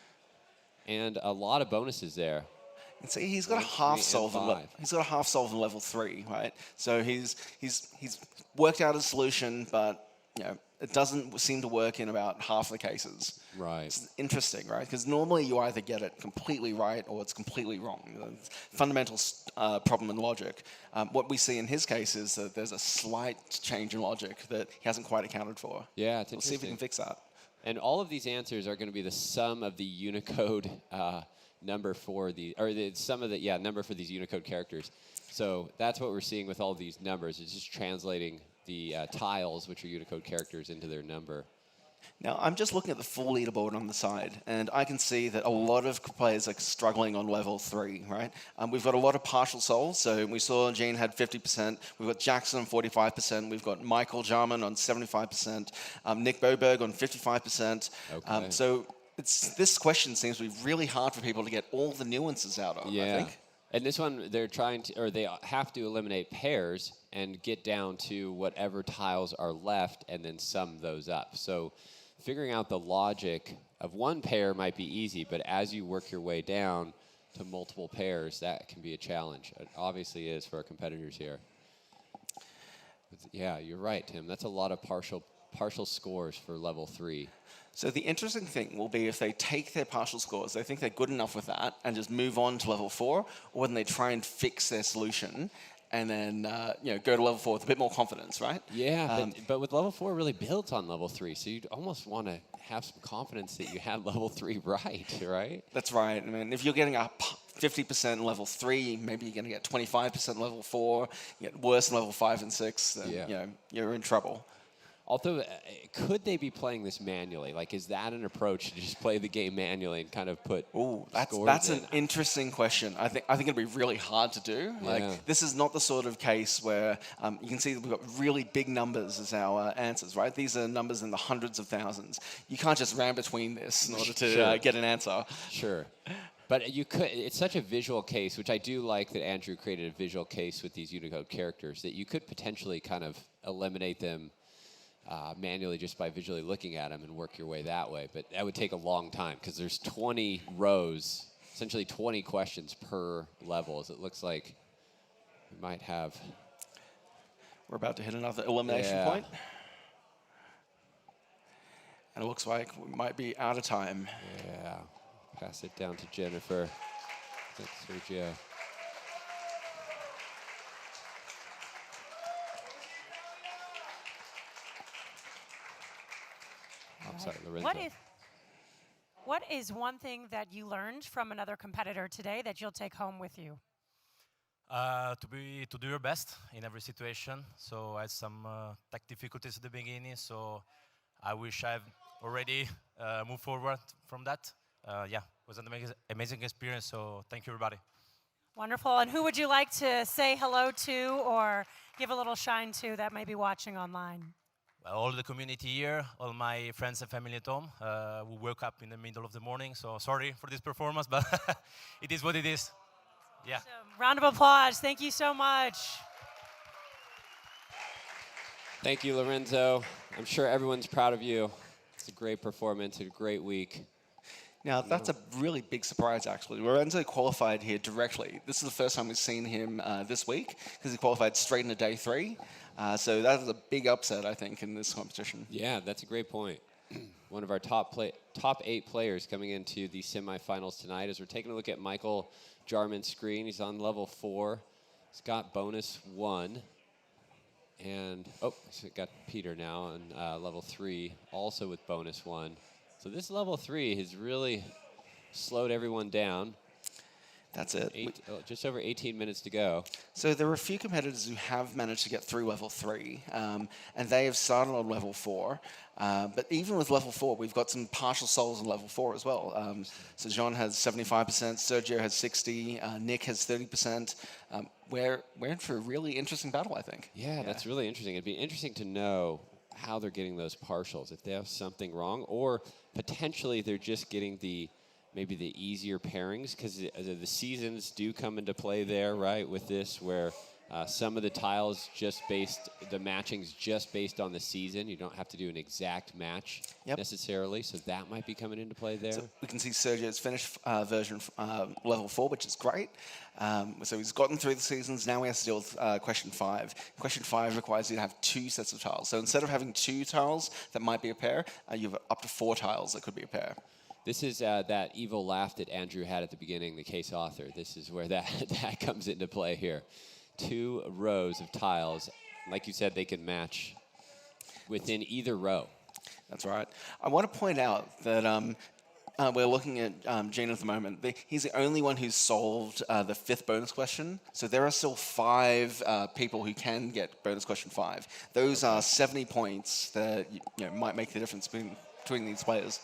and a lot of bonuses there. And see, he's got a half solve. He's got a half solve in level 3, right? So he's worked out a solution, but it doesn't seem to work in about half the cases. Right. It's interesting, right? Because normally you either get it completely right or it's completely wrong. Fundamental problem in logic. What we see in his case is that there's a slight change in logic that he hasn't quite accounted for. Yeah, it's interesting. We'll see if we can fix that. And all of these answers are going to be the sum of the Unicode number for number for these Unicode characters. So that's what we're seeing with all of these numbers. It's just translating the tiles, which are Unicode characters, into their number. Now, I'm just looking at the full leaderboard on the side, and I can see that a lot of players are struggling on level 3, right? We've got a lot of partial solves, so we saw Gene had 50%, we've got Jackson on 45%, we've got Michael Jarman on 75%, Nick Boberg on 55%. Okay. So this question seems to be really hard for people to get all the nuances out of, I think. And this one, they have to eliminate pairs and get down to whatever tiles are left and then sum those up. So figuring out the logic of one pair might be easy, but as you work your way down to multiple pairs, that can be a challenge. It obviously is for our competitors here. Yeah, you're right, Tim. That's a lot of partial scores for level 3. So the interesting thing will be if they take their partial scores, they think they're good enough with that and just move on to level 4, or when they try and fix their solution and then go to level 4 with a bit more confidence, right? Yeah, but with level 4 really built on level 3, so you'd almost want to have some confidence that you had level 3 right? That's right. I mean, if you're getting a 50% level 3, maybe you're going to get 25% level 4, you get worse in level 5 and 6, then you're in trouble. Although, could they be playing this manually? Like, is that an approach to just play the game manually and kind of put scores That's in? an interesting question. I think it'd be really hard to do. Like, this is not the sort of case where you can see that we've got really big numbers as our answers, right? These are numbers in the hundreds of thousands. You can't just ram between this in order to get an answer. Sure. But you could. It's such a visual case, which I do like that Andrew created a visual case with these Unicode characters, that you could potentially kind of eliminate them manually just by visually looking at them and work your way that way. But that would take a long time because there's 20 rows, essentially 20 questions per level. As it looks like we might have. We're about to hit another elimination point. And it looks like we might be out of time. Yeah. Pass it down to Jennifer. Thanks, Sergio. I'm sorry, Lorenzo. What is one thing that you learned from another competitor today that you'll take home with you? To do your best in every situation. So I had some tech difficulties at the beginning, so I wish I've already moved forward from that. Yeah, it was an amazing experience, so thank you, everybody. Wonderful. And who would you like to say hello to or give a little shine to that may be watching online? Well, all the community here, all my friends and family at home. We woke up in the middle of the morning, so sorry for this performance, but it is what it is. Yeah. Awesome. Round of applause. Thank you so much. Thank you, Lorenzo. I'm sure everyone's proud of you. It's a great performance, a great week. Now, that's a really big surprise, actually. Lorenzo qualified here directly. This is the first time we've seen him this week, because he qualified straight into day 3. So that is a big upset, I think, in this competition. Yeah, that's a great point. One of our top 8 players coming into the semifinals tonight. As we're taking a look at Michael Jarman's screen, he's on level 4. He's got bonus 1. And, so got Peter now on level 3, also with bonus 1. So this level 3 has really slowed everyone down. That's it. Just over 18 minutes to go. So there are a few competitors who have managed to get through level 3, and they have started on level 4. But even with level 4, we've got some partial souls on level 4 as well. So Jean has 75%, Sergio has 60%, Nick has 30%. We're in for a really interesting battle, I think. Yeah, that's really interesting. It'd be interesting to know how they're getting those partials, if they have something wrong, or potentially they're just getting maybe the easier pairings, because the seasons do come into play there, right, with this, where some of the tiles the matching's just based on the season. You don't have to do an exact match necessarily, so that might be coming into play there. So we can see Sergio's finished version level 4, which is great. So he's gotten through the seasons. Now he has to deal with question 5. Question 5 requires you to have 2 sets of tiles. So instead of having 2 tiles that might be a pair, you have up to 4 tiles that could be a pair. This is that evil laugh that Andrew had at the beginning, the case author. This is where that comes into play here. 2 rows of tiles. Like you said, they can match within either row. That's right. I want to point out that we're looking at Gene at the moment. He's the only one who's solved the 5th bonus question. So there are still 5 people who can get bonus question 5. Those are 70 points that might make the difference between these players.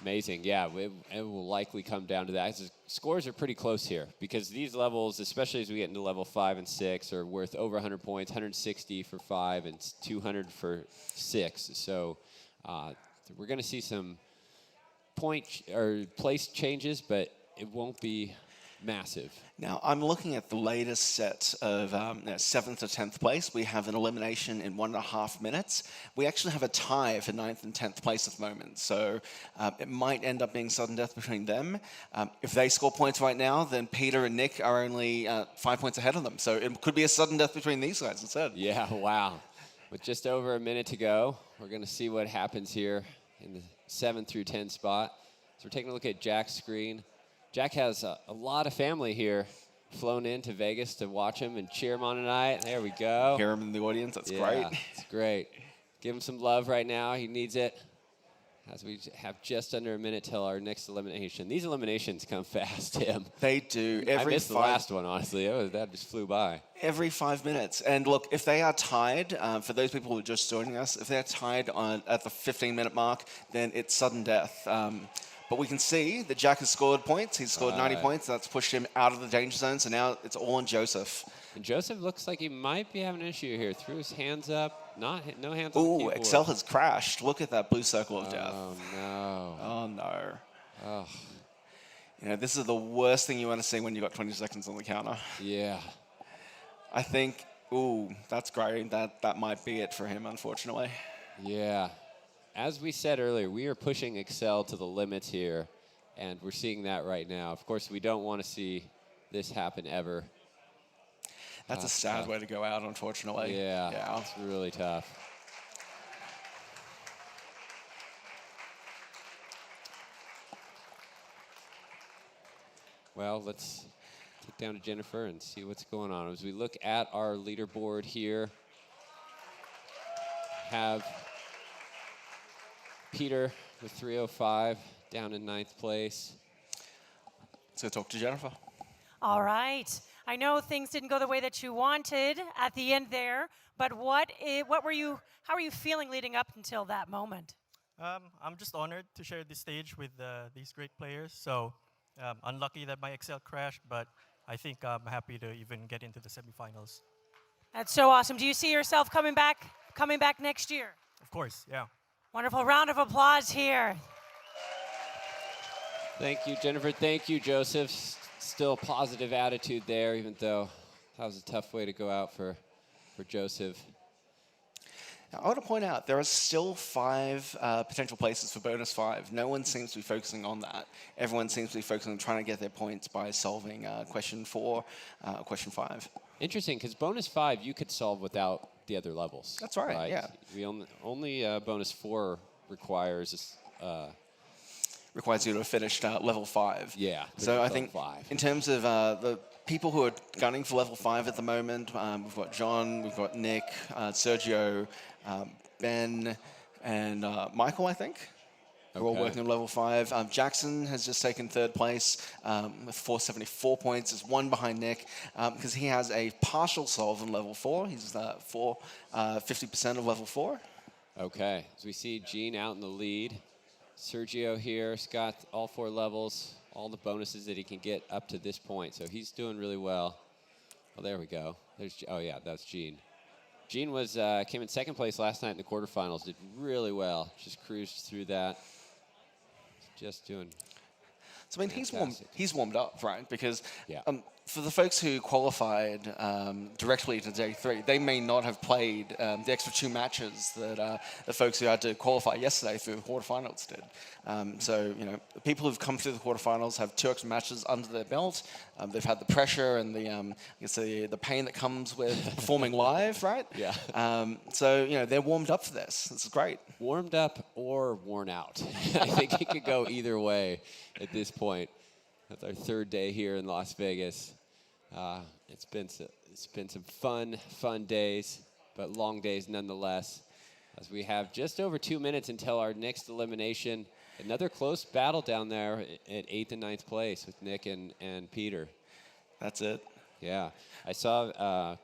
Amazing, yeah. It will likely come down to that. The scores are pretty close here, because these levels, especially as we get into level 5 and 6, are worth over 100 points, 160 for 5 and 200 for 6. So we're going to see some point or place changes, but it won't be massive. Now, I'm looking at the latest set of 7th to 10th place. We have an elimination in 1.5 minutes. We actually have a tie for 9th and 10th place at the moment. So it might end up being sudden death between them. If they score points right now, then Peter and Nick are only 5 points ahead of them. So it could be a sudden death between these guys instead. Yeah, wow. With just over a minute to go, we're going to see what happens here in the 7 through 10 spot. So we're taking a look at Jack's screen. Jack has a lot of family here flown into Vegas to watch him and cheer him on tonight. There we go. Hear him in the audience. That's great. great. It's great. Give him some love right now. He needs it. As we have just under a minute till our next elimination. These eliminations come fast, Tim. They do. I missed the last one, honestly. That just flew by. Every 5 minutes. And look, if they are tied, for those people who are just joining us, if they're tied at the 15-minute mark, then it's sudden death. But we can see that Jack has scored points. He's scored 90 points. That's pushed him out of the danger zone. So now it's all on Joseph. And Joseph looks like he might be having an issue here. Threw his hands up. No hands on the Ooh, keyboard. Excel has crashed. Look at that blue circle of death. Oh, no. Oh, no. Oh. This is the worst thing you want to see when you've got 20 seconds on the counter. Yeah. I think, that's great. That might be it for him, unfortunately. Yeah. As we said earlier, we are pushing Excel to the limits here, and we're seeing that right now. Of course, we don't want to see this happen ever. That's a sad way to go out, unfortunately. Yeah, it's really tough. Well, let's get down to Jennifer and see what's going on. As we look at our leaderboard here, have Peter with 305, down in 9th place. Let's go talk to Jennifer. All right. I know things didn't go the way that you wanted at the end there, but how were you feeling leading up until that moment? I'm just honored to share this stage with these great players. So unlucky that my Excel crashed, but I think I'm happy to even get into the semifinals. That's so awesome. Do you see yourself coming back next year? Of course, yeah. Wonderful. Round of applause here. Thank you, Jennifer. Thank you, Joseph. Still a positive attitude there, even though that was a tough way to go out for Joseph. Now, I want to point out there are still 5 potential places for bonus 5. No one seems to be focusing on that. Everyone seems to be focusing on trying to get their points by solving question 4, question 5. Interesting, because bonus 5 you could solve without the other levels. That's right. Yeah. We only bonus 4 requires requires you to have finished level 5. Yeah. So I think in terms of the people who are gunning for level 5 at the moment, we've got John, we've got Nick, Sergio, Ben, and Michael, I think. We're all working on level 5. Jackson has just taken 3rd place with 474 points. Is 1 behind Nick because he has a partial solve on level 4. He's 50% of level 4. Okay, so we see Gene out in the lead. Sergio here's got all 4 levels, all the bonuses that he can get up to this point. So he's doing really well. Well, there we go. Oh yeah, that's Gene. Gene came in 2nd place last night in the quarterfinals. Did really well. Just cruised through that. Just doing. So I mean, he's warmed up, right? Because for the folks who qualified directly to day 3, they may not have played the extra 2 matches that the folks who had to qualify yesterday through the quarterfinals did. So the people who've come through the quarterfinals have 2 extra matches under their belt. They've had the pressure and the pain that comes with performing live, right? Yeah. So they're warmed up for this. This is great. Warmed up or worn out. I think it could go either way at this point. That's our 3rd day here in Las Vegas. It's been some fun days, but long days nonetheless. As we have just over 2 minutes until our next elimination. Another close battle down there at 8th and 9th place with Nick and Peter. That's it. Yeah, I saw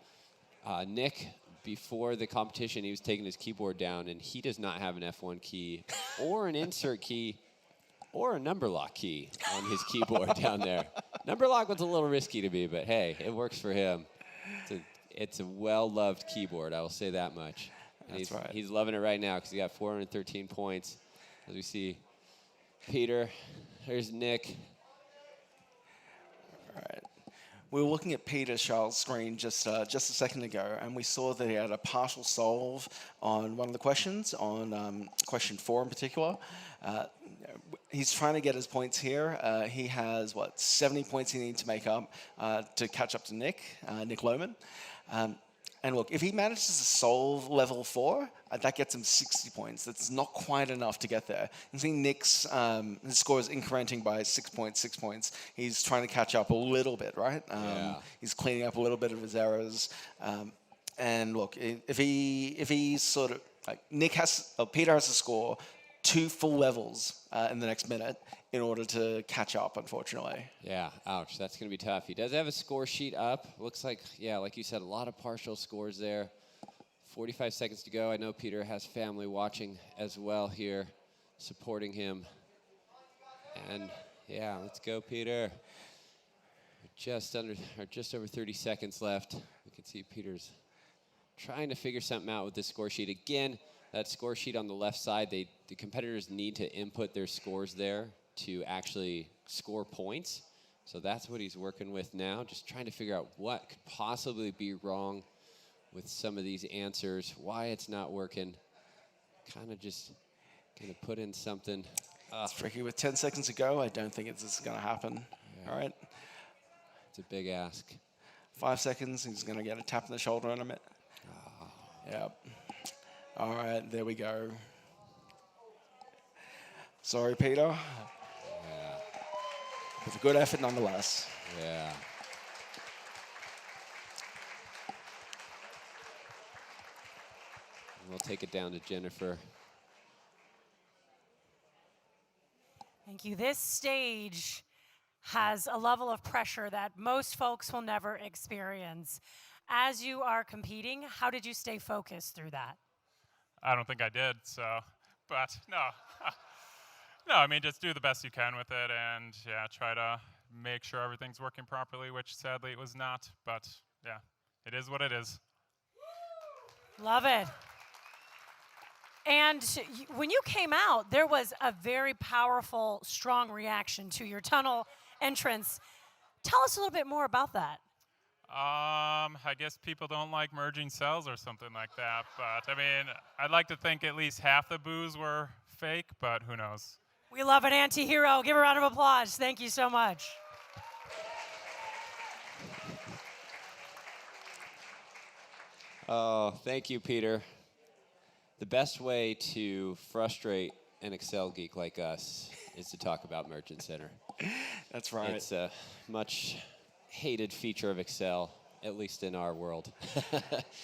Nick before the competition. He was taking his keyboard down, and he does not have an F1 key or an insert key or a number lock key on his keyboard down there. Number lock was a little risky to me, but hey, it works for him. It's a well-loved keyboard, I will say that much. And That's right. He's loving it right now because he got 413 points. As we see Peter, there's Nick. All right. We were looking at Peter Charles' screen just a second ago, and we saw that he had a partial solve on one of the questions, on question 4 in particular. He's trying to get his points here. He has, 70 points he needs to make up to catch up to Nick Lohman. And look, if he manages to solve level 4, that gets him 60 points. That's not quite enough to get there. You see Nick's his score is incrementing by 6 points. He's trying to catch up a little bit, right? He's cleaning up a little bit of his errors. And look, if he sort of Peter has to score 2 full levels in the next minute in order to catch up, unfortunately. Yeah, ouch. That's going to be tough. He does have a score sheet up. Looks like, like you said, a lot of partial scores there. 45 seconds to go. I know Peter has family watching as well here, supporting him. And, let's go, Peter. Just over 30 seconds left. We can see Peter's trying to figure something out with this score sheet. Again, that score sheet on the left side, the competitors need to input their scores there to actually score points. So that's what he's working with now, just trying to figure out what could possibly be wrong with some of these answers, why it's not working. Kind of put in something. It's tricky with 10 seconds to go. I don't think it's going to happen. Yeah. All right. It's a big ask. 5 seconds, he's going to get a tap on the shoulder in a minute. Oh. Yep. All right, there we go. Sorry, Peter. Yeah. It's a good effort nonetheless. Yeah. We'll take it down to Jennifer. Thank you. This stage has a level of pressure that most folks will never experience. As you are competing, how did you stay focused through that? I don't think I did, but no. No, I mean, just do the best you can with it and, yeah, try to make sure everything's working properly, which sadly it was not, but yeah, it is what it is. Love it. And when you came out, there was a very powerful, strong reaction to your tunnel entrance. Tell us a little bit more about that. I guess people don't like merging cells or something like that, but I mean, I'd like to think at least half the boos were fake, but who knows? We love an anti-hero. Give a round of applause. Thank you so much. Oh, thank you, Peter. The best way to frustrate an Excel geek like us is to talk about Merchant Center. That's right. It's a much hated feature of Excel, at least in our world.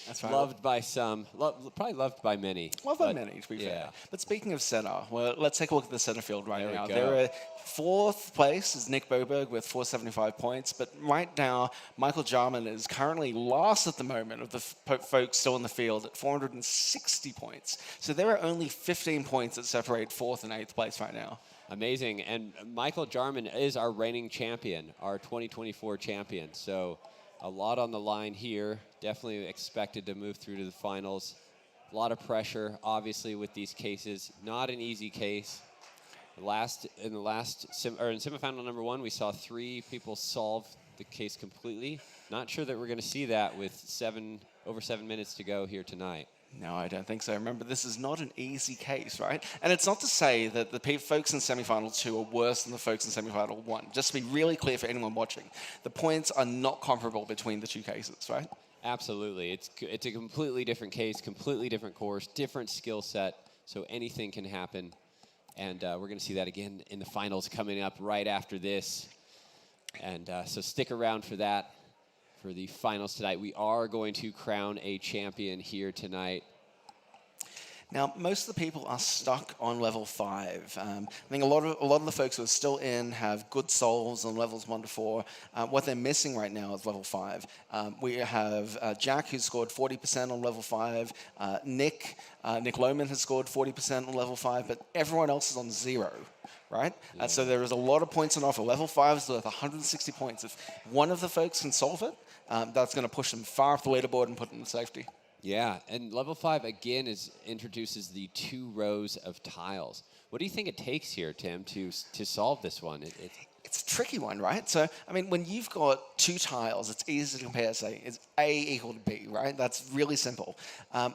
That's right. Loved by some, probably loved by many. Loved by many, to be fair. But speaking of center, well, let's take a look at the center field right now. go. There are fourth place is Nick Boberg with 475 points, but right now, Michael Jarman is currently last at the moment of the folks still in the field at 460 points. So there are only 15 points that separate fourth and eighth place right now. Amazing. And Michael Jarman is our reigning champion, our 2024 champion. So a lot on the line here. Definitely expected to move through to the finals. A lot of pressure, obviously, with these cases. Not an easy case. In semifinal number 1, we saw 3 people solve the case completely. Not sure that we're going to see that with over 7 minutes to go here tonight. No, I don't think so. Remember, this is not an easy case, right? And it's not to say that the folks in semifinal 2 are worse than the folks in semifinal 1. Just to be really clear for anyone watching, the points are not comparable between the 2 cases, right? Absolutely. It's a completely different case, completely different course, different skill set, so anything can happen. And we're going to see that again in the finals coming up right after this. And so stick around for that. For the finals tonight, we are going to crown a champion here tonight. Now, most of the people are stuck on level 5. I think a lot of the folks who are still in have good solves on levels 1 to 4. What they're missing right now is level 5. We have Jack, who scored 40% on level 5. Nick Lohman has scored 40% on level 5, but everyone else is on 0. Right? Yeah. So there is a lot of points on offer. Level 5 is worth 160 points. If one of the folks can solve it, that's going to push them far up the leaderboard and put them in safety. Yeah, and level 5 again introduces the 2 rows of tiles. What do you think it takes here, Tim, to solve this one? It's a tricky one, right? So, I mean, when you've got 2 tiles, it's easy to compare, say, is A equal to B, right? That's really simple.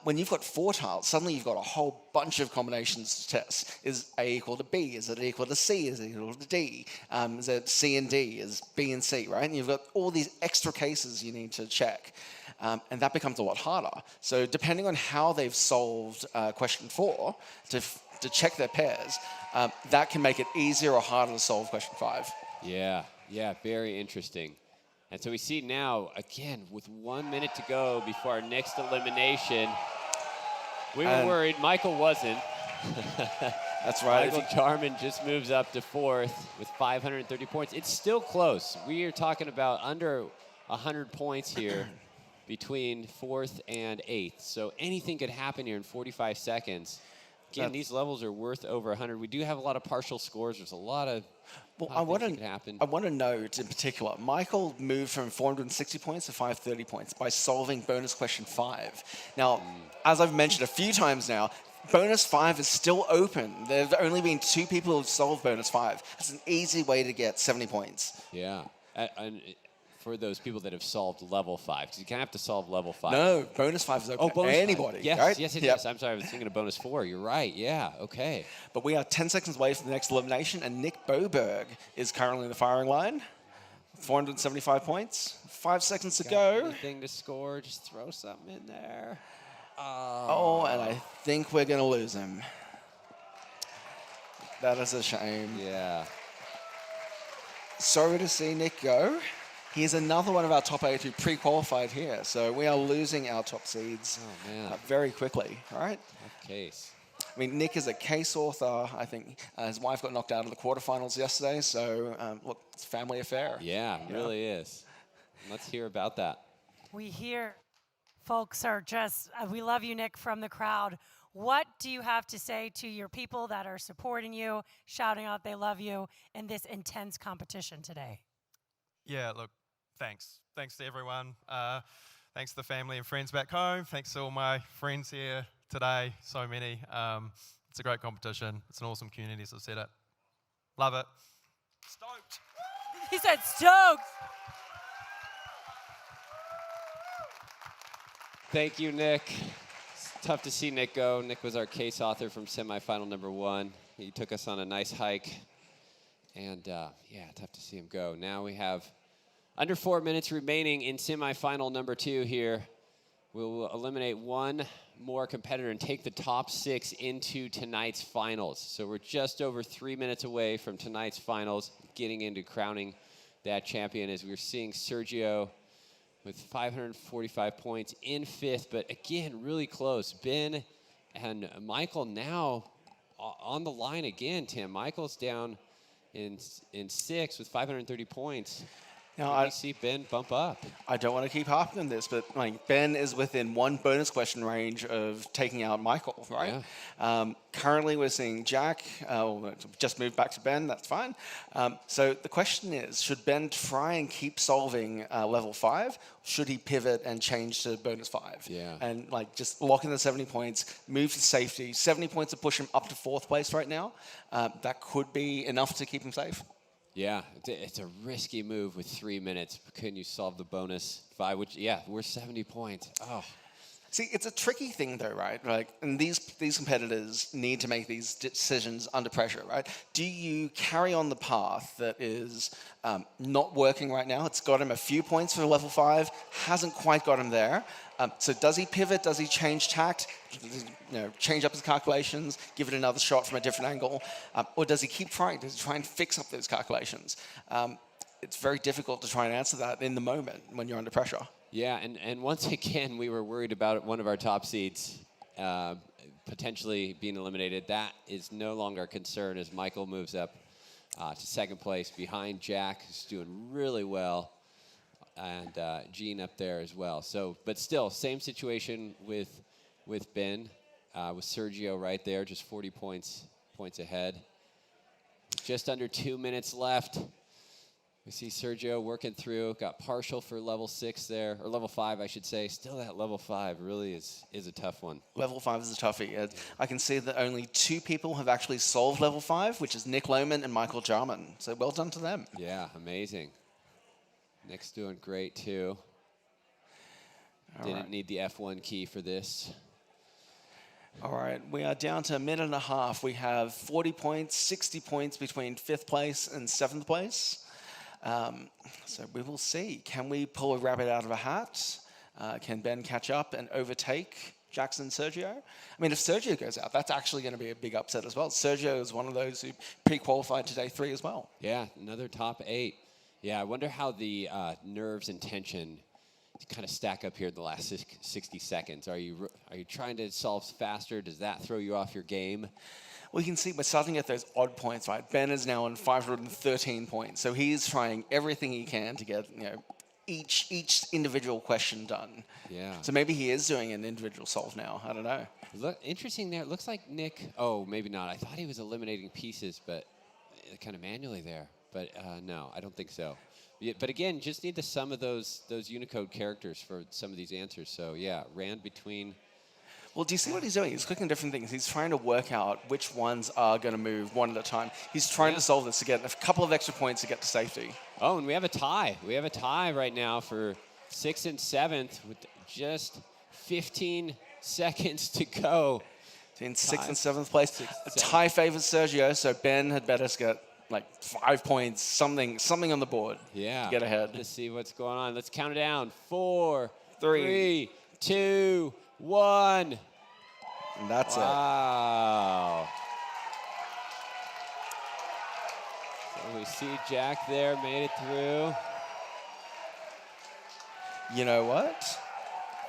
When you've got 4 tiles, suddenly you've got a whole bunch of combinations to test. Is A equal to B? Is it equal to C? Is it equal to D? Is it C and D? Is B and C, right? And you've got all these extra cases you need to check. And that becomes a lot harder. So depending on how they've solved question 4 to check their pairs, that can make it easier or harder to solve question 5. Yeah, very interesting. And so we see now, again, with 1 minute to go before our next elimination. We were worried. Michael wasn't. That's right. Michael Jarman just moves up to 4th with 530 points. It's still close. We are talking about under 100 points here between 4th and 8th. So anything could happen here in 45 seconds. Again, these levels are worth over 100. We do have a lot of partial scores. There's a lot of I want to note in particular, Michael moved from 460 points to 530 points by solving bonus question 5. Now, as I've mentioned a few times now, bonus 5 is still open. There have only been 2 people who have solved bonus 5. It's an easy way to get 70 points. Yeah. And for those people that have solved level 5, because you can't have to solve level 5. No, bonus 5 is open to anybody. Yes, right? yes. I'm sorry, I was thinking of bonus 4. You're right. Yeah, okay. But we are 10 seconds away from the next elimination, and Nick Boberg is currently in the firing line. 475 points. 5 seconds to go. Anything to score, just throw something in there. Oh, and I think we're going to lose him. That is a shame. Yeah. Sorry to see Nick go. He's another one of our top 8 who pre-qualified here. So we are losing our top seeds very quickly, all right? Tough case. I mean, Nick is a case author. I think his wife got knocked out of the quarterfinals yesterday, so look, it's a family affair. Yeah, it really is. Let's hear about that. We hear folks are just, we love you, Nick, from the crowd. What do you have to say to your people that are supporting you, shouting out they love you in this intense competition today? Yeah, look, thanks. Thanks to everyone. Thanks to the family and friends back home. Thanks to all my friends here today, so many. It's a great competition. It's an awesome community, as I've said it. Love it. Stoked. He said stoked. Thank you, Nick. It's tough to see Nick go. Nick was our case author from semifinal number 1. He took us on a nice hike. And yeah, tough to see him go. Now we have under 4 minutes remaining in semifinal number 2 here. We'll eliminate one more competitor and take the top 6 into tonight's finals. So we're just over 3 minutes away from tonight's finals, getting into crowning that champion, as we're seeing Sergio with 545 points in 5th, but again, really close. Ben and Michael now on the line again, Tim. Michael's down in 6th with 530 points. Now, I see Ben bump up. I don't want to keep harping on this, but like Ben is within one bonus question range of taking out Michael, right? Yeah. Currently, we're seeing Jack just moved back to Ben. That's fine. So the question is, should Ben try and keep solving level 5? Should he pivot and change to bonus 5? Yeah. And like just lock in the 70 points, move to safety. 70 points to push him up to 4th place right now. That could be enough to keep him safe. Yeah, it's a risky move with 3 minutes. Couldn't you solve the bonus 5? Which, yeah, we're 70 points. Oh. See, it's a tricky thing, though, right? Like, and these competitors need to make these decisions under pressure, right? Do you carry on the path that is not working right now? It's got him a few points for level 5, hasn't quite got him there. So does he pivot? Does he change tact? Does he, change up his calculations, give it another shot from a different angle? Or does he keep trying? Does he try and fix up those calculations? It's very difficult to try and answer that in the moment when you're under pressure. Yeah, and once again, we were worried about one of our top seeds potentially being eliminated. That is no longer a concern as Michael moves up to 2nd place behind Jack, who's doing really well, and Gene up there as well. So, but still, same situation with Ben, with Sergio right there, just 40 points ahead. Just under 2 minutes left. We see Sergio working through, got partial for level 6 there, or level 5, I should say. Still that level 5 really is a tough one. Level 5 is a toughie. I can see that only 2 people have actually solved level 5, which is Nick Lohman and Michael Jarman. So well done to them. Yeah, amazing. Nick's doing great too. Didn't need the F1 key for this. All right, we are down to a minute and a half. We have 40 points, 60 points between 5th place and 7th place. So we will see. Can we pull a rabbit out of a hat? Can Ben catch up and overtake Jackson and Sergio? I mean, if Sergio goes out, that's actually going to be a big upset as well. Sergio is one of those who pre-qualified to day 3 as well. Yeah, another top 8. Yeah, I wonder how the nerves and tension kind of stack up here in the last 60 seconds. Are you trying to solve faster? Does that throw you off your game? We can see we're starting at those odd points, right? Ben is now on 513 points, so he's trying everything he can to get each individual question done. Yeah. So maybe he is doing an individual solve now. I don't know. Look, interesting there. It looks like Nick. Oh, maybe not. I thought he was eliminating pieces, but kind of manually there. But no, I don't think so. Yeah, but again, just need the sum of those Unicode characters for some of these answers. So yeah, ran between. Well, do you see what he's doing? He's clicking different things. He's trying to work out which ones are going to move one at a time. He's trying to solve this to get a couple of extra points to get to safety. Oh, and we have a tie. We have a tie right now for 6th and 7th with just 15 seconds to go. In 6th and 7th place. A tie favors Sergio, so Ben had better get like 5 points, something on the board. Yeah. To get ahead. Let's see what's going on. Let's count it down. 4, 3, 2, 1. And that's it. Wow. So we see Jack there, made it through. You know what?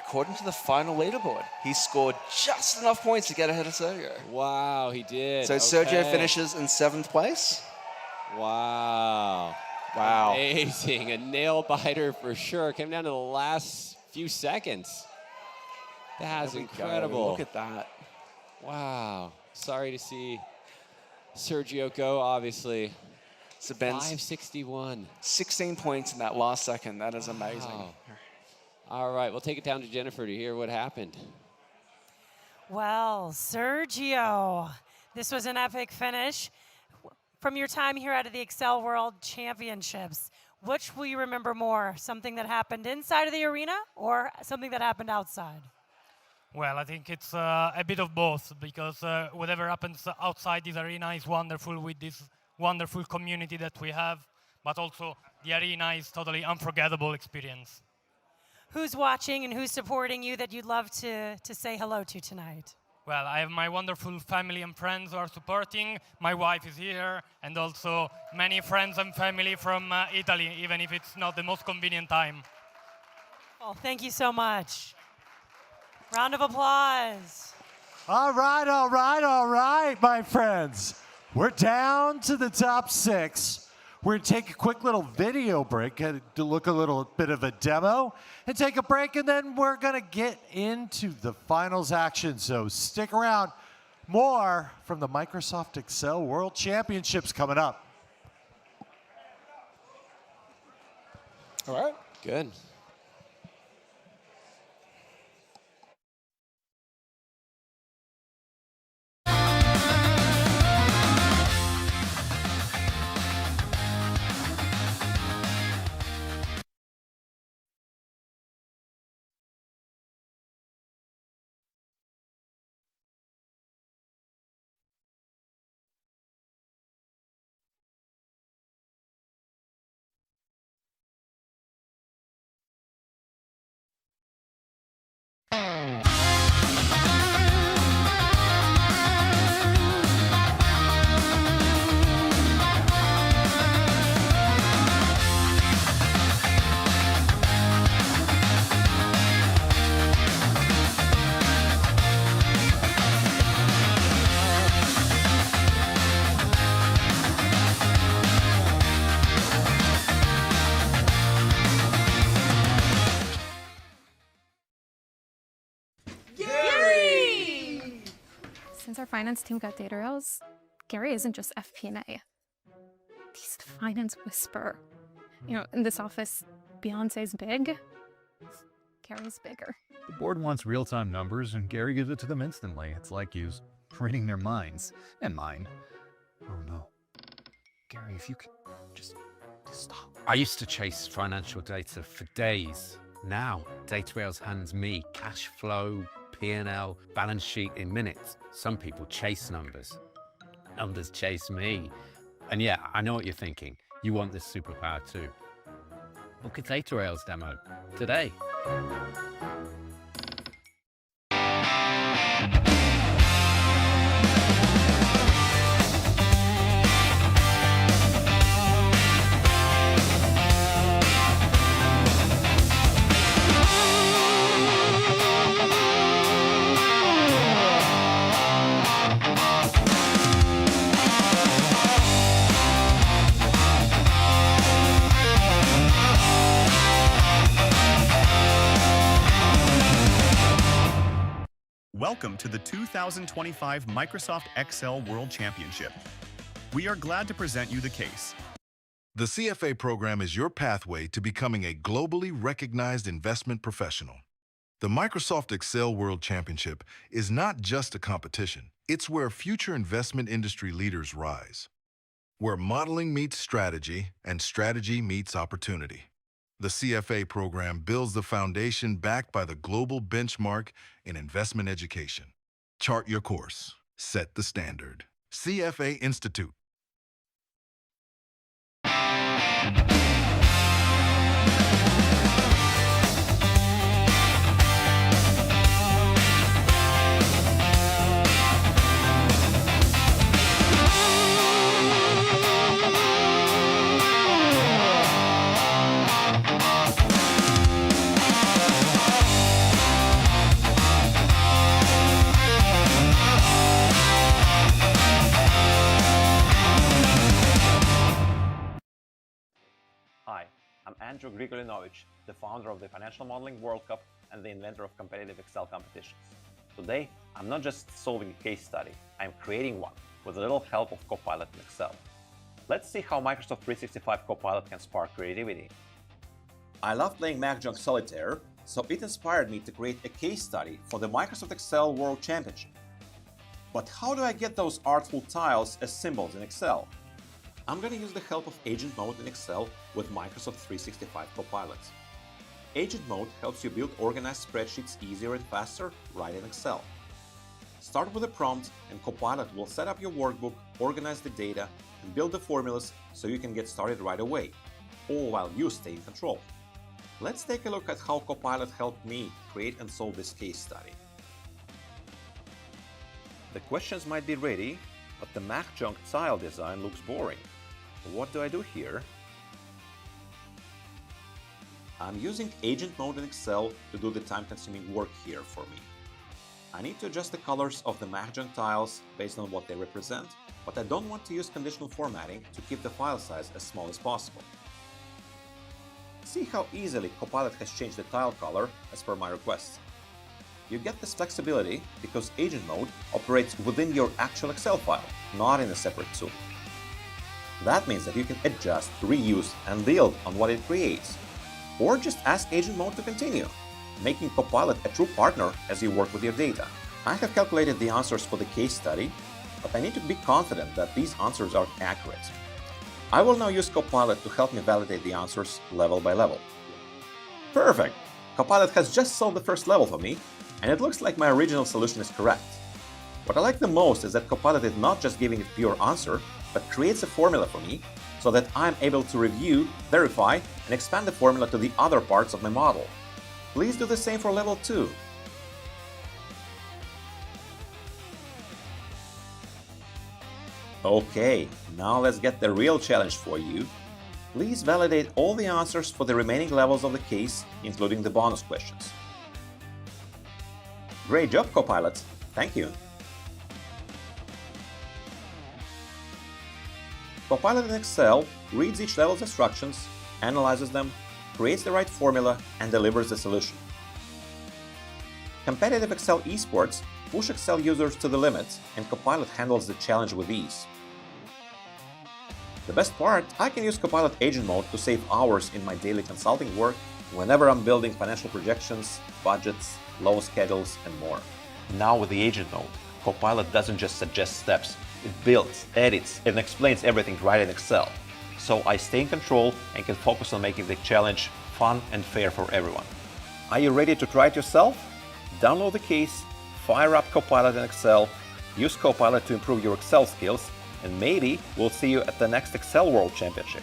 according to the final leaderboard, he scored just enough points to get ahead of Sergio. Wow, he did. So Sergio finishes in 7th place. Wow. Wow. Amazing. A nail biter for sure. Came down to the last few seconds. That's incredible. Look at that. Wow. Sorry to see Sergio go, obviously. So Ben's 561. 16 points in that last second. That is amazing. Wow. All right, we'll take it down to Jennifer to hear what happened. Well, Sergio, this was an epic finish. From your time here at the Excel World Championships, which will you remember more? Something that happened inside of the arena or something that happened outside? Well, I think it's a bit of both, because whatever happens outside this arena is wonderful with this wonderful community that we have, but also the arena is totally unforgettable experience. Who's watching and who's supporting you that you'd love to say hello to tonight? Well, I have my wonderful family and friends who are supporting. My wife is here, and also many friends and family from Italy, even if it's not the most convenient time. Well, thank you so much. Round of applause. All right, my friends. We're down to the top 6. We're going to take a quick little video break to look a little bit of a demo and take a break, and then we're going to get into the finals action. So stick around. More from the Microsoft Excel World Championships coming up. All right. Good. Since our finance team got Datarails, Gary isn't just FP&A. He's the finance whisperer. In this office, Beyonce's big. Gary's bigger. The board wants real-time numbers, and Gary gives it to them instantly. It's like he's reading their minds. And mine. Oh no. Gary, if you could just stop. I used to chase financial data for days. Now, Datarails hands me cash flow, P&L, balance sheet in minutes. Some people chase numbers. Numbers chase me. And yeah, I know what you're thinking. You want this superpower too. Look at Datarails demo today. Welcome to the 2025 Microsoft Excel World Championship. We are glad to present you the case. The CFA program is your pathway to becoming a globally recognized investment professional. The Microsoft Excel World Championship is not just a competition. It's where future investment industry leaders rise. Where modeling meets strategy and strategy meets opportunity. The CFA program builds the foundation backed by the global benchmark in investment education. Chart your course. Set the standard. CFA Institute. Andrew Grigorinovich, the founder of the Financial Modeling World Cup and the inventor of competitive Excel competitions. Today, I'm not just solving a case study, I'm creating one with a little help of Copilot in Excel. Let's see how Microsoft 365 Copilot can spark creativity. I love playing Mahjong Solitaire, so it inspired me to create a case study for the Microsoft Excel World Championship. But how do I get those artful tiles as symbols in Excel? I'm going to use the help of Agent Mode in Excel with Microsoft 365 Copilot. Agent Mode helps you build organized spreadsheets easier and faster right in Excel. Start with a prompt and Copilot will set up your workbook, organize the data, and build the formulas so you can get started right away, all while you stay in control. Let's take a look at how Copilot helped me create and solve this case study. The questions might be ready, but the Mahjong tile design looks boring. What do I do here? I'm using Agent Mode in Excel to do the time-consuming work here for me. I need to adjust the colors of the Mahjong tiles based on what they represent, but I don't want to use conditional formatting to keep the file size as small as possible. See how easily Copilot has changed the tile color as per my requests. You get this flexibility because Agent Mode operates within your actual Excel file, not in a separate tool. That means that you can adjust, reuse, and build on what it creates. Or just ask Agent Mode to continue, making Copilot a true partner as you work with your data. I have calculated the answers for the case study, but I need to be confident that these answers are accurate. I will now use Copilot to help me validate the answers level by level. Perfect! Copilot has just solved the first level for me, and it looks like my original solution is correct. What I like the most is that Copilot is not just giving a pure answer, but creates a formula for me so that I'm able to review, verify, and expand the formula to the other parts of my model. Please do the same for level 2. Okay, now let's get the real challenge for you. Please validate all the answers for the remaining levels of the case, including the bonus questions. Great job, Copilot! Thank you! Copilot in Excel reads each level's instructions, analyzes them, creates the right formula, and delivers the solution. Competitive Excel Esports push Excel users to the limits, and Copilot handles the challenge with ease. The best part, I can use Copilot Agent Mode to save hours in my daily consulting work whenever I'm building financial projections, budgets, low schedules, and more. Now with the Agent Mode, Copilot doesn't just suggest steps, it builds, edits, and explains everything right in Excel. So I stay in control and can focus on making the challenge fun and fair for everyone. Are you ready to try it yourself? Download the case, fire up Copilot in Excel, use Copilot to improve your Excel skills, and maybe we'll see you at the next Excel World Championship.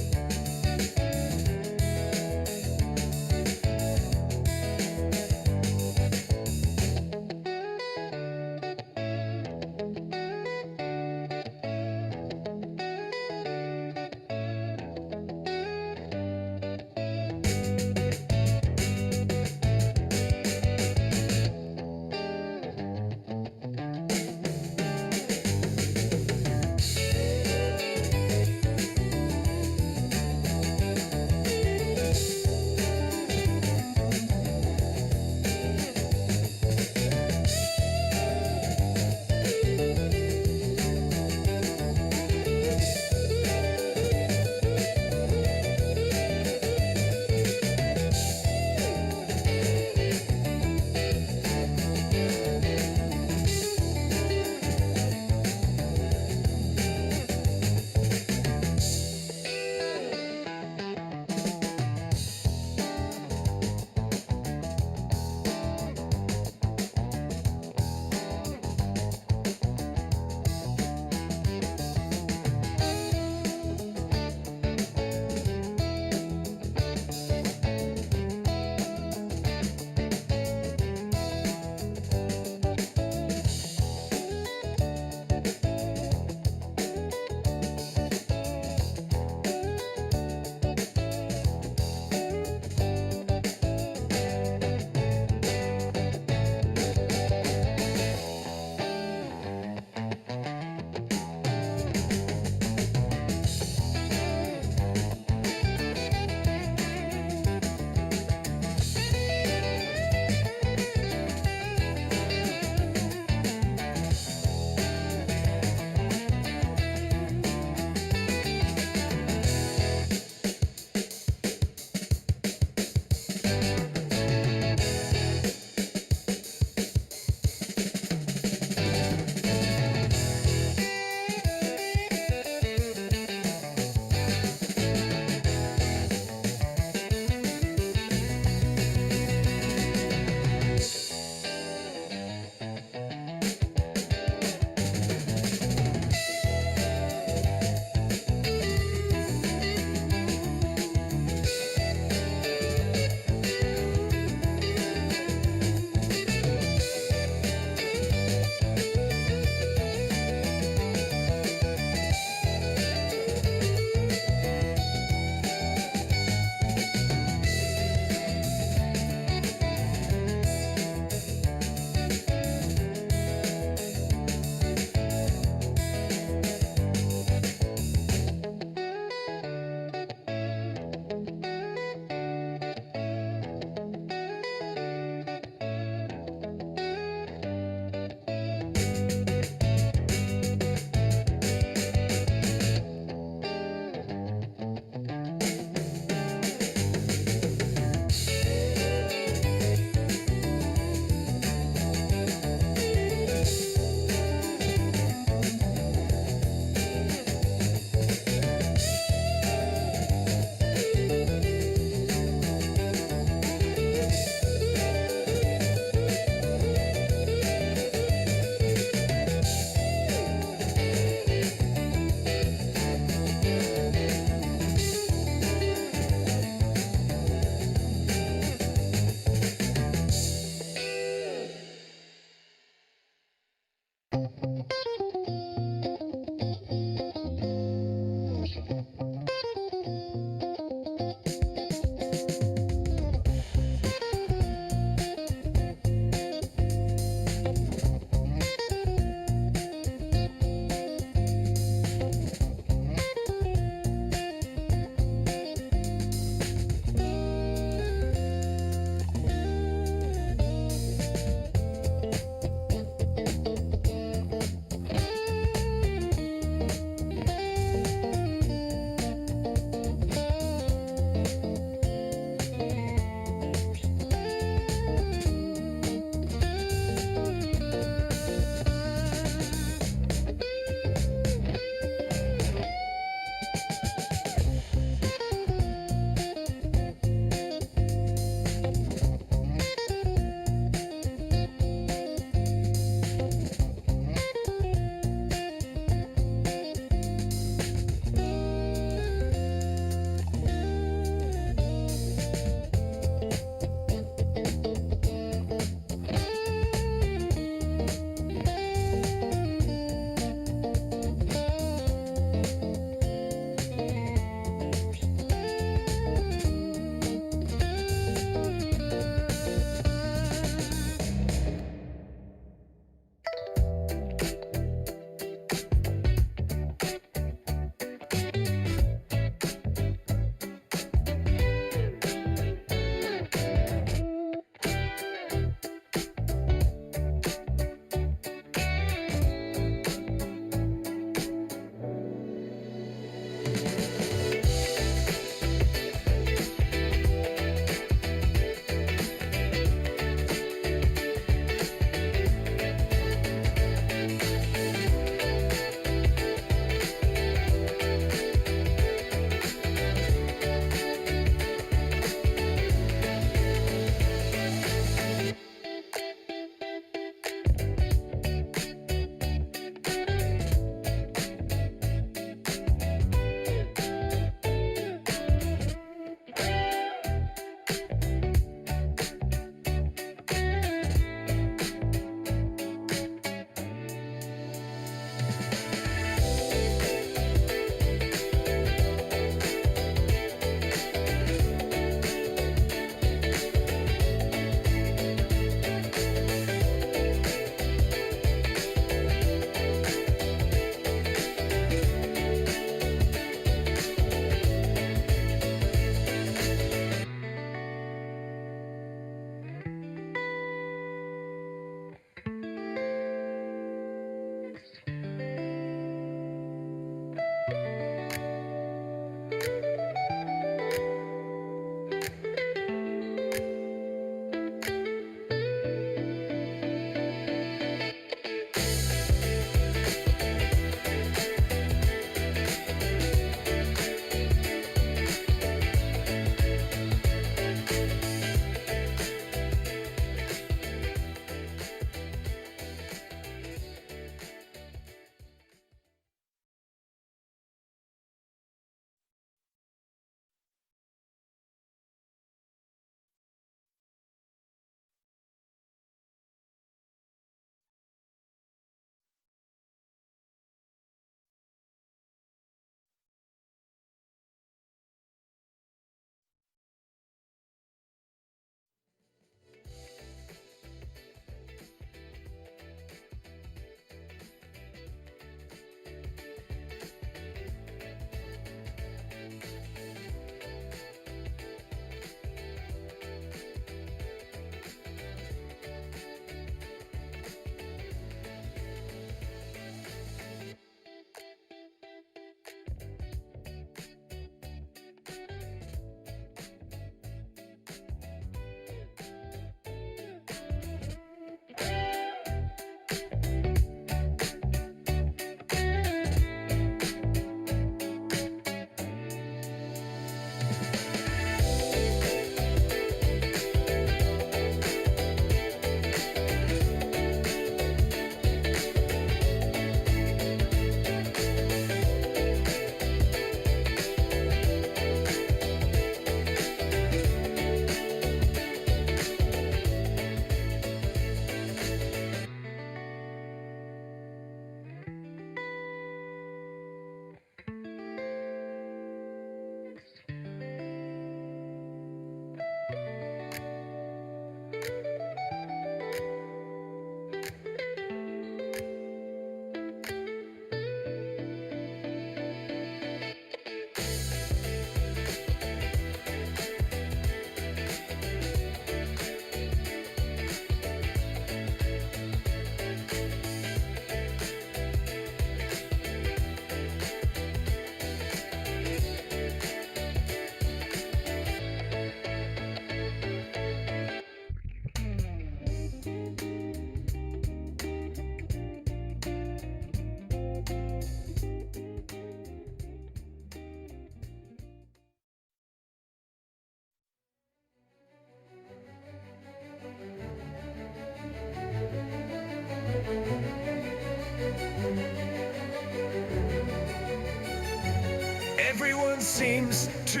Everyone seems to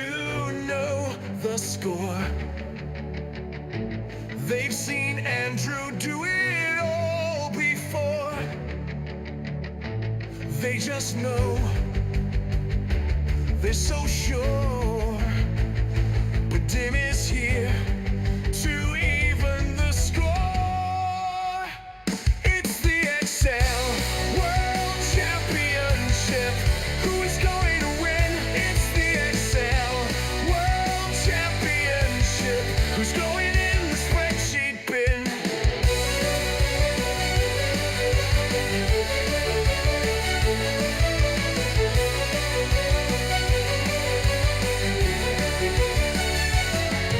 know the score. They've seen Andrew do it all before. They just know, they're so sure. But Dim is here to even the score. It's the Excel World Championship. Who is going to win? It's the Excel World Championship. Who's going in the spreadsheet bin?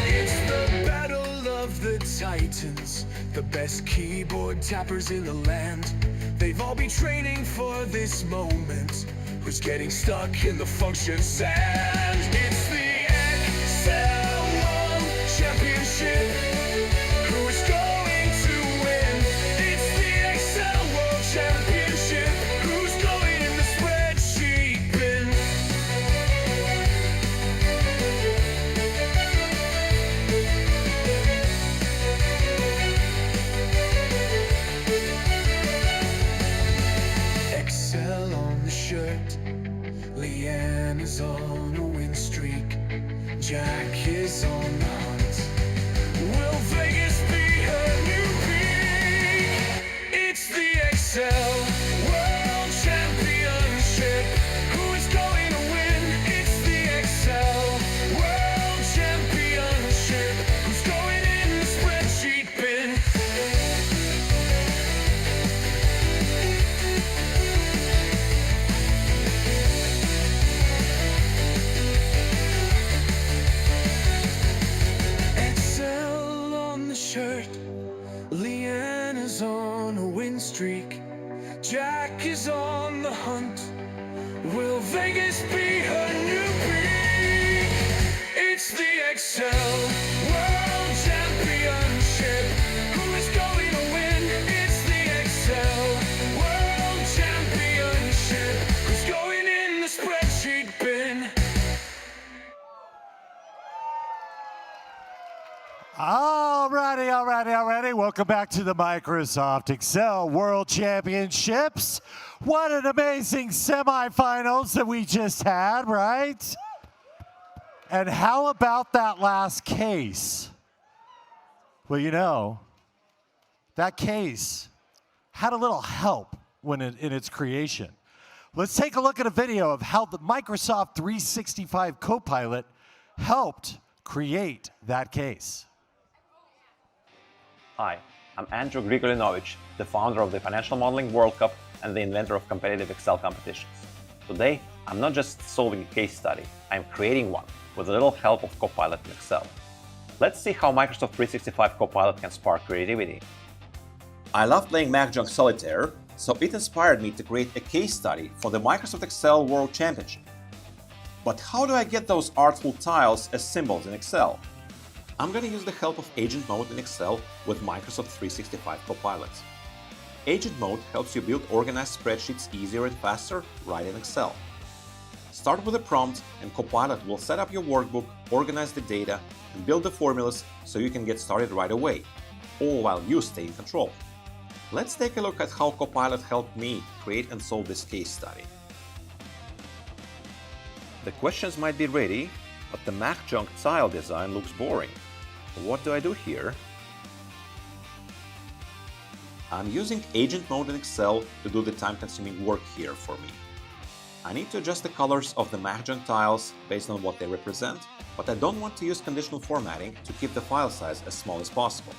It's the battle of the Titans, the best keyboard tappers in the land. They've all been training for this moment. Who's getting stuck in the function sand? It's the Excel World Championship. Who is going to win? It's the Excel World Championship. Who's going in the spreadsheet bin? Excel on the shirt, Leanne is on a win streak, Jack is on the hunt. Will Vegas be her new peak? It's the Excel World Championship. Who is going to win? It's the Excel World Championship. Who's going in the spreadsheet bin? Excel on the shirt, Leanne is on a win streak, Jack is on the hunt. Will Vegas be her new peak? It's the Excel World Championship. Who is going to win? It's the Excel World Championship. Who's going in the spreadsheet bin? Alrighty. Welcome back to the Microsoft Excel World Championships. What an amazing semifinals that we just had, right? And how about that last case? Well, you know, that case had a little help in its creation. Let's take a look at a video of how the Microsoft 365 Copilot helped create that case. Hi, I'm Andrew Grigorinovich, the founder of the Financial Modeling World Cup and the inventor of competitive Excel competitions. Today, I'm not just solving a case study, I'm creating one with a little help of Copilot in Excel. Let's see how Microsoft 365 Copilot can spark creativity. I love playing Mahjong Solitaire, so it inspired me to create a case study for the Microsoft Excel World Championship. But how do I get those artful tiles as symbols in Excel? I'm going to use the help of Agent Mode in Excel with Microsoft 365 Copilot. Agent Mode helps you build organized spreadsheets easier and faster right in Excel. Start with a prompt and Copilot will set up your workbook, organize the data, and build the formulas so you can get started right away, all while you stay in control. Let's take a look at how Copilot helped me create and solve this case study. The questions might be ready, but the Mahjong tile design looks boring. What do I do here? I'm using Agent Mode in Excel to do the time-consuming work here for me. I need to adjust the colors of the Mahjong tiles based on what they represent, but I don't want to use conditional formatting to keep the file size as small as possible.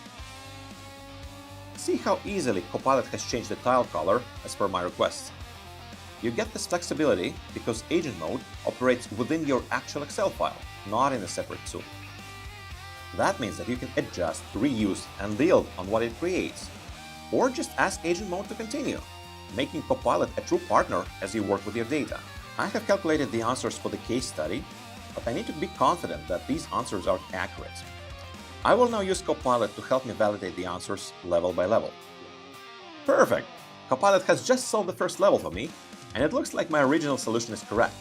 See how easily Copilot has changed the tile color as per my request. You get this flexibility because Agent Mode operates within your actual Excel file, not in a separate tool. That means that you can adjust, reuse, and build on what it creates, or just ask Agent Mode to continue, making Copilot a true partner as you work with your data. I have calculated the answers for the case study, but I need to be confident that these answers are accurate. I will now use Copilot to help me validate the answers level by level. Perfect! Copilot has just solved the first level for me, and it looks like my original solution is correct.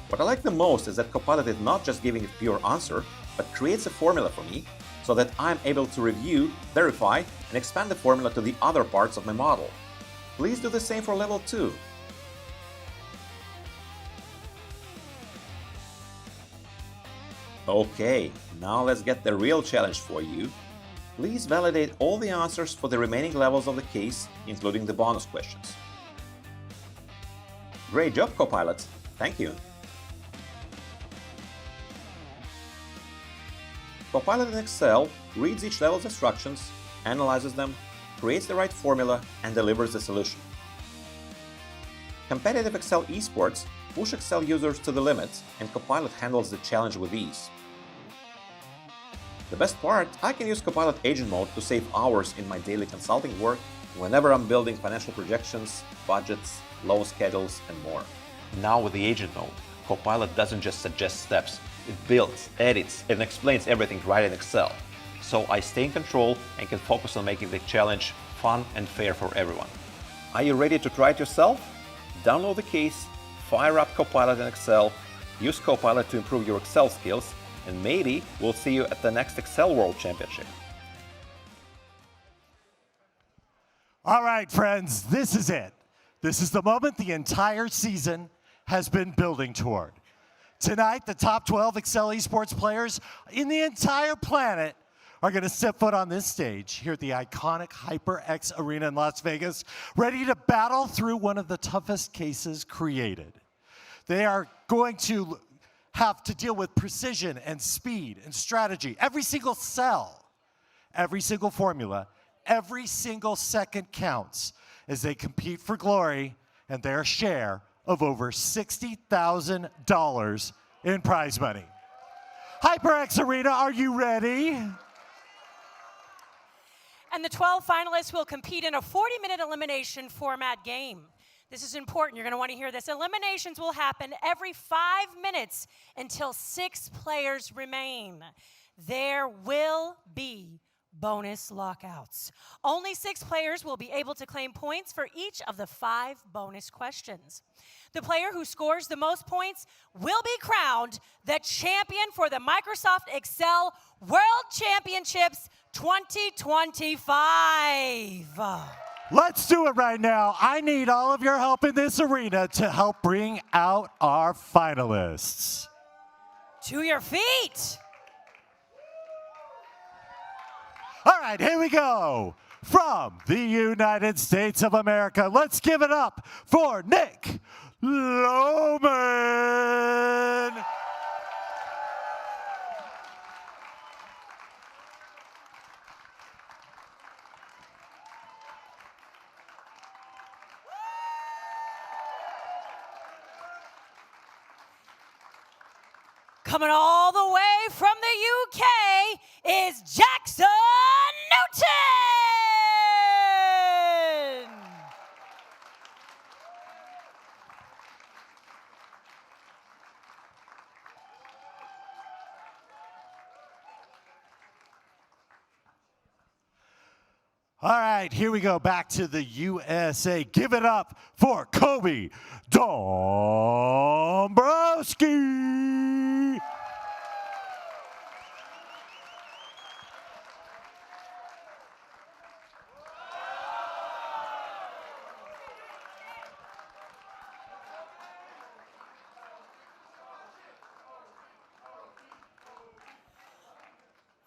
What I like the most is that Copilot is not just giving a pure answer, but creates a formula for me so that I'm able to review, verify, and expand the formula to the other parts of my model. Please do the same for level 2. Okay, now let's get the real challenge for you. Please validate all the answers for the remaining levels of the case, including the bonus questions. Great job, Copilot! Thank you! Copilot in Excel reads each level's instructions, analyzes them, creates the right formula, and delivers the solution. Competitive Excel Esports push Excel users to the limit, and Copilot handles the challenge with ease. The best part, I can use Copilot Agent Mode to save hours in my daily consulting work whenever I'm building financial projections, budgets, loan schedules, and more. Now with the Agent Mode, Copilot doesn't just suggest steps, it builds, edits, and explains everything right in Excel. So I stay in control and can focus on making the challenge fun and fair for everyone. Are you ready to try it yourself? Download the case, fire up Copilot in Excel, use Copilot to improve your Excel skills, and maybe we'll see you at the next Excel World Championship. All right, friends, this is it. This is the moment the entire season has been building toward. Tonight, the top 12 Excel Esports players in the entire planet are going to set foot on this stage here at the iconic HyperX Arena in Las Vegas, ready to battle through one of the toughest cases created. They are going to have to deal with precision and speed and strategy. Every single cell, every single formula, every single second counts as they compete for glory and their share of over $60,000 in prize money. HyperX Arena, are you ready? And the 12 finalists will compete in a 40-minute elimination format game. This is important. You're going to want to hear this. Eliminations will happen every 5 minutes until 6 players remain. There will be bonus lockouts. Only 6 players will be able to claim points for each of the 5 bonus questions. The player who scores the most points will be crowned the champion for the Microsoft Excel World Championships 2025. Let's do it right now. I need all of your help in this arena to help bring out our finalists. To your feet. All right, here we go. From the United States of America, let's give it up for Nick Lohman. Coming all the way from the UK is Jackson Newton. All right, here we go, back to the USA. Give it up for Kobe Dombrowski.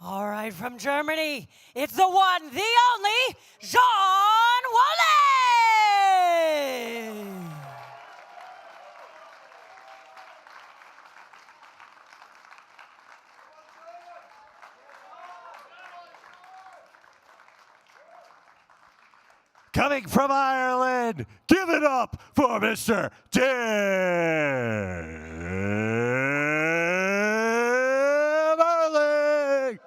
All right, from Germany, it's the one, the only, Jean Wally. Coming from Ireland, give it up for Mr. Tim Erling.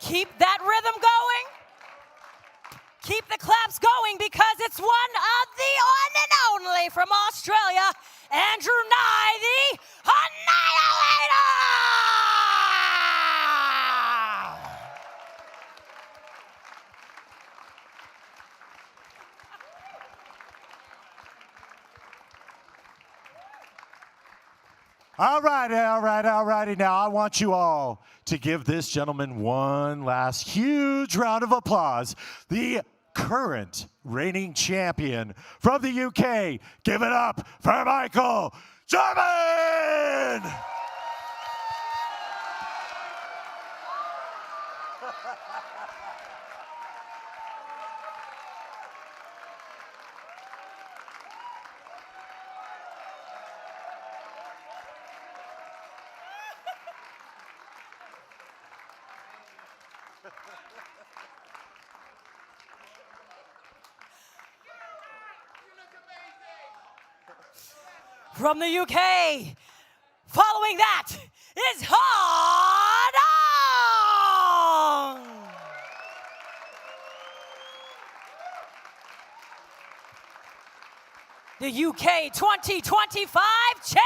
Keep that rhythm going. Keep the claps going because it's one of the one and only from Australia, Andrew Nye, the Annihilator! All righty. Now I want you all to give this gentleman one last huge round of applause. The current reigning champion from the UK. Give it up for Michael German! From the UK, following that is Han Ong. The UK 2025 champion.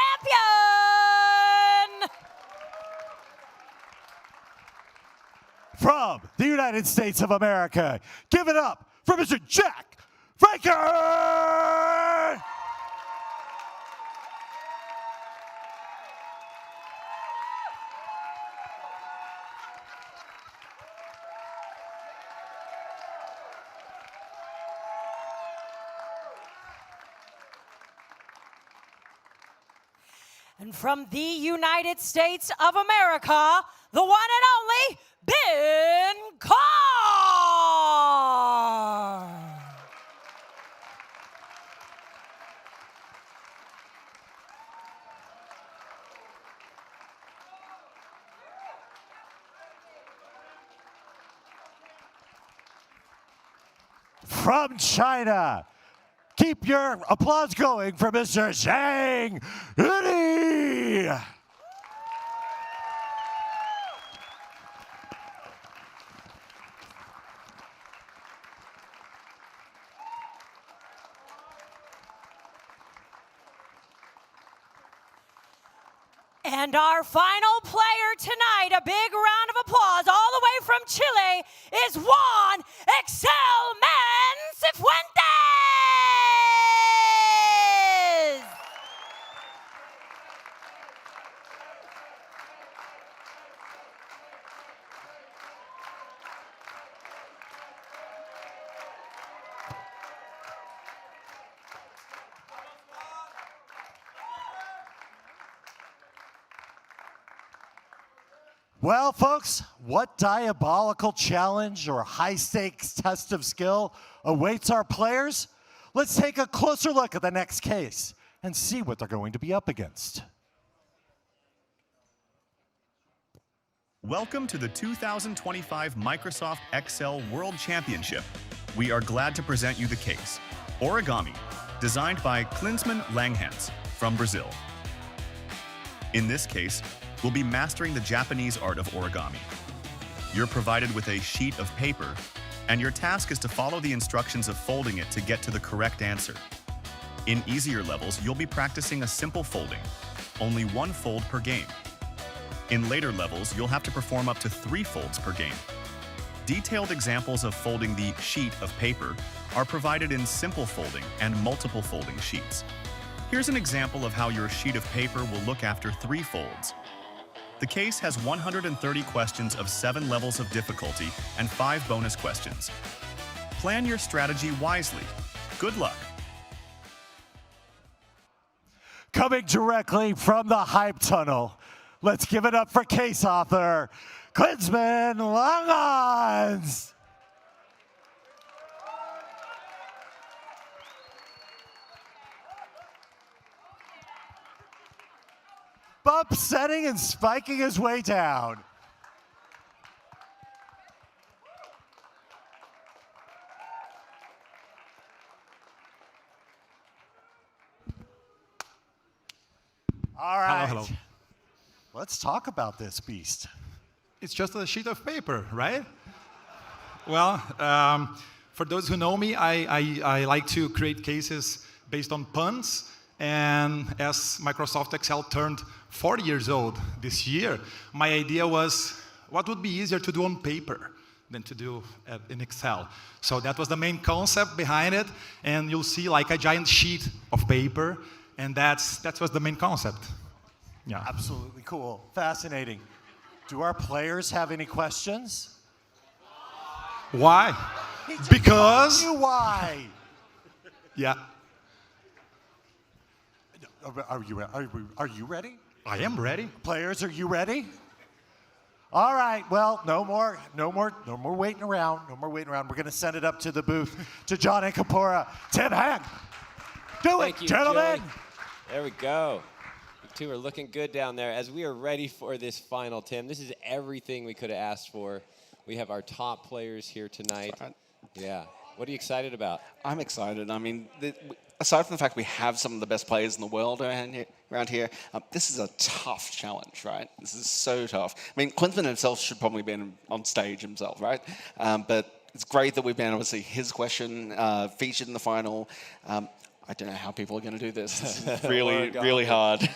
From the United States of America, give it up for Mr. Jack Franker! And from the United States of America, the one and only Ben Carr. From China, keep your applause going for Mr. Zhang Yudi. And our final player tonight, a big round of applause all the way from Chile, is Juan Excel Cifuentes! Well, folks, what diabolical challenge or high-stakes test of skill awaits our players? Let's take a closer look at the next case and see what they're going to be up against. Welcome to the 2025 Microsoft Excel World Championship. We are glad to present you the case, Origami, designed by Klinsmann Langhans from Brazil. In this case, we'll be mastering the Japanese art of origami. You're provided with a sheet of paper, and your task is to follow the instructions of folding it to get to the correct answer. In easier levels, you'll be practicing a simple folding, only one fold per game. In later levels, you'll have to perform up to 3 folds per game. Detailed examples of folding the sheet of paper are provided in simple folding and multiple folding sheets. Here's an example of how your sheet of paper will look after 3 folds. The case has 130 questions of 7 levels of difficulty and 5 bonus questions. Plan your strategy wisely. Good luck. Coming directly from the hype tunnel, let's give it up for case author, Klinsmann Langhans. Bump setting and spiking his way down. All right. Hello. Let's talk about this beast. It's just a sheet of paper, right? Well, For those who know me, I like to create cases based on puns. And as Microsoft Excel turned 40 years old this year, my idea was, what would be easier to do on paper than to do in Excel? So that was the main concept behind it. And you'll see like a giant sheet of paper. And that was the main concept. Yeah. Absolutely cool. Fascinating. Do our players have any questions? Why? Because. Why? Yeah. Are you ready? I am ready. Players, are you ready? All right. Well, no more waiting around. No more waiting around. We're going to send it up to the booth to John and Kapora. Tim Hag. Do Thank it, you, gentlemen. Jay. There we go. You two are looking good down there. As we are ready for this final, Tim, this is everything we could have asked for. We have our top players here tonight. Yeah. What are you excited about? I'm excited. I mean, aside from the fact we have some of the best players in the world around here, this is a tough challenge, right? This is so tough. I mean, Klinsmann himself should probably be on stage himself, right? But it's great that we've been able to see his question featured in the final. I don't know how people are going to do this. This is really, really hard.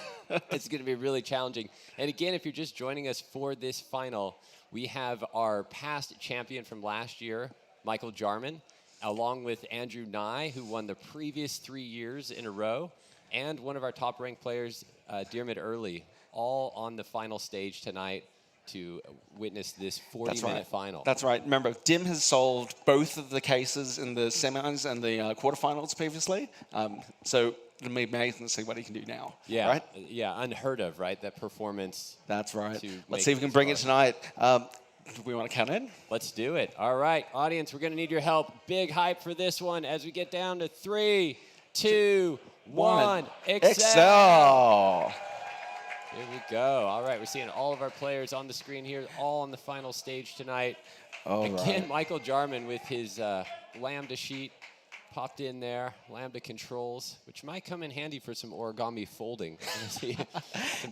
It's going to be really challenging. And again, if you're just joining us for this final, we have our past champion from last year, Michael Jarman, along with Andrew Nye, who won the previous 3 years in a row, and one of our top-ranked players, Diarmid Early, all on the final stage tonight to witness this 40-minute final. That's right. Remember, Dim has solved both of the cases in the semis and the quarterfinals previously, so it'll be amazing to see what he can do now. Yeah, right? Yeah, unheard of, right? That performance. That's right. Let's see if we can bring it tonight. Do we want to count in? Let's do it. All right, audience, we're going to need your help. Big hype for this one as we get down to 3, 2, 1. Excel! Here we go. All right, we're seeing all of our players on the screen here, all on the final stage tonight. Again, Michael Jarman with his Lambda sheet popped in there, Lambda controls, which might come in handy for some origami folding.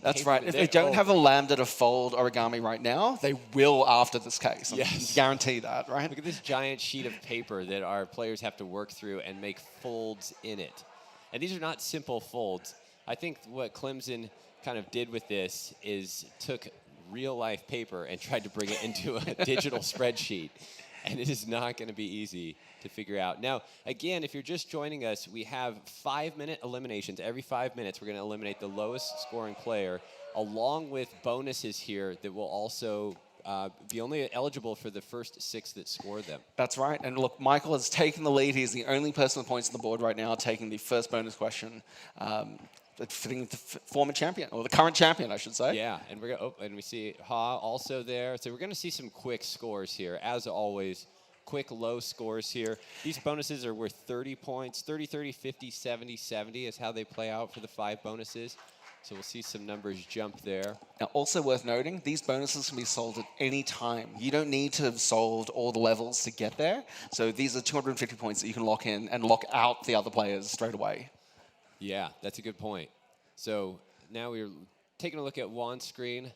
That's right. If they don't have a Lambda to fold origami right now, they will after this case. Yes. Guarantee that, right? Look at this giant sheet of paper that our players have to work through and make folds in it. And these are not simple folds. I think what Clemson kind of did with this is took real-life paper and tried to bring it into a digital spreadsheet. And it is not going to be easy to figure out. Now, again, if you're just joining us, we have 5-minute eliminations. Every 5 minutes, we're going to eliminate the lowest scoring player, along with bonuses here that will also be only eligible for the first 6 that score them. That's right. And look, Michael has taken the lead. He's the only person with points on the board right now, taking the first bonus question. Fitting the former champion, or the current champion, I should say. Yeah, and we're gonna, and we see Ha also there. So we're going to see some quick scores here, as always. Quick, low scores here. These bonuses are worth 30 points. 30, 30, 50, 70, 70 is how they play out for the 5 bonuses. So we'll see some numbers jump there. Now, also worth noting, these bonuses can be sold at any time. You don't need to have solved all the levels to get there. So these are 250 points that you can lock in and lock out the other players straight away. Yeah, that's a good point. So now we're taking a look at Juan's screen.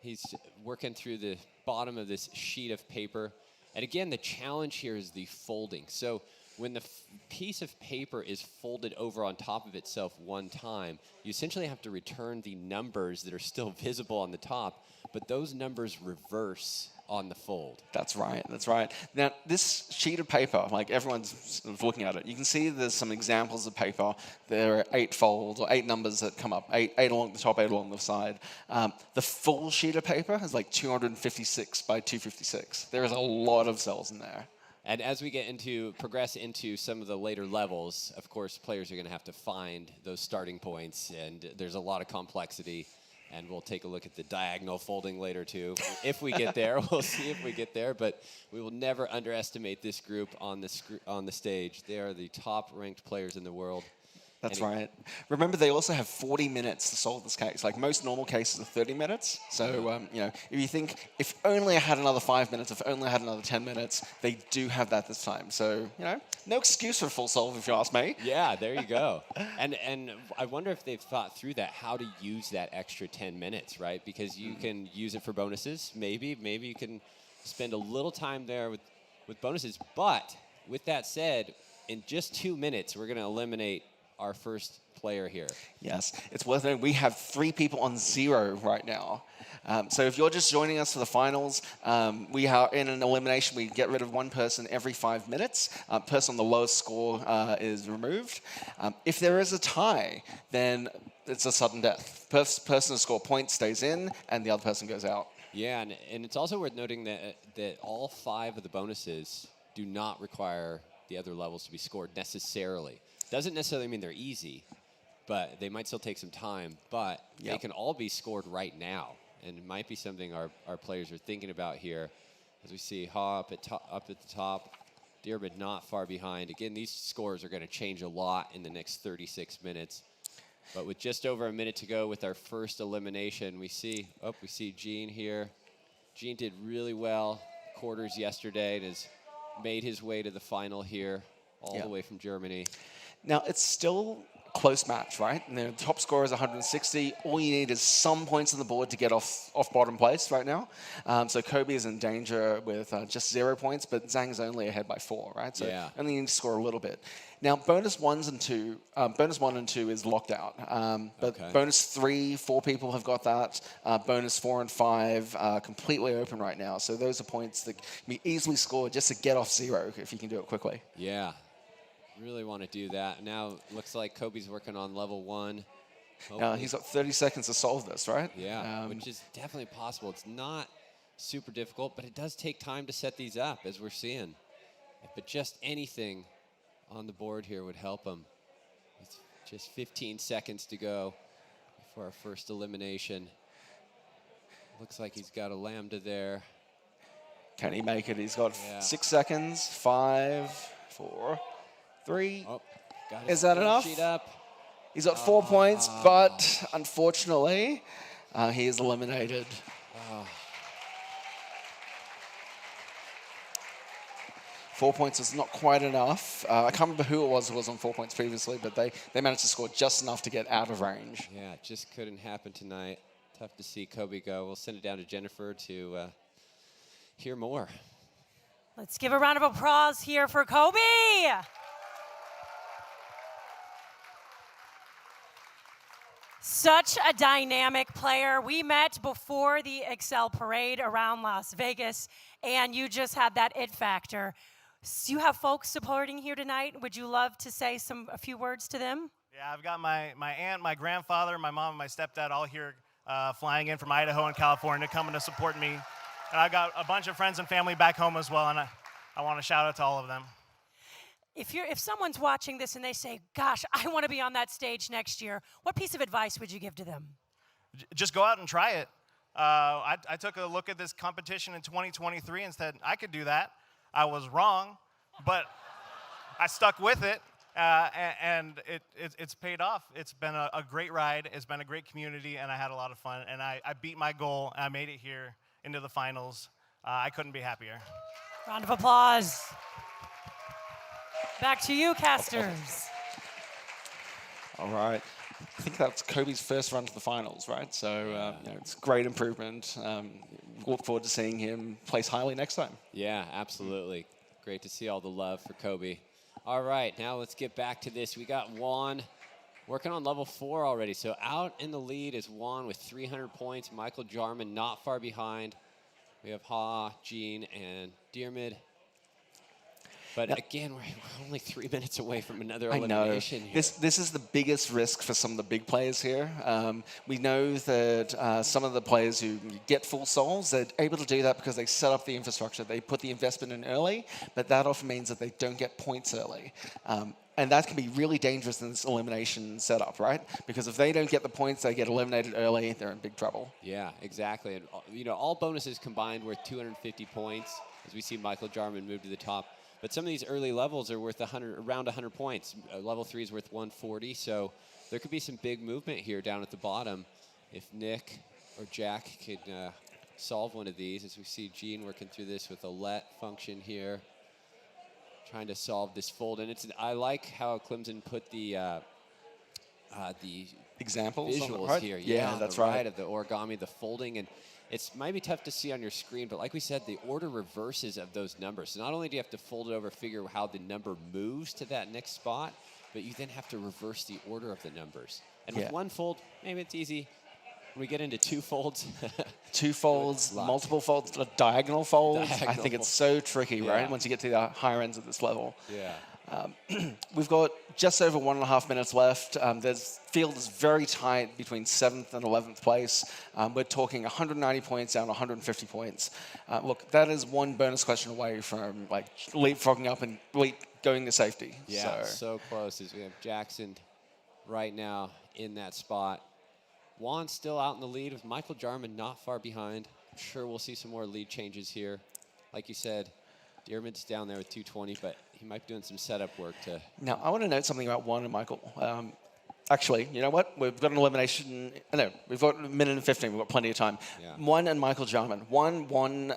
He's working through the bottom of this sheet of paper. And again, the challenge here is the folding. So when the piece of paper is folded over on top of itself one time, you essentially have to return the numbers that are still visible on the top, but those numbers reverse on the fold. That's right, that's right. Now, this sheet of paper, like everyone's looking at it, you can see there's some examples of paper. There are 8 folds, or 8 numbers that come up, 8 along the top, 8 along the side. The full sheet of paper is like 256 by 256. There is a lot of cells in there. And as we progress into some of the later levels, of course, players are going to have to find those starting points, and there's a lot of complexity. And we'll take a look at the diagonal folding later, too. If we get there, we'll see if we get there. But we will never underestimate this group on the stage. They are the top-ranked players in the world. That's right. Remember, they also have 40 minutes to solve this case. Like most normal cases are 30 minutes. So, you know, if you think, if only I had another 5 minutes, if only I had another 10 minutes, they do have that this time. So, you know, no excuse for a full solve if you ask me. Yeah, there you go. And I wonder if they've thought through that, how to use that extra 10 minutes, right? Because you can use it for bonuses. Maybe you can spend a little time there with bonuses. But with that said, in just 2 minutes, we're going to eliminate our first player here. Yes, it's worth noting we have 3 people on 0 right now. So if you're just joining us for the finals, we are in an elimination. We get rid of 1 person every 5 minutes. Person on the lowest score is removed. If there is a tie, then it's a sudden death. Person to score points stays in, and the other person goes out. Yeah, and it's also worth noting that all 5 of the bonuses do not require the other levels to be scored necessarily. Doesn't necessarily mean they're easy, but they might still take some time. But they can all be scored right now, and it might be something our players are thinking about here. As we see Ha up at the top, Diarmid not far behind. Again, these scores are going to change a lot in the next 36 minutes. But with just over a minute to go with our first elimination, we see Gene here. Gene did really well quarters yesterday and has made his way to the final here, all the way from Germany. Now, it's still a close match, right? And the top score is 160. All you need is some points on the board to get off bottom place right now. So Kobe is in danger with just 0 points, but Zhang is only ahead by 4, right? So only need to score a little bit. Now, bonus 1 and 2 is locked out. But bonus 3, 4 people have got that. Bonus 4 and 5 are completely open right now. So those are points that can be easily scored just to get off 0 if you can do it quickly. Yeah. Really want to do that. Now, looks like Kobe's working on level 1. He's got 30 seconds to solve this, right? Yeah, which is definitely possible. It's not super difficult, but it does take time to set these up, as we're seeing. But just anything on the board here would help him. It's just 15 seconds to go for our first elimination. Looks like he's got a lambda there. Can he make it? He's got 6 seconds. 5, 4, 3. Is that enough? He's got 4 points, but unfortunately, he is eliminated. 4 points is not quite enough. I can't remember who it was on 4 points previously, but they managed to score just enough to get out of range. Yeah, it just couldn't happen tonight. Tough to see Kobe go. We'll send it down to Jennifer to hear more. Let's give a round of applause here for Kobe. Such a dynamic player. We met before the Excel parade around Las Vegas, and you just had that it factor. So you have folks supporting here tonight. Would you love to say a few words to them? Yeah, I've got my aunt, my grandfather, my mom, and my stepdad all here flying in from Idaho and California coming to support me. And I've got a bunch of friends and family back home as well, and I want to shout out to all of them. If someone's watching this and they say, gosh, I want to be on that stage next year, what piece of advice would you give to them? Just go out and try it. I took a look at this competition in 2023 and said, I could do that. I was wrong, but I stuck with it, and it's paid off. It's been a great ride. It's been a great community, and I had a lot of fun. And I beat my goal, and I made it here into the finals. I couldn't be happier. Round of applause. Back to you, casters. All right. I think that's Kobe's first run to the finals, right? So it's great improvement. Look forward to seeing him place highly next time. Yeah, absolutely. Great to see all the love for Kobe. All right, now let's get back to this. We got Juan working on level 4 already. So out in the lead is Juan with 300 points. Michael Jarman not far behind. We have Ha, Gene, and Diarmid. But again, we're only 3 minutes away from another elimination here. This is the biggest risk for some of the big players here. We know that some of the players who get full souls, they're able to do that because they set up the infrastructure. They put the investment in early, but that often means that they don't get points early. And that can be really dangerous in this elimination setup, right? Because if they don't get the points, they get eliminated early, they're in big trouble. Yeah, exactly. And all bonuses combined worth 250 points, as we see Michael Jarman move to the top. But some of these early levels are worth around 100 points. Level 3 is worth 140, so there could be some big movement here down at the bottom if Nick or Jack could solve one of these. As we see Gene working through this with a let function here, trying to solve this fold. And I like how Clemson put the the examples on the visuals right? here. Yeah, on that's the right. Of the origami, the folding, and it might be tough to see on your screen, but like we said, the order reverses of those numbers. So not only do you have to fold it over, figure how the number moves to that next spot, but you then have to reverse the order of the numbers. And with one fold, maybe it's easy. When we get into two folds. Two folds, multiple folds, diagonal folds. I think it's so tricky, right? Once you get to the higher ends of this level. Yeah. We've got just over 1.5 minutes left. This field is very tight between 7th and 11th place. We're talking 190 points down to 150 points. Look, that is one bonus question away from like leapfrogging up and going to safety. Yeah, so close. As we have Jackson right now in that spot. Juan still out in the lead with Michael Jarman not far behind. I'm sure we'll see some more lead changes here. Like you said, Dearman's down there with 220, but he might be doing some setup work to... Now, I want to note something about Juan and Michael. Actually, you know what? We've got an elimination. No, we've got 1:15. We've got plenty of time. Yeah. Juan and Michael Jarman. Juan won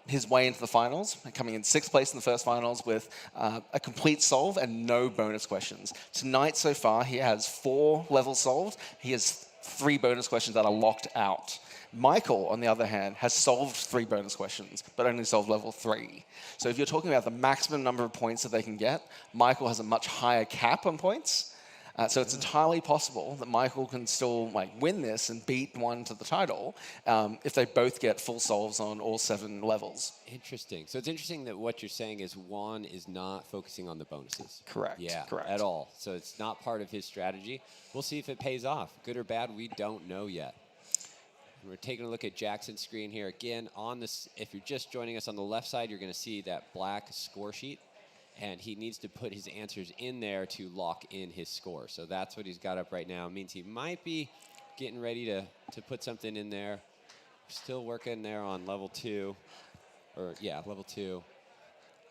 his way into the finals, coming in 6th place in the first finals with a complete solve and no bonus questions. Tonight, so far, he has 4 levels solved. He has 3 bonus questions that are locked out. Michael, on the other hand, has solved 3 bonus questions, but only solved level 3. So if you're talking about the maximum number of points that they can get, Michael has a much higher cap on points. So it's entirely possible that Michael can still win this and beat Juan to the title if they both get full solves on all 7 levels. Interesting. So it's interesting that what you're saying is Juan is not focusing on the bonuses. Correct. Yeah, correct. at all. So it's not part of his strategy. We'll see if it pays off. Good or bad, we don't know yet. And we're taking a look at Jackson's screen here. Again, on this, if you're just joining us on the left side, you're going to see that black score sheet. And he needs to put his answers in there to lock in his score. So that's what he's got up right now. It means he might be getting ready to put something in there. Still working there on level 2. Or, yeah, level 2.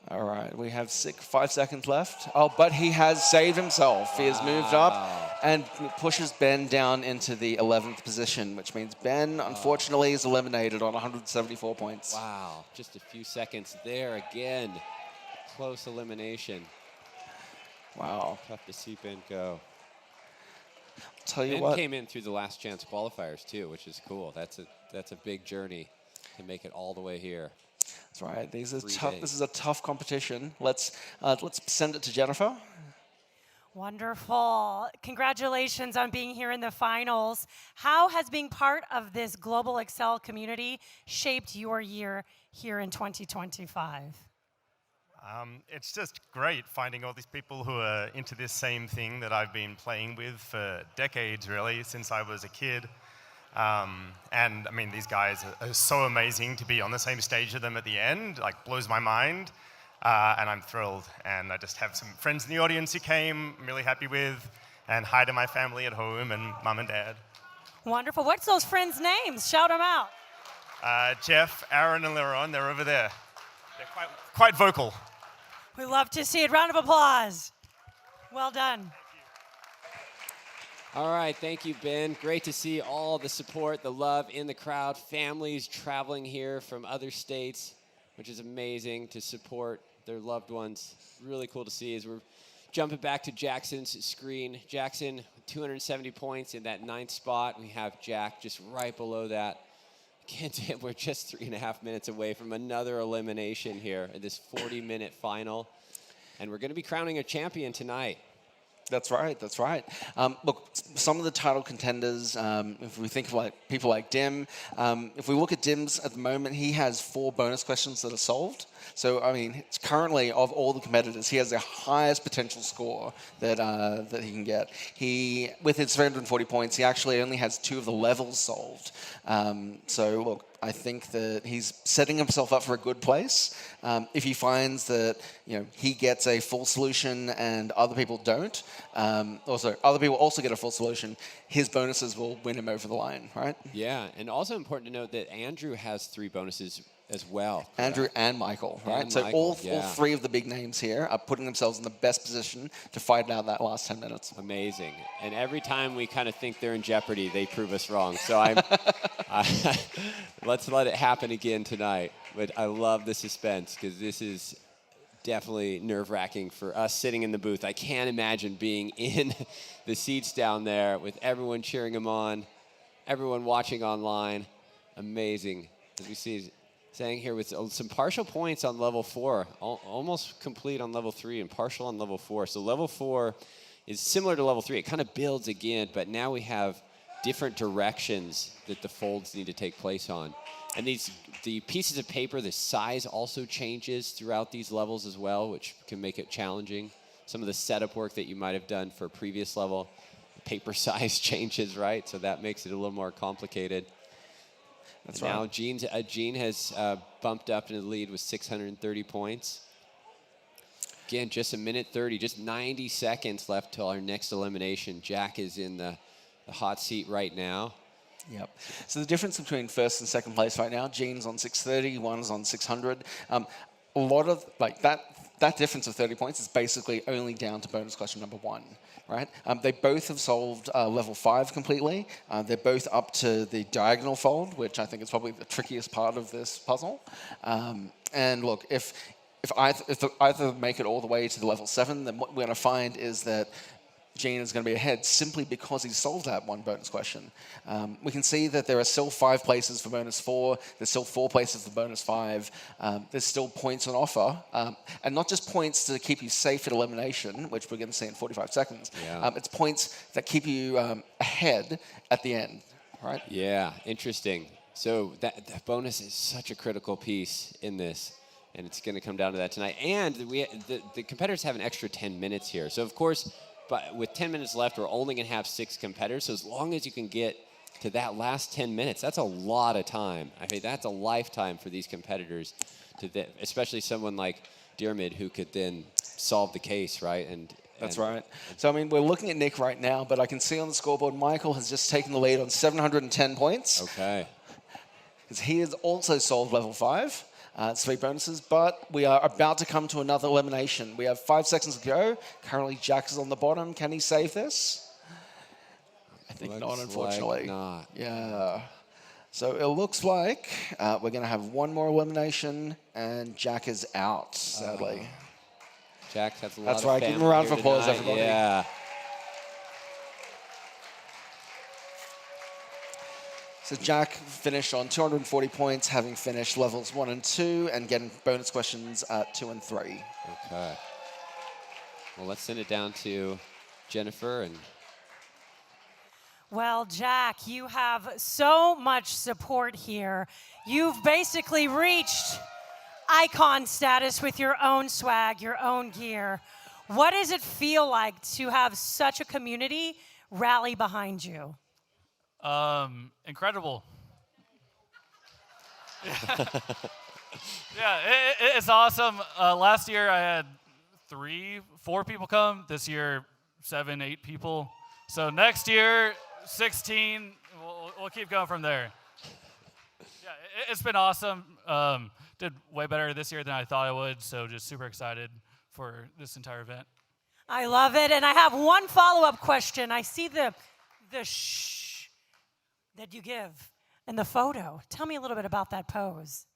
All right, we have 5 seconds left. Oh, but he has saved himself. He has moved up and pushes Ben down into the 11th position, which means Ben, unfortunately, is eliminated on 174 points. Wow, just a few seconds there again. Close elimination. Wow. Tough to see Ben go. Tell you Ben what. came in through the last chance qualifiers too, which is cool. That's a big journey to make it all the way here. That's right. These are tough. This is a tough competition. Let's send it to Jennifer. Wonderful. Congratulations on being here in the finals. How has being part of this global Excel community shaped your year here in 2025? It's just great finding all these people who are into this same thing that I've been playing with for decades, really, since I was a kid. And I mean, these guys are so amazing to be on the same stage with them at the end, blows my mind. And I'm thrilled. And I just have some friends in the audience who came, I'm really happy with. And hi to my family at home and mom and dad. Wonderful. What's those friends' names? Shout them out. Jeff, Aaron, and Leron, they're over there. They're quite vocal. We love to see it. Round of applause. Well done. All right, thank you, Ben. Great to see all the support, the love in the crowd, families traveling here from other states, which is amazing to support their loved ones. Really cool to see as we're jumping back to Jackson's screen. Jackson, 270 points in that 9th spot. We have Jack just right below that. We're just 3.5 minutes away from another elimination here in this 40-minute final. And we're going to be crowning a champion tonight. That's right, that's right. Look, some of the title contenders, if we think of people like Dim, if we look at Dim's at the moment, he has 4 bonus questions that are solved. So, I mean, it's currently, of all the competitors, he has the highest potential score that he can get. With his 340 points, he actually only has 2 of the levels solved. So, look, I think that he's setting himself up for a good place. If he finds that he gets a full solution and other people don't, other people also get a full solution, his bonuses will win him over the line, right? Yeah, and also important to note that Andrew has 3 bonuses as well. Correct? Andrew and Michael, right? And so Michael, all 3 of the big names here are putting themselves in the best position to fight out that last 10 minutes. Amazing. And every time we kind of think they're in jeopardy, they prove us wrong. So let's let it happen again tonight. But I love the suspense because this is definitely nerve-wracking for us sitting in the booth. I can't imagine being in the seats down there with everyone cheering him on, everyone watching online. Amazing. As we see, saying here with some partial points on level 4, almost complete on level 3 and partial on level 4. So level 4 is similar to level 3. It kind of builds again, but now we have different directions that the folds need to take place on. And the pieces of paper, the size also changes throughout these levels as well, which can make it challenging. Some of the setup work that you might have done for a previous level, paper size changes, right? So that makes it a little more complicated. That's and right. now Gene has bumped up into the lead with 630 points. Again, just a minute 30, just 90 seconds left till our next elimination. Jack is in the hot seat right now. Yep. So the difference between first and second place right now, Gene's on 630, one's on 600. A lot of that difference of 30 points is basically only down to bonus question number 1, right? They both have solved level 5 completely. They're both up to the diagonal fold, which I think is probably the trickiest part of this puzzle. And look, if either make it all the way to the level 7, then what we're going to find is that Gene is going to be ahead simply because he solved that one bonus question. We can see that there are still 5 places for bonus 4. There's still 4 places for bonus 5. There's still points on offer. And not just points to keep you safe at elimination, which we're going to see in 45 seconds. Yeah. It's points that keep you ahead at the end, right? Yeah, interesting. So that bonus is such a critical piece in this. And it's going to come down to that tonight. And the competitors have an extra 10 minutes here. So, of course, but with 10 minutes left, we're only going to have 6 competitors. So as long as you can get to that last 10 minutes, that's a lot of time. I mean, that's a lifetime for these competitors, especially someone like Diarmid, who could then solve the case, right? That's right. So, I mean, we're looking at Nick right now, but I can see on the scoreboard Michael has just taken the lead on 710 points. Okay. Because he has also solved level 5. 3 bonuses, but we are about to come to another elimination. We have 5 seconds to go. Currently, Jack is on the bottom. Can he save this? I think not, unfortunately. Like not. Yeah. So it looks like we're going to have one more elimination, and Jack is out, sadly. Jack has a lot That's of right. Give him a round of family applause, here everybody. tonight. Yeah. So Jack finished on 240 points, having finished levels 1 and 2, and getting bonus questions 2 and 3. Okay. Well, let's send it down to Jennifer and. Well, Jack, you have so much support here. You've basically reached icon status with your own swag, your own gear. What does it feel like to have such a community rally behind you? Incredible. Yeah, it's awesome. Last year I had 4 people come. This year, 7, 8 people. So next year, 16. We'll keep going from there. Yeah, it's been awesome. Did way better this year than I thought I would. So just super excited for this entire event. I love it. And I have one follow-up question. I see the shh that you give in the photo. Tell me a little bit about that pose.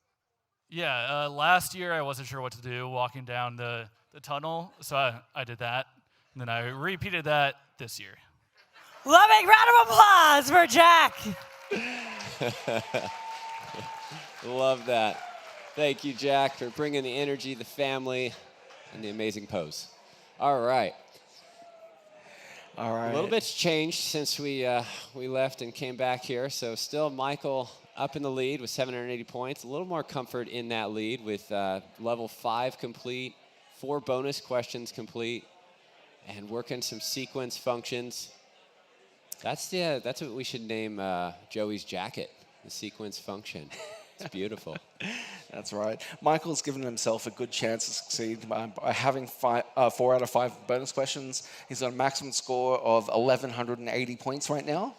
Yeah, last year I wasn't sure what to do walking down the tunnel, so I did that. And then I repeated that this year. Loving round of applause for Jack. Love that. Thank you, Jack, for bringing the energy, the family, and the amazing pose. All right. All right. A little bit's changed since we left and came back here. So still Michael up in the lead with 780 points. A little more comfort in that lead with level 5 complete, 4 bonus questions complete, and working some sequence functions. That's what we should name Joey's jacket, the sequence function. It's beautiful. That's right. Michael's given himself a good chance to succeed by having 4 out of 5 bonus questions. He's got a maximum score of 1,180 points right now.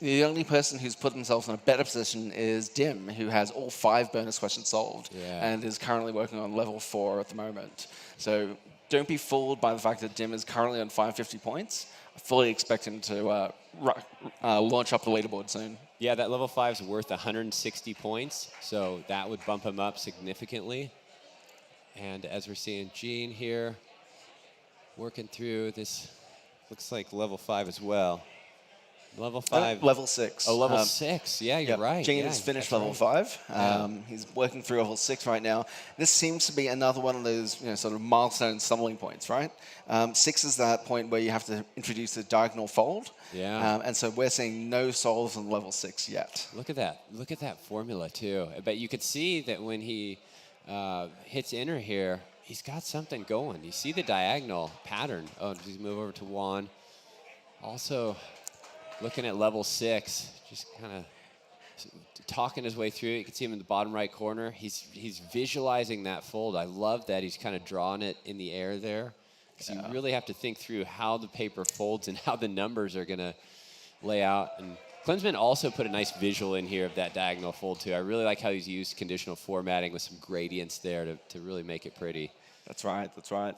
The only person who's put himself in a better position is Dim, who has all 5 bonus questions solved and is currently working on level 4 at the moment. So don't be fooled by the fact that Dim is currently on 550 points. I fully expect him to launch up the leaderboard soon. Yeah, that level 5 is worth 160 points, so that would bump him up significantly. And as we're seeing Gene here, working through this, looks like level 5 as well. Level 5. Level 6. Oh, level 6. Yeah, you're right. Gene yeah, has finished that's level right. 5. He's working through level 6 right now. This seems to be another one of those sort of milestone stumbling points, right? 6 is that point where you have to introduce the diagonal fold. Yeah. And so we're seeing no solves on level 6 yet. Look at that. Look at that formula, too. But you could see that when he hits enter here, he's got something going. You see the diagonal pattern. Oh, does he move over to 1? Also, looking at level 6, just kind of talking his way through it. You can see him in the bottom right corner. He's visualizing that fold. I love that he's kind of drawing it in the air there. Because you really have to think through how the paper folds and how the numbers are going to lay out. And Klinsmann also put a nice visual in here of that diagonal fold too. I really like how he's used conditional formatting with some gradients there to really make it pretty. That's right. That's right.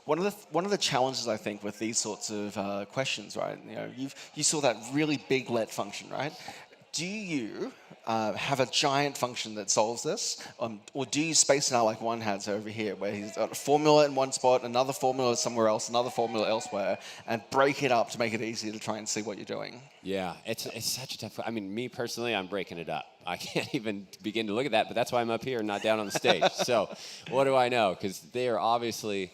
One of the challenges I think with these sorts of questions, right? You saw that really big let function, right? Do you have a giant function that solves this, or do you space it out like one has over here, where he's got a formula in one spot, another formula somewhere else, another formula elsewhere, and break it up to make it easier to try and see what you're doing? Yeah, it's such a tough. I mean, me personally, I'm breaking it up. I can't even begin to look at that, but that's why I'm up here and not down on the stage. So what do I know? Because they are obviously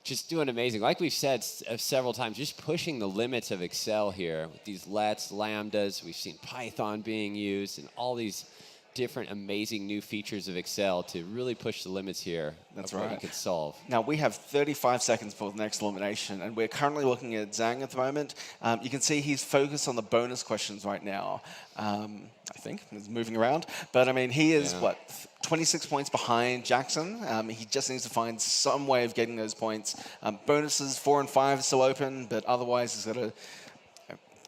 just doing amazing. Like we've said several times, just pushing the limits of Excel here with these lets, lambdas. We've seen Python being used and all these different amazing new features of Excel to really push the limits here. That's of what right. you could solve. Now, we have 35 seconds for the next elimination, and we're currently looking at Zhang at the moment. You can see he's focused on the bonus questions right now. I think he's moving around. But, I mean, he is, 26 points behind Jackson. He just needs to find some way of getting those points. Bonuses 4 and 5 are still open, but otherwise he's got to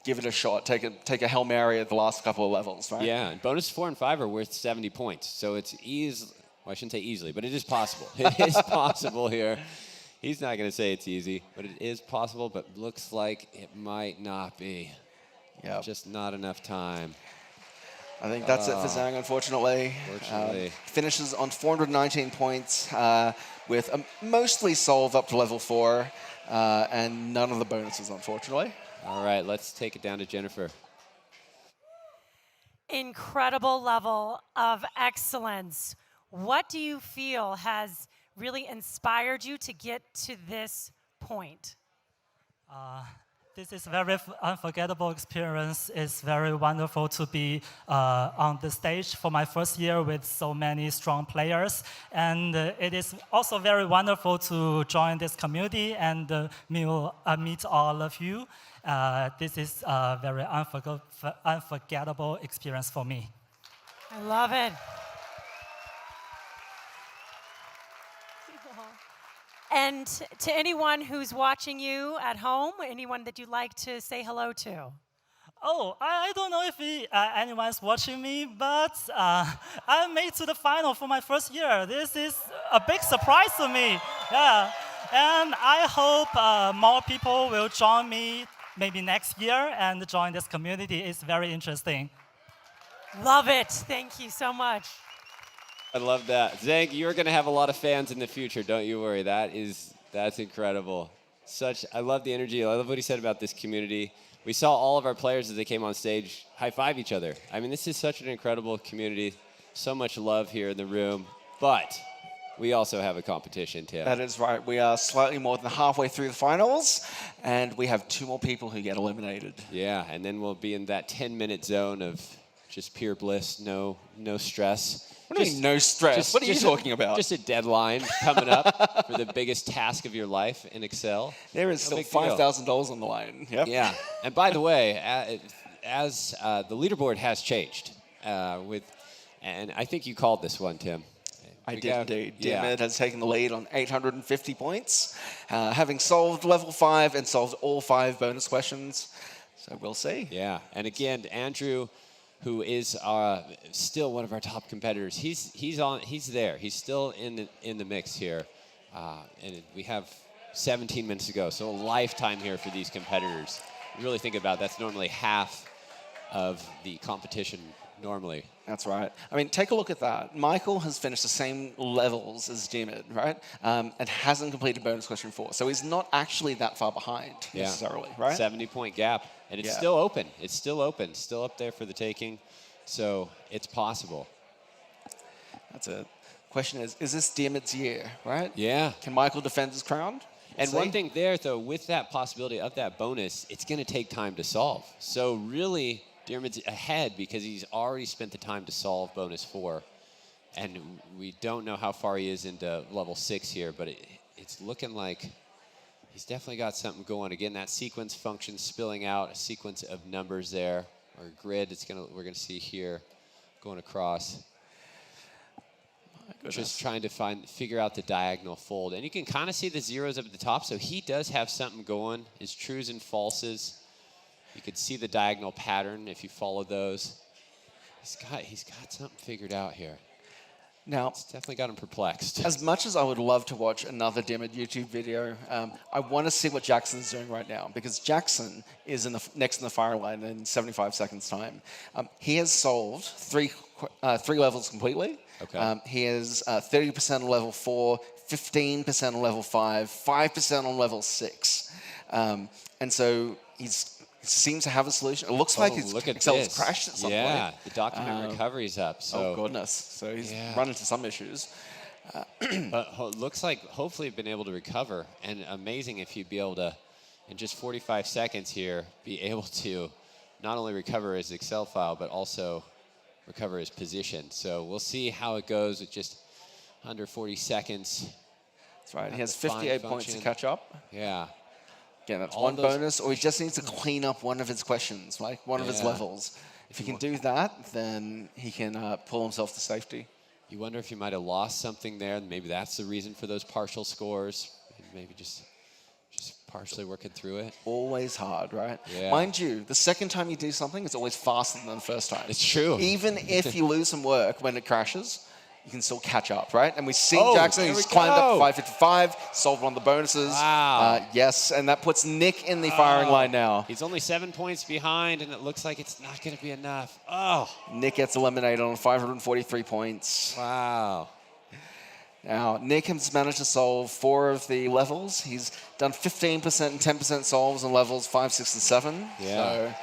give it a shot, take a Hail Mary at the last couple of levels, right? Yeah, and bonus 4 and 5 are worth 70 points. So it's easy. Well, I shouldn't say easily, but it is possible. It is possible here. He's not going to say it's easy, but it is possible, but looks like it might not be. Yeah. Just not enough time. I think that's it for Zhang, unfortunately. Finishes on 419 points with a mostly solved up to level 4 and none of the bonuses, unfortunately. All right, let's take it down to Jennifer. Incredible level of excellence. What do you feel has really inspired you to get to this point? This is a very unforgettable experience. It's very wonderful to be on the stage for my first year with so many strong players. And it is also very wonderful to join this community and meet all of you. This is a very unforgettable experience for me. I love it. And to anyone who's watching you at home, anyone that you'd like to say hello to? Oh, I don't know if anyone's watching me, but I made to the final for my first year. This is a big surprise to me. Yeah, and I hope more people will join me maybe next year and join this community. It's very interesting. Love it. Thank you so much. I love that. Zhang, you're going to have a lot of fans in the future, don't you worry. That's incredible. I love the energy. I love what he said about this community. We saw all of our players as they came on stage high-five each other. I mean, this is such an incredible community. So much love here in the room. But we also have a competition, Tim. That is right. We are slightly more than halfway through the finals, and we have 2 more people who get eliminated. Yeah, and then we'll be in that 10-minute zone of just pure bliss, no stress. What do you mean, no stress? What are you talking about? Just a deadline coming up for the biggest task of your life in Excel. There is still $5,000 on the line. Yep. Yeah. And by the way, as the leaderboard has changed, and I think you called this one, Tim. I did indeed. Diarmid has taken the lead on 850 points, having solved level 5 and solved all 5 bonus questions. So we'll see. Yeah. And again, Andrew, who is still one of our top competitors. He's there. He's still in the mix here, and we have 17 minutes to go. So a lifetime here for these competitors. You really think about it, that's normally half of the competition normally. That's right. I mean, take a look at that. Michael has finished the same levels as Diarmid, right? And hasn't completed bonus question 4. So he's not actually that far behind necessarily, right? 70-point gap. And it's still open. It's still open. Still up there for the taking. So it's possible. That's it. Question is this Diarmid's year, right? Yeah. Can Michael defend his crown? And one thing there, though, with that possibility of that bonus, it's going to take time to solve. So really, Diarmid's ahead because he's already spent the time to solve bonus 4. And we don't know how far he is into level 6 here, but it's looking like he's definitely got something going. Again, that sequence function spilling out, a sequence of numbers there, or grid we're going to see here going across. Just trying to figure out the diagonal fold. And you can kind of see the zeros up at the top, so he does have something going, his trues and falses. You could see the diagonal pattern if you follow those. He's got something figured out here. Now, it's definitely got him perplexed. As much as I would love to watch another Diarmid YouTube video, I want to see what Jackson's doing right now, because Jackson is next in the firing line in 75 seconds time. He has solved three levels completely. Okay. He has 30% on level 4, 15% on level 5, 5% on level 6. And so he seems to have a solution. It looks like his Excel has crashed at some point. Yeah, the document recovery's up. So. Oh, goodness. So he's run into some issues. But it looks like hopefully been able to recover. And amazing if you'd be able to, in just 45 seconds here, be able to not only recover his Excel file, but also recover his position. So we'll see how it goes with just under 40 seconds. That's right. He has 58 points to catch up. Yeah. Again, that's one bonus, or he just needs to clean up one of his questions, like one of his levels. If he can do that, then he can pull himself to safety. You wonder if he might have lost something there, and maybe that's the reason for those partial scores. Maybe just partially working through it. Always hard, right? Yeah. Mind you, the second time you do something, it's always faster than the first time. It's true. Even if you lose some work when it crashes, you can still catch up, right? And we've seen Jackson, he's climbed up to 555, solved one of the bonuses. Wow. Yes, and that puts Nick in the firing line now. He's only 7 points behind, and it looks like it's not going to be enough. Oh. Nick gets eliminated on 543 points. Wow. Now, Nick has managed to solve 4 of the levels. He's done 15% and 10% solves on levels 5, 6, and 7. Yeah. So,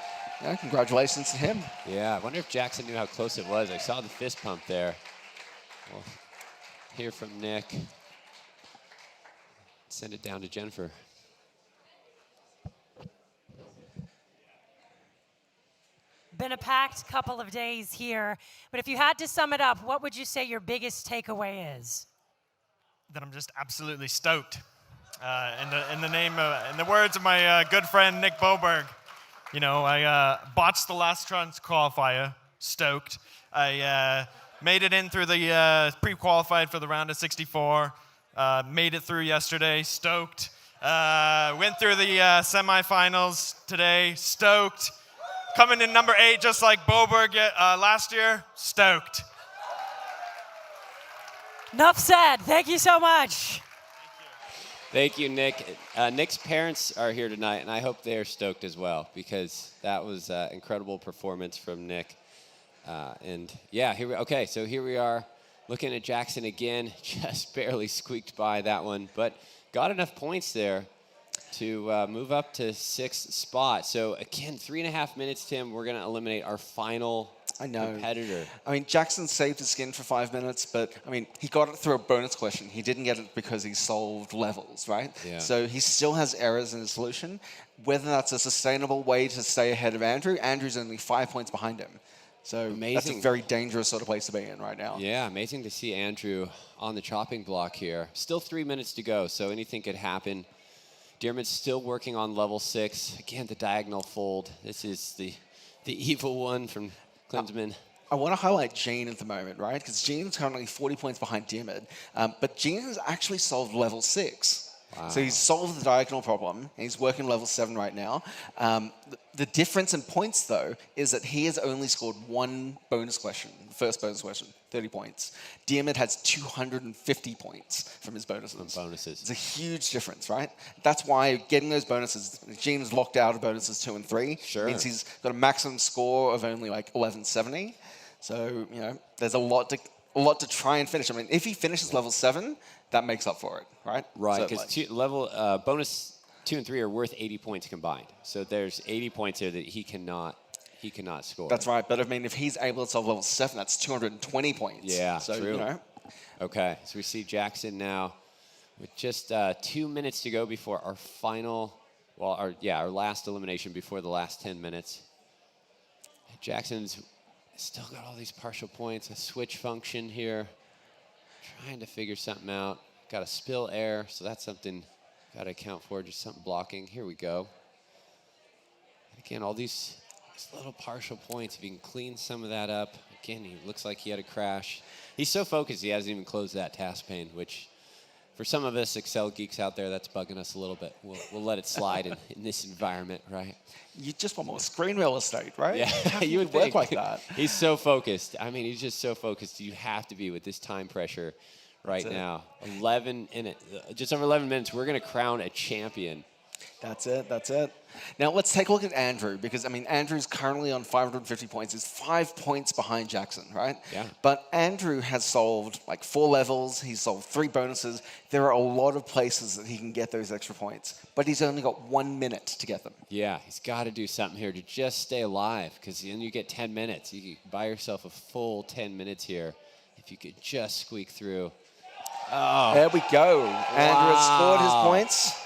yeah, congratulations to him. Yeah, I wonder if Jackson knew how close it was. I saw the fist pump there. We'll hear from Nick. Send it down to Jennifer. Been a packed couple of days here, but if you had to sum it up, what would you say your biggest takeaway is? That I'm just absolutely stoked. In the words of my good friend Nick Boberg, you know, I botched the last trans qualifier, stoked. I made it in through the pre-qualified for the round of 64. Made it through yesterday, stoked. Went through the semifinals today, stoked. Coming in number 8, just like Boberg last year, stoked. Enough said. Thank you so much. Thank you, Nick. Nick's parents are here tonight, and I hope they're stoked as well, because that was an incredible performance from Nick. And yeah, here we are looking at Jackson again. Just barely squeaked by that one, but got enough points there to move up to 6th spot. So again, 3.5 minutes, Tim. We're going to eliminate our final competitor. I mean, Jackson saved his skin for 5 minutes, but I mean, he got it through a bonus question. He didn't get it because he solved levels, right? Yeah. So he still has errors in his solution. Whether that's a sustainable way to stay ahead of Andrew, Andrew's only 5 points behind him. So that's a very dangerous sort of place to be in right now. Yeah, amazing to see Andrew on the chopping block here. Still 3 minutes to go, so anything could happen. Diarmid's still working on level 6. Again, the diagonal fold. This is the evil one from Klinsmann. I want to highlight Gene at the moment, right? Because Gene's currently 40 points behind Diarmid. But Gene has actually solved level 6. Wow. So he's solved the diagonal problem, and he's working level 7 right now. The difference in points, though, is that he has only scored 1 bonus question, the first bonus question, 30 points. Diarmid has 250 points from his bonuses. It's a huge difference, right? That's why getting those bonuses, Gene's locked out of bonuses 2 and 3. Sure. Means he's got a maximum score of only like 1170. So, you know, there's a lot to try and finish. I mean, if he finishes level 7, that makes up for it, right? Right, because bonus 2 and 3 are worth 80 points combined. So there's 80 points here that he cannot score. That's right, but I mean, if he's able to solve level 7, that's 220 points. Yeah, so, true. You know. Okay, so we see Jackson now with just 2 minutes to go before our final, our last elimination before the last 10 minutes. Jackson's still got all these partial points, a switch function here, trying to figure something out. Got a spill air, so that's something got to account for, just something blocking. Here we go. Again, all these little partial points, if you can clean some of that up. Again, he looks like he had a crash. He's so focused, he hasn't even closed that task pane, which for some of us Excel geeks out there, that's bugging us a little bit. We'll let it slide in this environment, right? You just want more screen real estate, right? Yeah, you would work think. like that. He's so focused. I mean, he's just so focused. You have to be with this time pressure right now. 11 in it, just over 11 minutes. We're going to crown a champion. That's it. Now let's take a look at Andrew, because I mean, Andrew's currently on 550 points. He's 5 points behind Jackson, right? Yeah. But Andrew has solved like 4 levels. He's solved 3 bonuses. There are a lot of places that he can get those extra points, but he's only got 1 minute to get them. Yeah, he's got to do something here to just stay alive, because then you get 10 minutes. You can buy yourself a full 10 minutes here if you could just squeak through. Oh. There we go. Andrew has scored his points.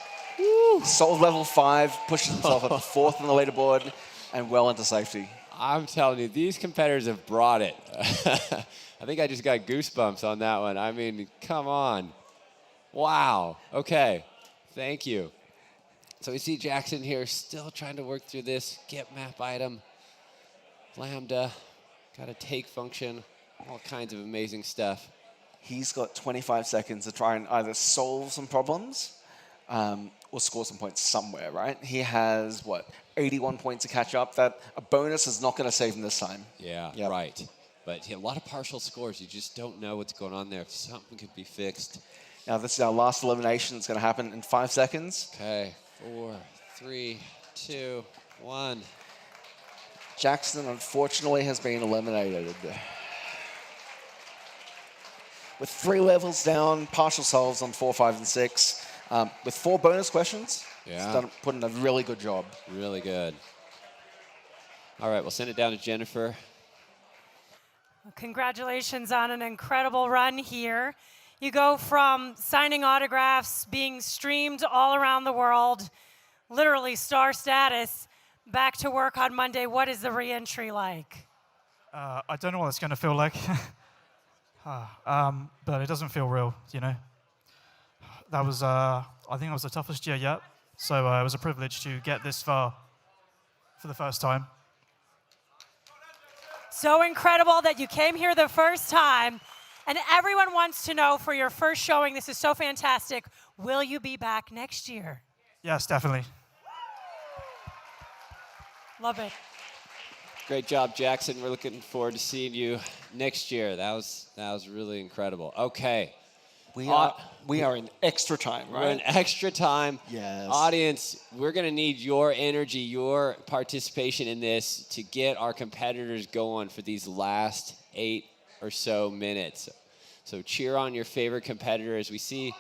Solved level 5, pushed himself up to 4th on the leaderboard, and well into safety. I'm telling you, these competitors have brought it. I think I just got goosebumps on that one. I mean, come on. Wow. Okay. Thank you. So we see Jackson here still trying to work through this. Get map item. Lambda. Got a take function. All kinds of amazing stuff. He's got 25 seconds to try and either solve some problems or score some points somewhere, right? He has, 81 points to catch up. That a bonus is not going to save him this time. Yeah, right. But a lot of partial scores. You just don't know what's going on there. Something could be fixed. Now, this is our last elimination. It's going to happen in 5 seconds. Okay, 4, 3, 2, 1. Jackson, unfortunately, has been eliminated. With 3 levels down, partial solves on 4, 5, and 6. With 4 bonus questions, he's put in a really good job. Really good. All right, we'll send it down to Jennifer. Congratulations on an incredible run here. You go from signing autographs, being streamed all around the world, literally star status, back to work on Monday. What is the re-entry like? I don't know what it's going to feel like, but it doesn't feel real, you know. That was, I think that was the toughest year yet. So it was a privilege to get this far for the first time. So incredible that you came here the first time. And everyone wants to know, for your first showing, this is so fantastic, will you be back next year? Yes, definitely. Love it. Great job, Jackson. We're looking forward to seeing you next year. That was really incredible. Okay. We are in extra time, right? We're in extra time. Yes. Audience, we're going to need your energy, your participation in this to get our competitors going for these last 8 or so minutes. So cheer on your favorite competitor as we see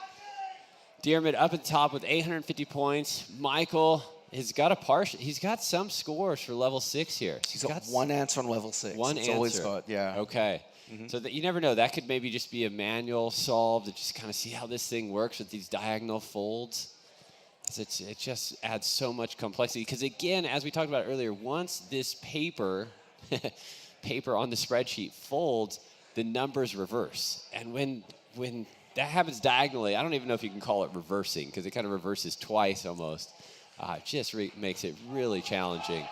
Dearmid up at the top with 850 points. Michael has got he's got some scores for level 6 here. He's got 1 answer on level 6. One That's answer. all he's got, yeah. Okay. So that you never know. That could maybe just be a manual solve to just kind of see how this thing works with these diagonal folds. It just adds so much complexity. Because again, as we talked about earlier, once this paper on the spreadsheet folds, the numbers reverse. And when that happens diagonally, I don't even know if you can call it reversing, because it kind of reverses twice almost. It just makes it really challenging.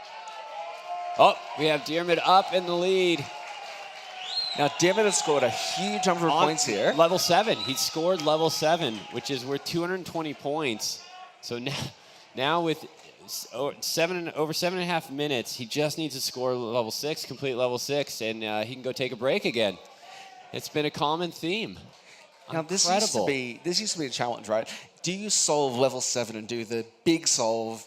Oh, we have Dearmid up in the lead. Now, Dearmid has scored a huge number of points here. Level 7. He scored level 7, which is worth 220 points. So now with over 7.5 minutes, he just needs to score level 6, complete level 6, and he can go take a break again. It's been a common theme. Now, this used to be a challenge, right? Do you solve level 7 and do the big solve,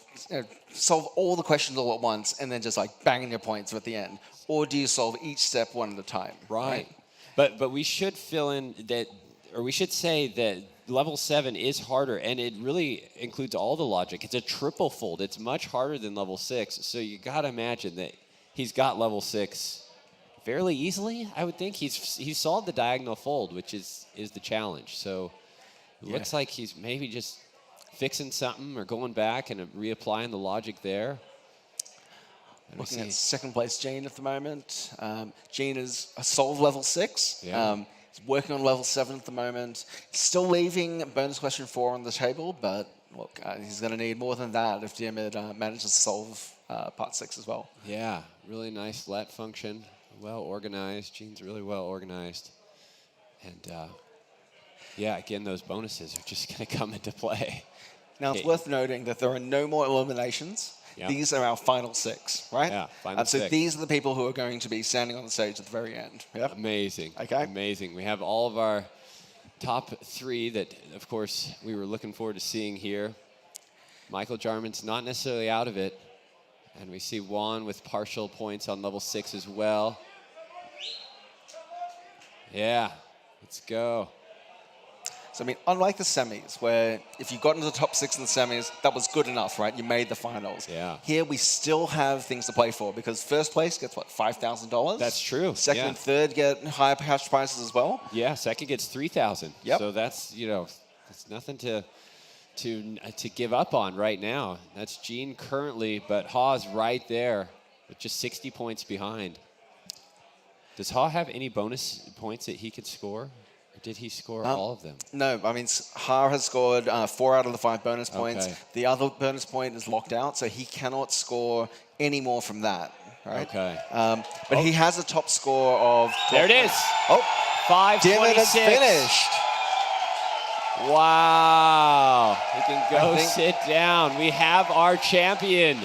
solve all the questions all at once and then just like banging your points at the end? Or do you solve each step one at a time? Right. But we should fill in that, or we should say that level 7 is harder, and it really includes all the logic. It's a triple fold. It's much harder than level 6. So you got to imagine that he's got level 6 fairly easily. I would think he's solved the diagonal fold, which is the challenge. So it looks like he's maybe just fixing something or going back and reapplying the logic there. Looking at second place Gene at the moment. Gene is a solved level 6. Yeah. He's working on level 7 at the moment. Still leaving bonus question 4 on the table, but look, he's going to need more than that if Diarmid manages to solve part 6 as well. Yeah, really nice let function. Well organized. Gene's really well organized. And yeah, again, those bonuses are just going to come into play. Now, it's worth noting that there are no more eliminations. Yeah. These are our final 6, right? Yeah, final so 6. these are the people who are going to be standing on the stage at the very end. Yep. Amazing. Okay. Amazing. We have all of our top 3 that, of course, we were looking forward to seeing here. Michael Jarman's not necessarily out of it. And we see Juan with partial points on level 6 as well. Yeah, let's go. So, I mean, unlike the semis, where if you got into the top 6 in the semis, that was good enough, right? You made the finals. Yeah. Here, we still have things to play for, because first place gets, what, $5,000? That's true. Second yeah. and third get higher cash prizes as well. Yeah, second gets 3,000. Yep. So that's, it's nothing to give up on right now. That's Gene currently, but Ha's right there with just 60 points behind. Does Ha have any bonus points that he could score? Or did he score all of them? No, I mean, Ha has scored 4 out of the 5 bonus points. Okay. The other bonus point is locked out, so he cannot score any more from that. Right? Okay. But he has a top score of... There it is. Oh, 526. Diarmid has finished. Wow. He can go sit down. We have our champion.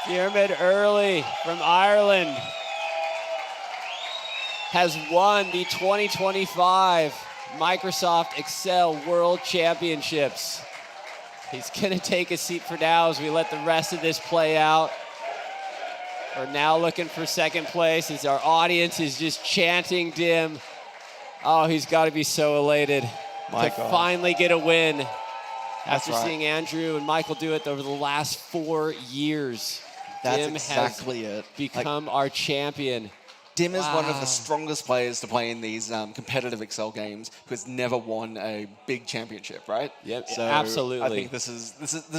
Diarmid Early from Ireland has won the 2025 Microsoft Excel World Championships. He's going to take a seat for now as we let the rest of this play out. We're now looking for second place as our audience is just chanting Dim. Oh, he's got to be so elated to finally get a win after seeing Andrew and Michael do it over the last 4 years. That's Dim exactly has it. become our champion. Dim is one of the strongest players to play in these competitive Excel games who's never won a big championship, right? Yep, so absolutely. I think this is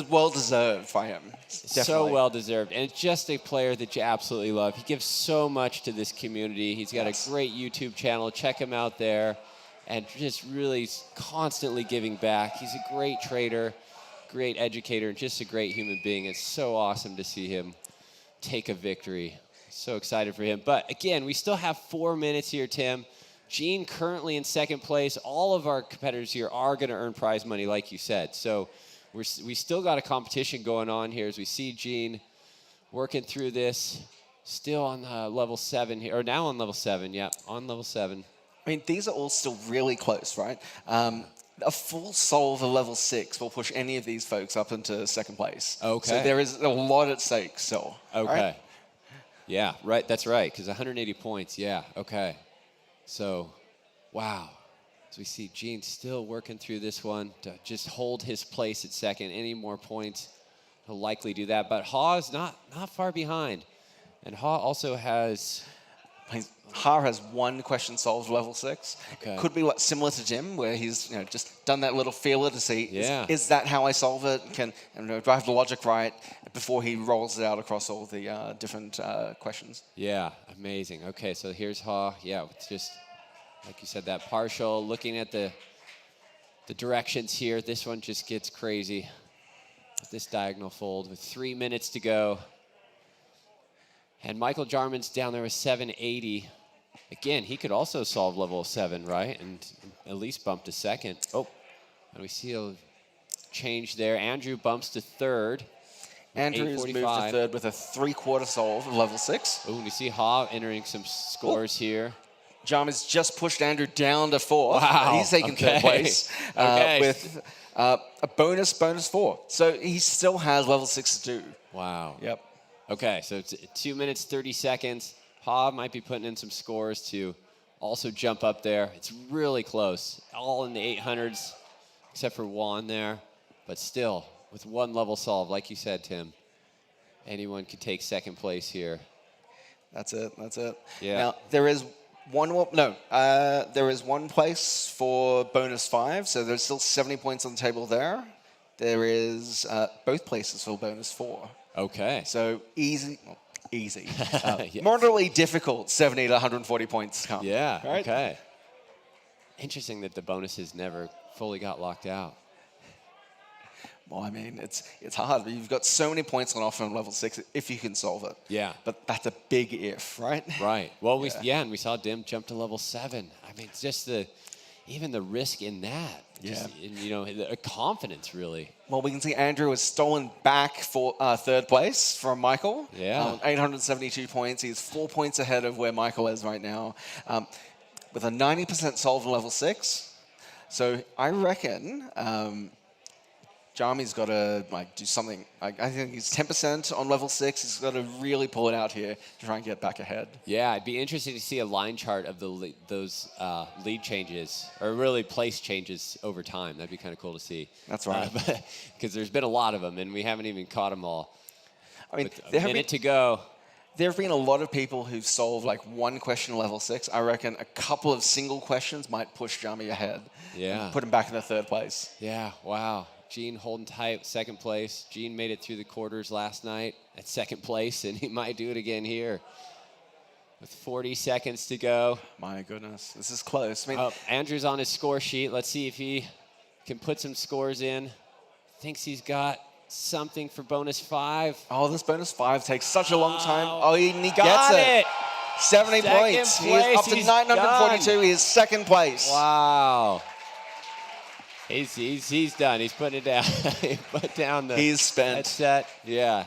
well deserved by him. So Definitely. well deserved, and just a player that you absolutely love. He gives so much to this community. He's got a great YouTube channel. Check him out there, and just really constantly giving back. He's a great trader, great educator, and just a great human being. It's so awesome to see him take a victory. So excited for him. But again, we still have 4 minutes here, Tim. Gene currently in second place. All of our competitors here are going to earn prize money, like you said. So we still got a competition going on here as we see Gene working through this. Still on level 7 here, or now on level 7. Yeah, on level 7. I mean, these are all still really close, right? A full solve of level 6 will push any of these folks up into second place. Okay. So there is a lot at stake still. Okay. Right? Yeah, right. That's right. Because 180 points. Yeah. Okay. So, wow. So we see Gene still working through this one to just hold his place at second. Any more points, he'll likely do that. But Ha is not far behind, and Ha also has. Ha has 1 question solved level 6. Okay. Could be similar to Jim, where he's just done that little feeler to see is that how I solve it? Do I have the logic right before he rolls it out across all the different questions? Yeah, amazing. Okay, so here's Ha. Yeah, it's just like you said, that partial. Looking at the directions here, this one just gets crazy. This diagonal fold with 3 minutes to go. And Michael Jarman's down there with 780. Again, he could also solve level 7, right? And at least bump to second. Oh, and we see a change there. Andrew bumps to third. Andrew's moved to third with a 3/4 solve of level 6. Oh, we see Ha entering some scores here. Jarman's just pushed Andrew down to 4th. Wow. He's taken third place with a bonus 4. So he still has level 6 to do. Wow. Yep. Okay, so it's 2 minutes, 30 seconds. Ha might be putting in some scores to also jump up there. It's really close. All in the 800s, except for Juan there. But still, with one level solved, like you said, Tim, anyone could take second place here. That's it. Yeah. Now, there is one more, there is one place for bonus 5, so there's still 70 points on the table there. There is both places for bonus 4. Okay. So easy. Moderately difficult 70 to 140 points to come. Yeah, right? okay. Interesting that the bonuses never fully got locked out. Well, I mean, it's hard. You've got so many points on offer on level 6 if you can solve it. Yeah. But that's a big if, right? Right. Well, and we saw Dim jump to level 7. I mean, it's just even the risk in that. Just, the confidence, really. Well, we can see Andrew has stolen back for third place from Michael. Yeah. 872 points. He's 4 points ahead of where Michael is right now, with a 90% solve on level 6. So I reckon Jarmi's got to do something. I think he's 10% on level 6. He's got to really pull it out here to try and get back ahead. Yeah, it'd be interesting to see a line chart of those lead changes, or really place changes over time. That'd be kind of cool to see. That's right. Because there's been a lot of them, and we haven't even caught them all. I mean, a minute to go. There have been a lot of people who've solved one question on level 6. I reckon a couple of single questions might push Jarmi ahead. Yeah. And put him back in the third place. Yeah, wow. Gene holding tight, second place. Gene made it through the quarters last night at second place, and he might do it again here. With 40 seconds to go. My goodness, this is close. I mean, Andrew's on his score sheet. Let's see if he can put some scores in. Thinks he's got something for bonus 5. Oh, this bonus 5 takes such a long time. Oh, he gets it. 70 points. He is up to 942. He is second place. Wow. He's done. He's putting it down. He put down the He's spent. headset. Yeah.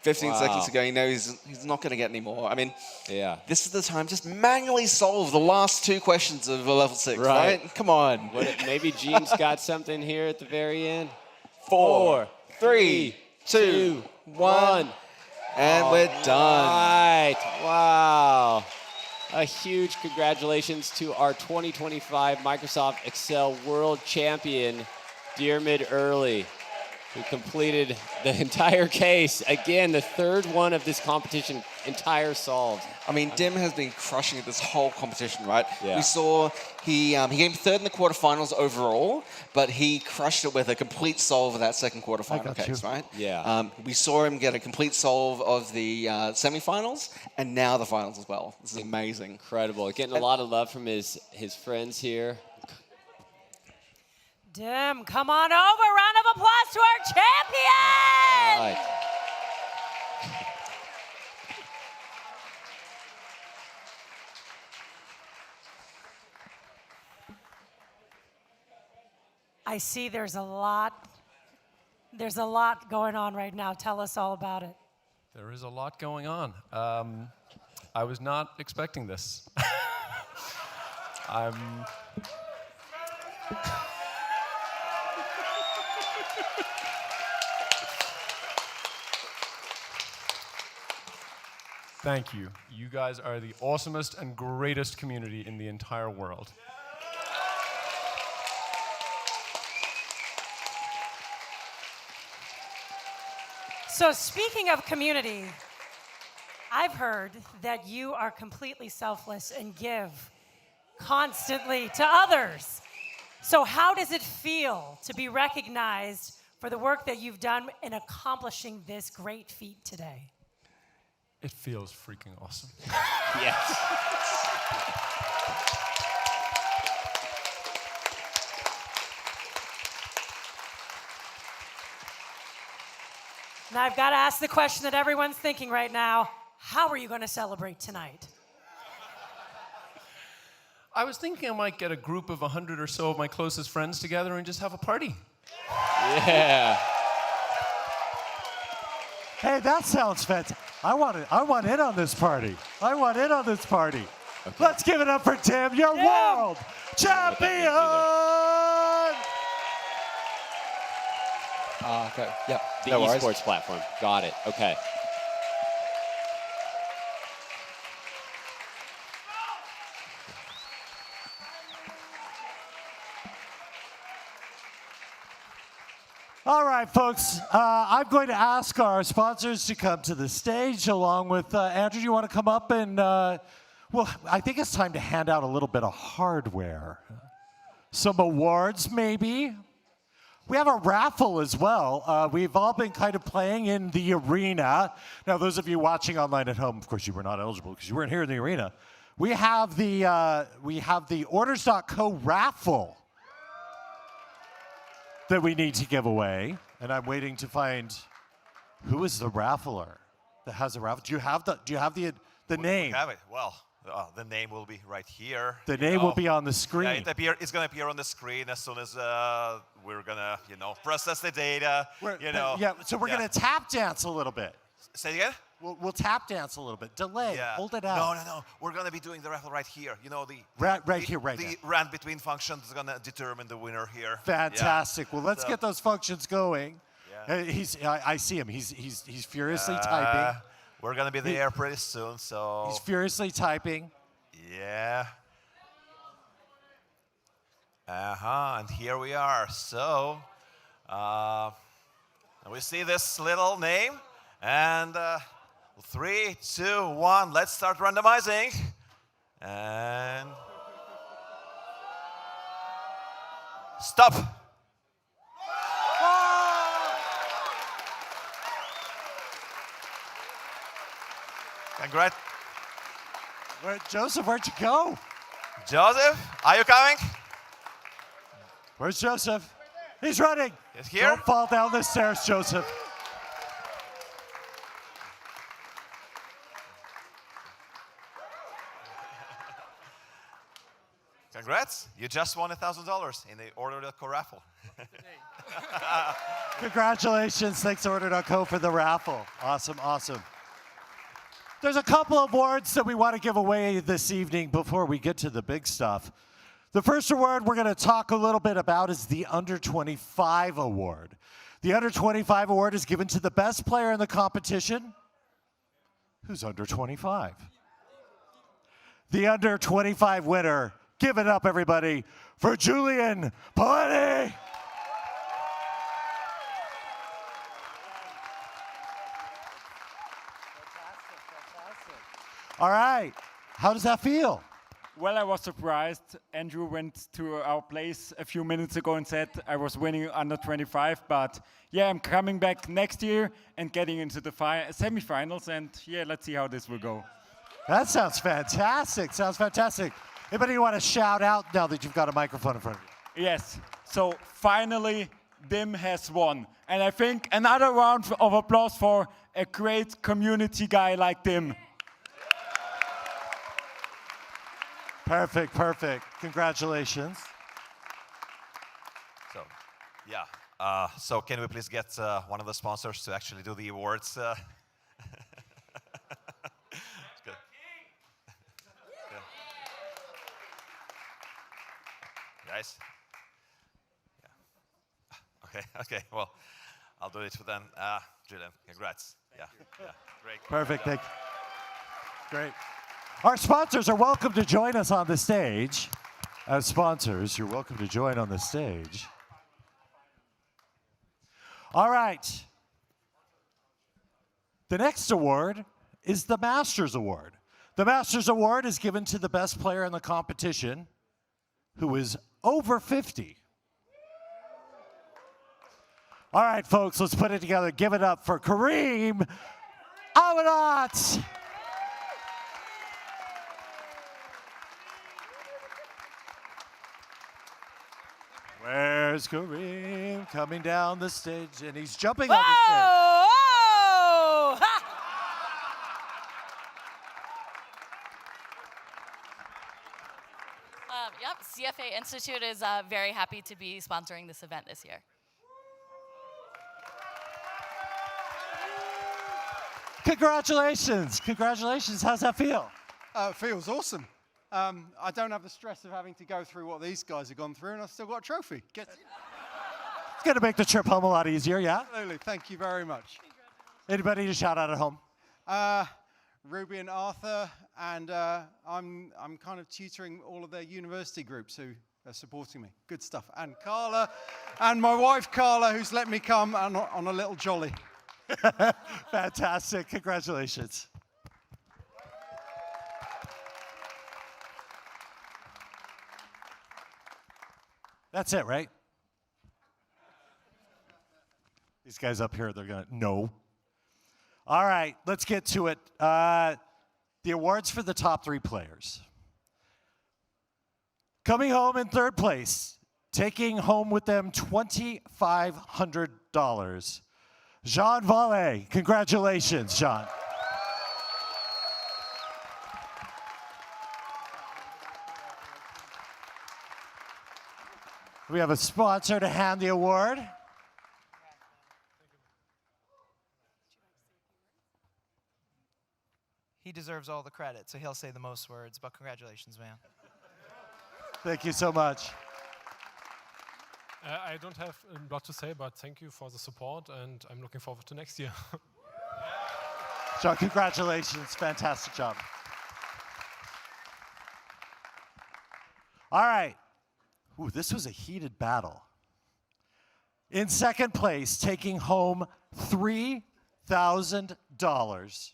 15 seconds ago, he's not going to get any more. I mean, yeah. This is the time. Just manually solve the last 2 questions of a level 6, right? Come on. Maybe Gene's got something here at the very end. 4, 3, 2, 1. And we're done. Right. Wow. A huge congratulations to our 2025 Microsoft Excel World Champion, Diarmid Early, who completed the entire case. Again, the third one of this competition, entire solved. I mean, Dim has been crushing it this whole competition, right? Yeah. We saw he came third in the quarterfinals overall, but he crushed it with a complete solve of that second quarterfinal case, right? Yeah. We saw him get a complete solve of the semifinals, and now the finals as well. This is amazing. Incredible. Getting a lot of love from his friends here. Dim, come on over. Round of applause to our champion. All right. I see there's a lot going on right now. Tell us all about it. There is a lot going on. I was not expecting this. Thank you. You guys are the awesomest and greatest community in the entire world. So speaking of community, I've heard that you are completely selfless and give constantly to others. So how does it feel to be recognized for the work that you've done in accomplishing this great feat today? It feels freaking awesome. Yes. Now I've got to ask the question that everyone's thinking right now. How are you going to celebrate tonight? I was thinking I might get a group of 100 or so of my closest friends together and just have a party. Yeah. Hey, that sounds fantastic. I want in on this party. I want in on this party. Let's give it up for Tim, your world champion! Okay. Yep. The No worries. esports platform. Got it. Okay. All right, folks. I'm going to ask our sponsors to come to the stage along with Andrew. Do you want to come up and, well, I think it's time to hand out a little bit of hardware. Some awards, maybe. We have a raffle as well. We've all been kind of playing in the arena. Now, those of you watching online at home, of course, you were not eligible because you weren't here in the arena. We have the Orders.co raffle that we need to give away, and I'm waiting to find who is the raffler that has a raffle. Do you have the name? We have it. Well, the name will be right here. The name will be on the screen. Yeah, it's going to appear on the screen as soon as we're going to, process the data. Yeah, so we're going to tap dance a little bit. Say it again? We'll tap dance a little bit. Delay. Yeah. Hold it out. No. We're going to be doing the raffle right here. Right here. The run between functions is going to determine the winner here. Fantastic. Yeah. Well, let's get those functions going. Yeah. I see him. He's furiously typing. We're going to be there pretty soon, so. He's furiously typing. Yeah. And here we are. So, we see this little name, and 3, 2, 1, let's start randomizing. And stop. Congrats. Joseph, where'd you go? Joseph, are you coming? Where's Joseph? He's running. He's here. Don't fall down the stairs, Joseph. Congrats. You just won $1,000 in the Order.co raffle. Congratulations. Thanks to Order.co for the raffle. Awesome. There's a couple of awards that we want to give away this evening before we get to the big stuff. The first award we're going to talk a little bit about is the Under 25 award. The Under 25 award is given to the best player in the competition who's under 25. The Under 25 winner, give it up, everybody, for Julian Paletti. All right, how does that feel? Well, I was surprised. Andrew went to our place a few minutes ago and said I was winning under 25, but yeah, I'm coming back next year and getting into the semifinals, and yeah, let's see how this will go. That sounds fantastic. Anybody want to shout out now that you've got a microphone in front of you? Yes, so finally, Dim has won. And I think another round of applause for a great community guy like Dim. Perfect. Congratulations. So, yeah. So can we please get one of the sponsors to actually do the awards? Good. Guys? Yeah. Okay. Well, I'll do it for them. Julian, congrats. Yeah. Great. Perfect. Thank you. Great. Our sponsors are welcome to join us on the stage. As sponsors, you're welcome to join on the stage. All right. The next award is the Masters Award. The Masters Award is given to the best player in the competition who is over 50. All right, folks, let's put it together. Give it up for Kareem Amanat. Where's Kareem coming down the stage? And he's jumping on the stage. Whoa! Yep, CFA Institute is very happy to be sponsoring this event this year. Congratulations. How's that feel? It feels awesome. I don't have the stress of having to go through what these guys have gone through, and I've still got a trophy. It's going to make the trip home a lot easier, yeah? Absolutely. Thank you very much. Anybody to shout out at home? Ruby and Arthur, and I'm kind of tutoring all of their university groups who are supporting me. Good stuff. And Carla, and my wife Carla, who's let me come on a little jolly. Fantastic. Congratulations. That's it, right? These guys up here, they're going to, no. All right, let's get to it. The awards for the top 3 players. Coming home in 3rd place, taking home with them $2,500. Jean Valle, congratulations, Jean. We have a sponsor to hand the award. He deserves all the credit, so he'll say the most words, but congratulations, man. Thank you so much. I don't have a lot to say, but thank you for the support, and I'm looking forward to next year. John, congratulations. Fantastic job. All right. Ooh, this was a heated battle. In 2nd place, taking home $3,000.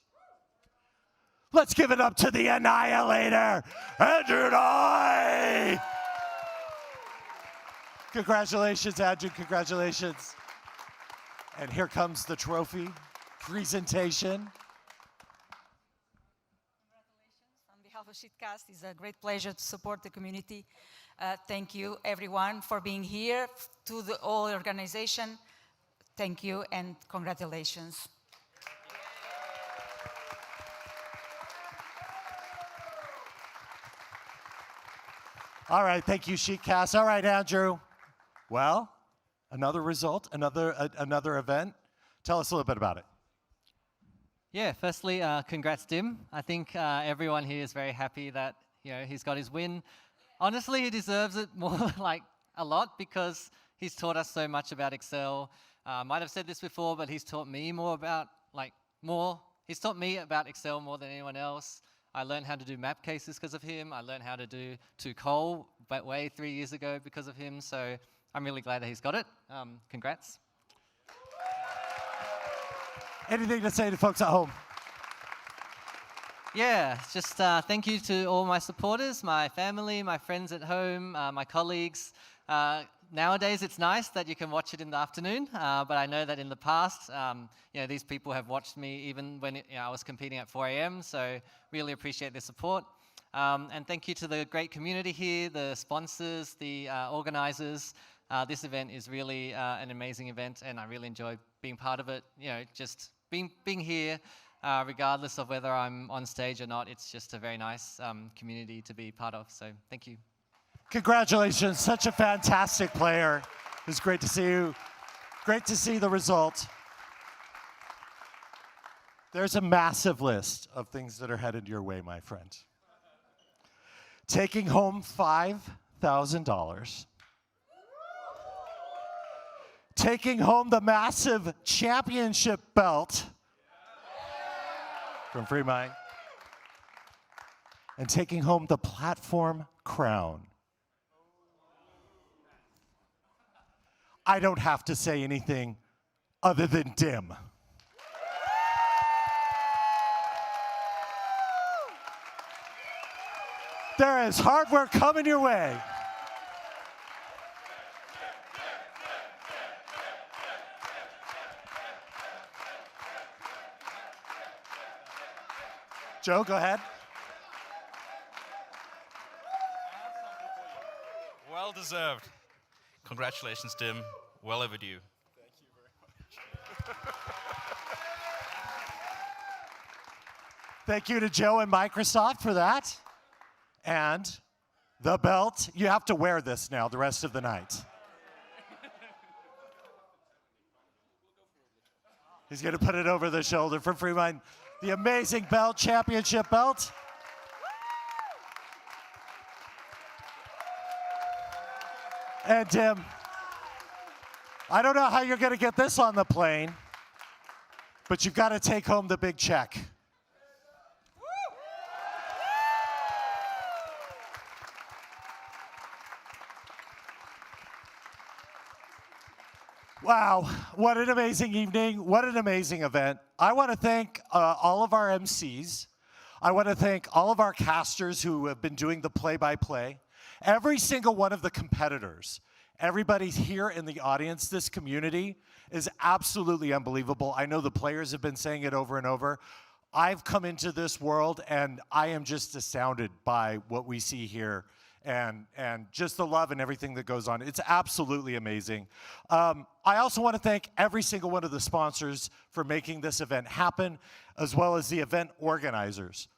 Let's give it up to the Annihilator, Andrew Nye! Congratulations, Andrew, congratulations. And here comes the trophy presentation. On behalf of Shitcast, it's a great pleasure to support the community. Thank you, everyone, for being here. To the whole organization, thank you and congratulations. All right, thank you, Sheetcast. All right, Andrew. Well, another result, another event. Tell us a little bit about it. Yeah, firstly, congrats, Dim. I think everyone here is very happy that he's got his win. Honestly, he deserves it more, like a lot, because he's taught us so much about Excel. Might have said this before, but he's taught me He's taught me about Excel more than anyone else. I learned how to do map cases because of him. I learned how to do to-call way 3 years ago because of him. So I'm really glad that he's got it. Congrats. Anything to say to folks at home? Yeah, just thank you to all my supporters, my family, my friends at home, my colleagues. Nowadays, it's nice that you can watch it in the afternoon, but I know that in the past, these people have watched me even when I was competing at 4 a.m., so really appreciate their support. And thank you to the great community here, the sponsors, the organizers. This event is really an amazing event, and I really enjoy being part of it. Just being here, regardless of whether I'm on stage or not, it's just a very nice community to be part of, so thank you. Congratulations, such a fantastic player. It was great to see you. Great to see the result. There's a massive list of things that are headed your way, my friend. Taking home $5,000. Taking home the massive championship belt from Free Mind. And taking home the platform crown. I don't have to say anything other than dim. There is hard work coming your way. Joe, go ahead. Well deserved. Congratulations, Dim. Well overdue. Thank you very much. Thank you to Joe and Microsoft for that. And the belt. You have to wear this now the rest of the night. He's going to put it over the shoulder from Free Mind. The amazing belt, championship belt. And Tim, I don't know how you're going to get this on the plane, but you've got to take home the big check. Wow, what an amazing evening. What an amazing event. I want to thank all of our MCs. I want to thank all of our casters who have been doing the play-by-play. Every single one of the competitors. Everybody here in the audience, this community is absolutely unbelievable. I know the players have been saying it over and over. I've come into this world and I am just astounded by what we see here and just the love and everything that goes on. It's absolutely amazing. I also want to thank every single one of the sponsors for making this event happen, as well as the event organizers.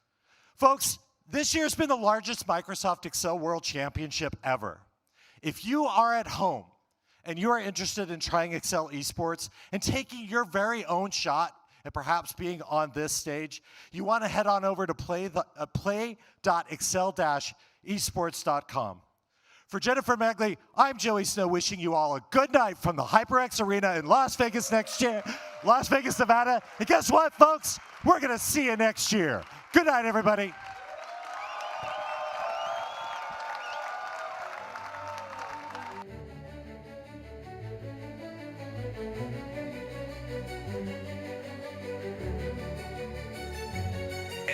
Folks, this year's been the largest Microsoft Excel World Championship ever. If you are at home and you are interested in trying Excel Esports and taking your very own shot and perhaps being on this stage, you want to head on over to play.excel-esports.com. For Jennifer Megley, I'm Joey Snow, wishing you all a good night from the HyperX Arena in Las Vegas next year, Las Vegas, Nevada. And guess what, folks? We're going to see you next year. Good night, everybody.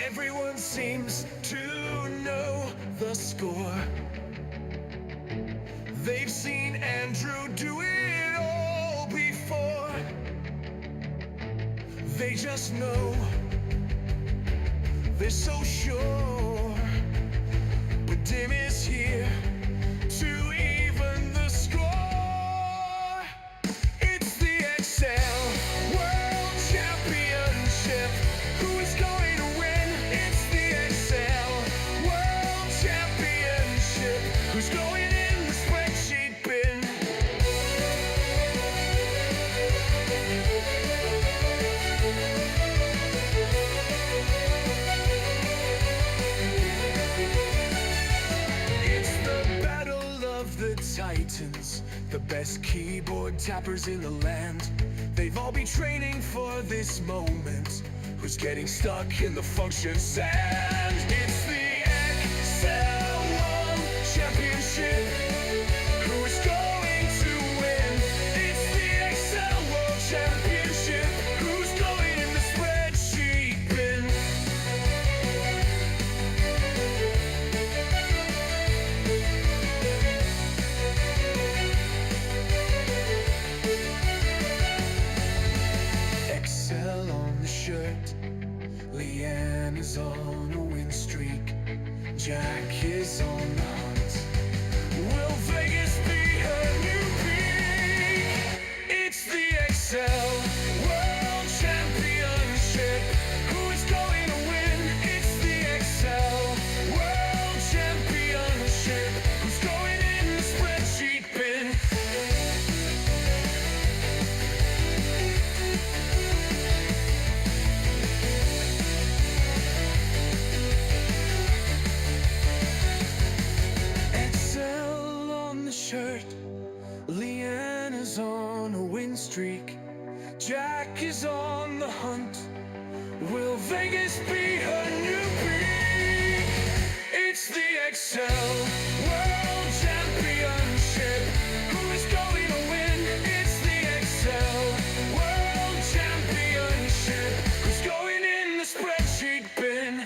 Everyone seems to know the score. They've seen Andrew do it all before. They just know, they're so sure. But Dim is here to even the score. It's the Excel World Championship. Who is going to win? It's the Excel World Championship. Who's going in the spreadsheet bin? It's the battle of the Titans, the best keyboard tappers in the land. They've all been training for this moment. Who's getting stuck in the function sand? It's the Excel World Championship. Who is going to win? It's the Excel World Championship. Who's going in the spreadsheet bin? Excel on the shirt, Leanne is on a win streak, Jack is on the hunt. Will Vegas be her new peak? It's the Excel World Championship. Who is going to win? It's the Excel World Championship. Who's going in the spreadsheet bin? Excel on the shirt, Leanne is on a win streak, Jack is on the hunt. Will Vegas be her new peak? It's the Excel World Championship. Who is going to win? It's the Excel World Championship. Who's going in the spreadsheet bin?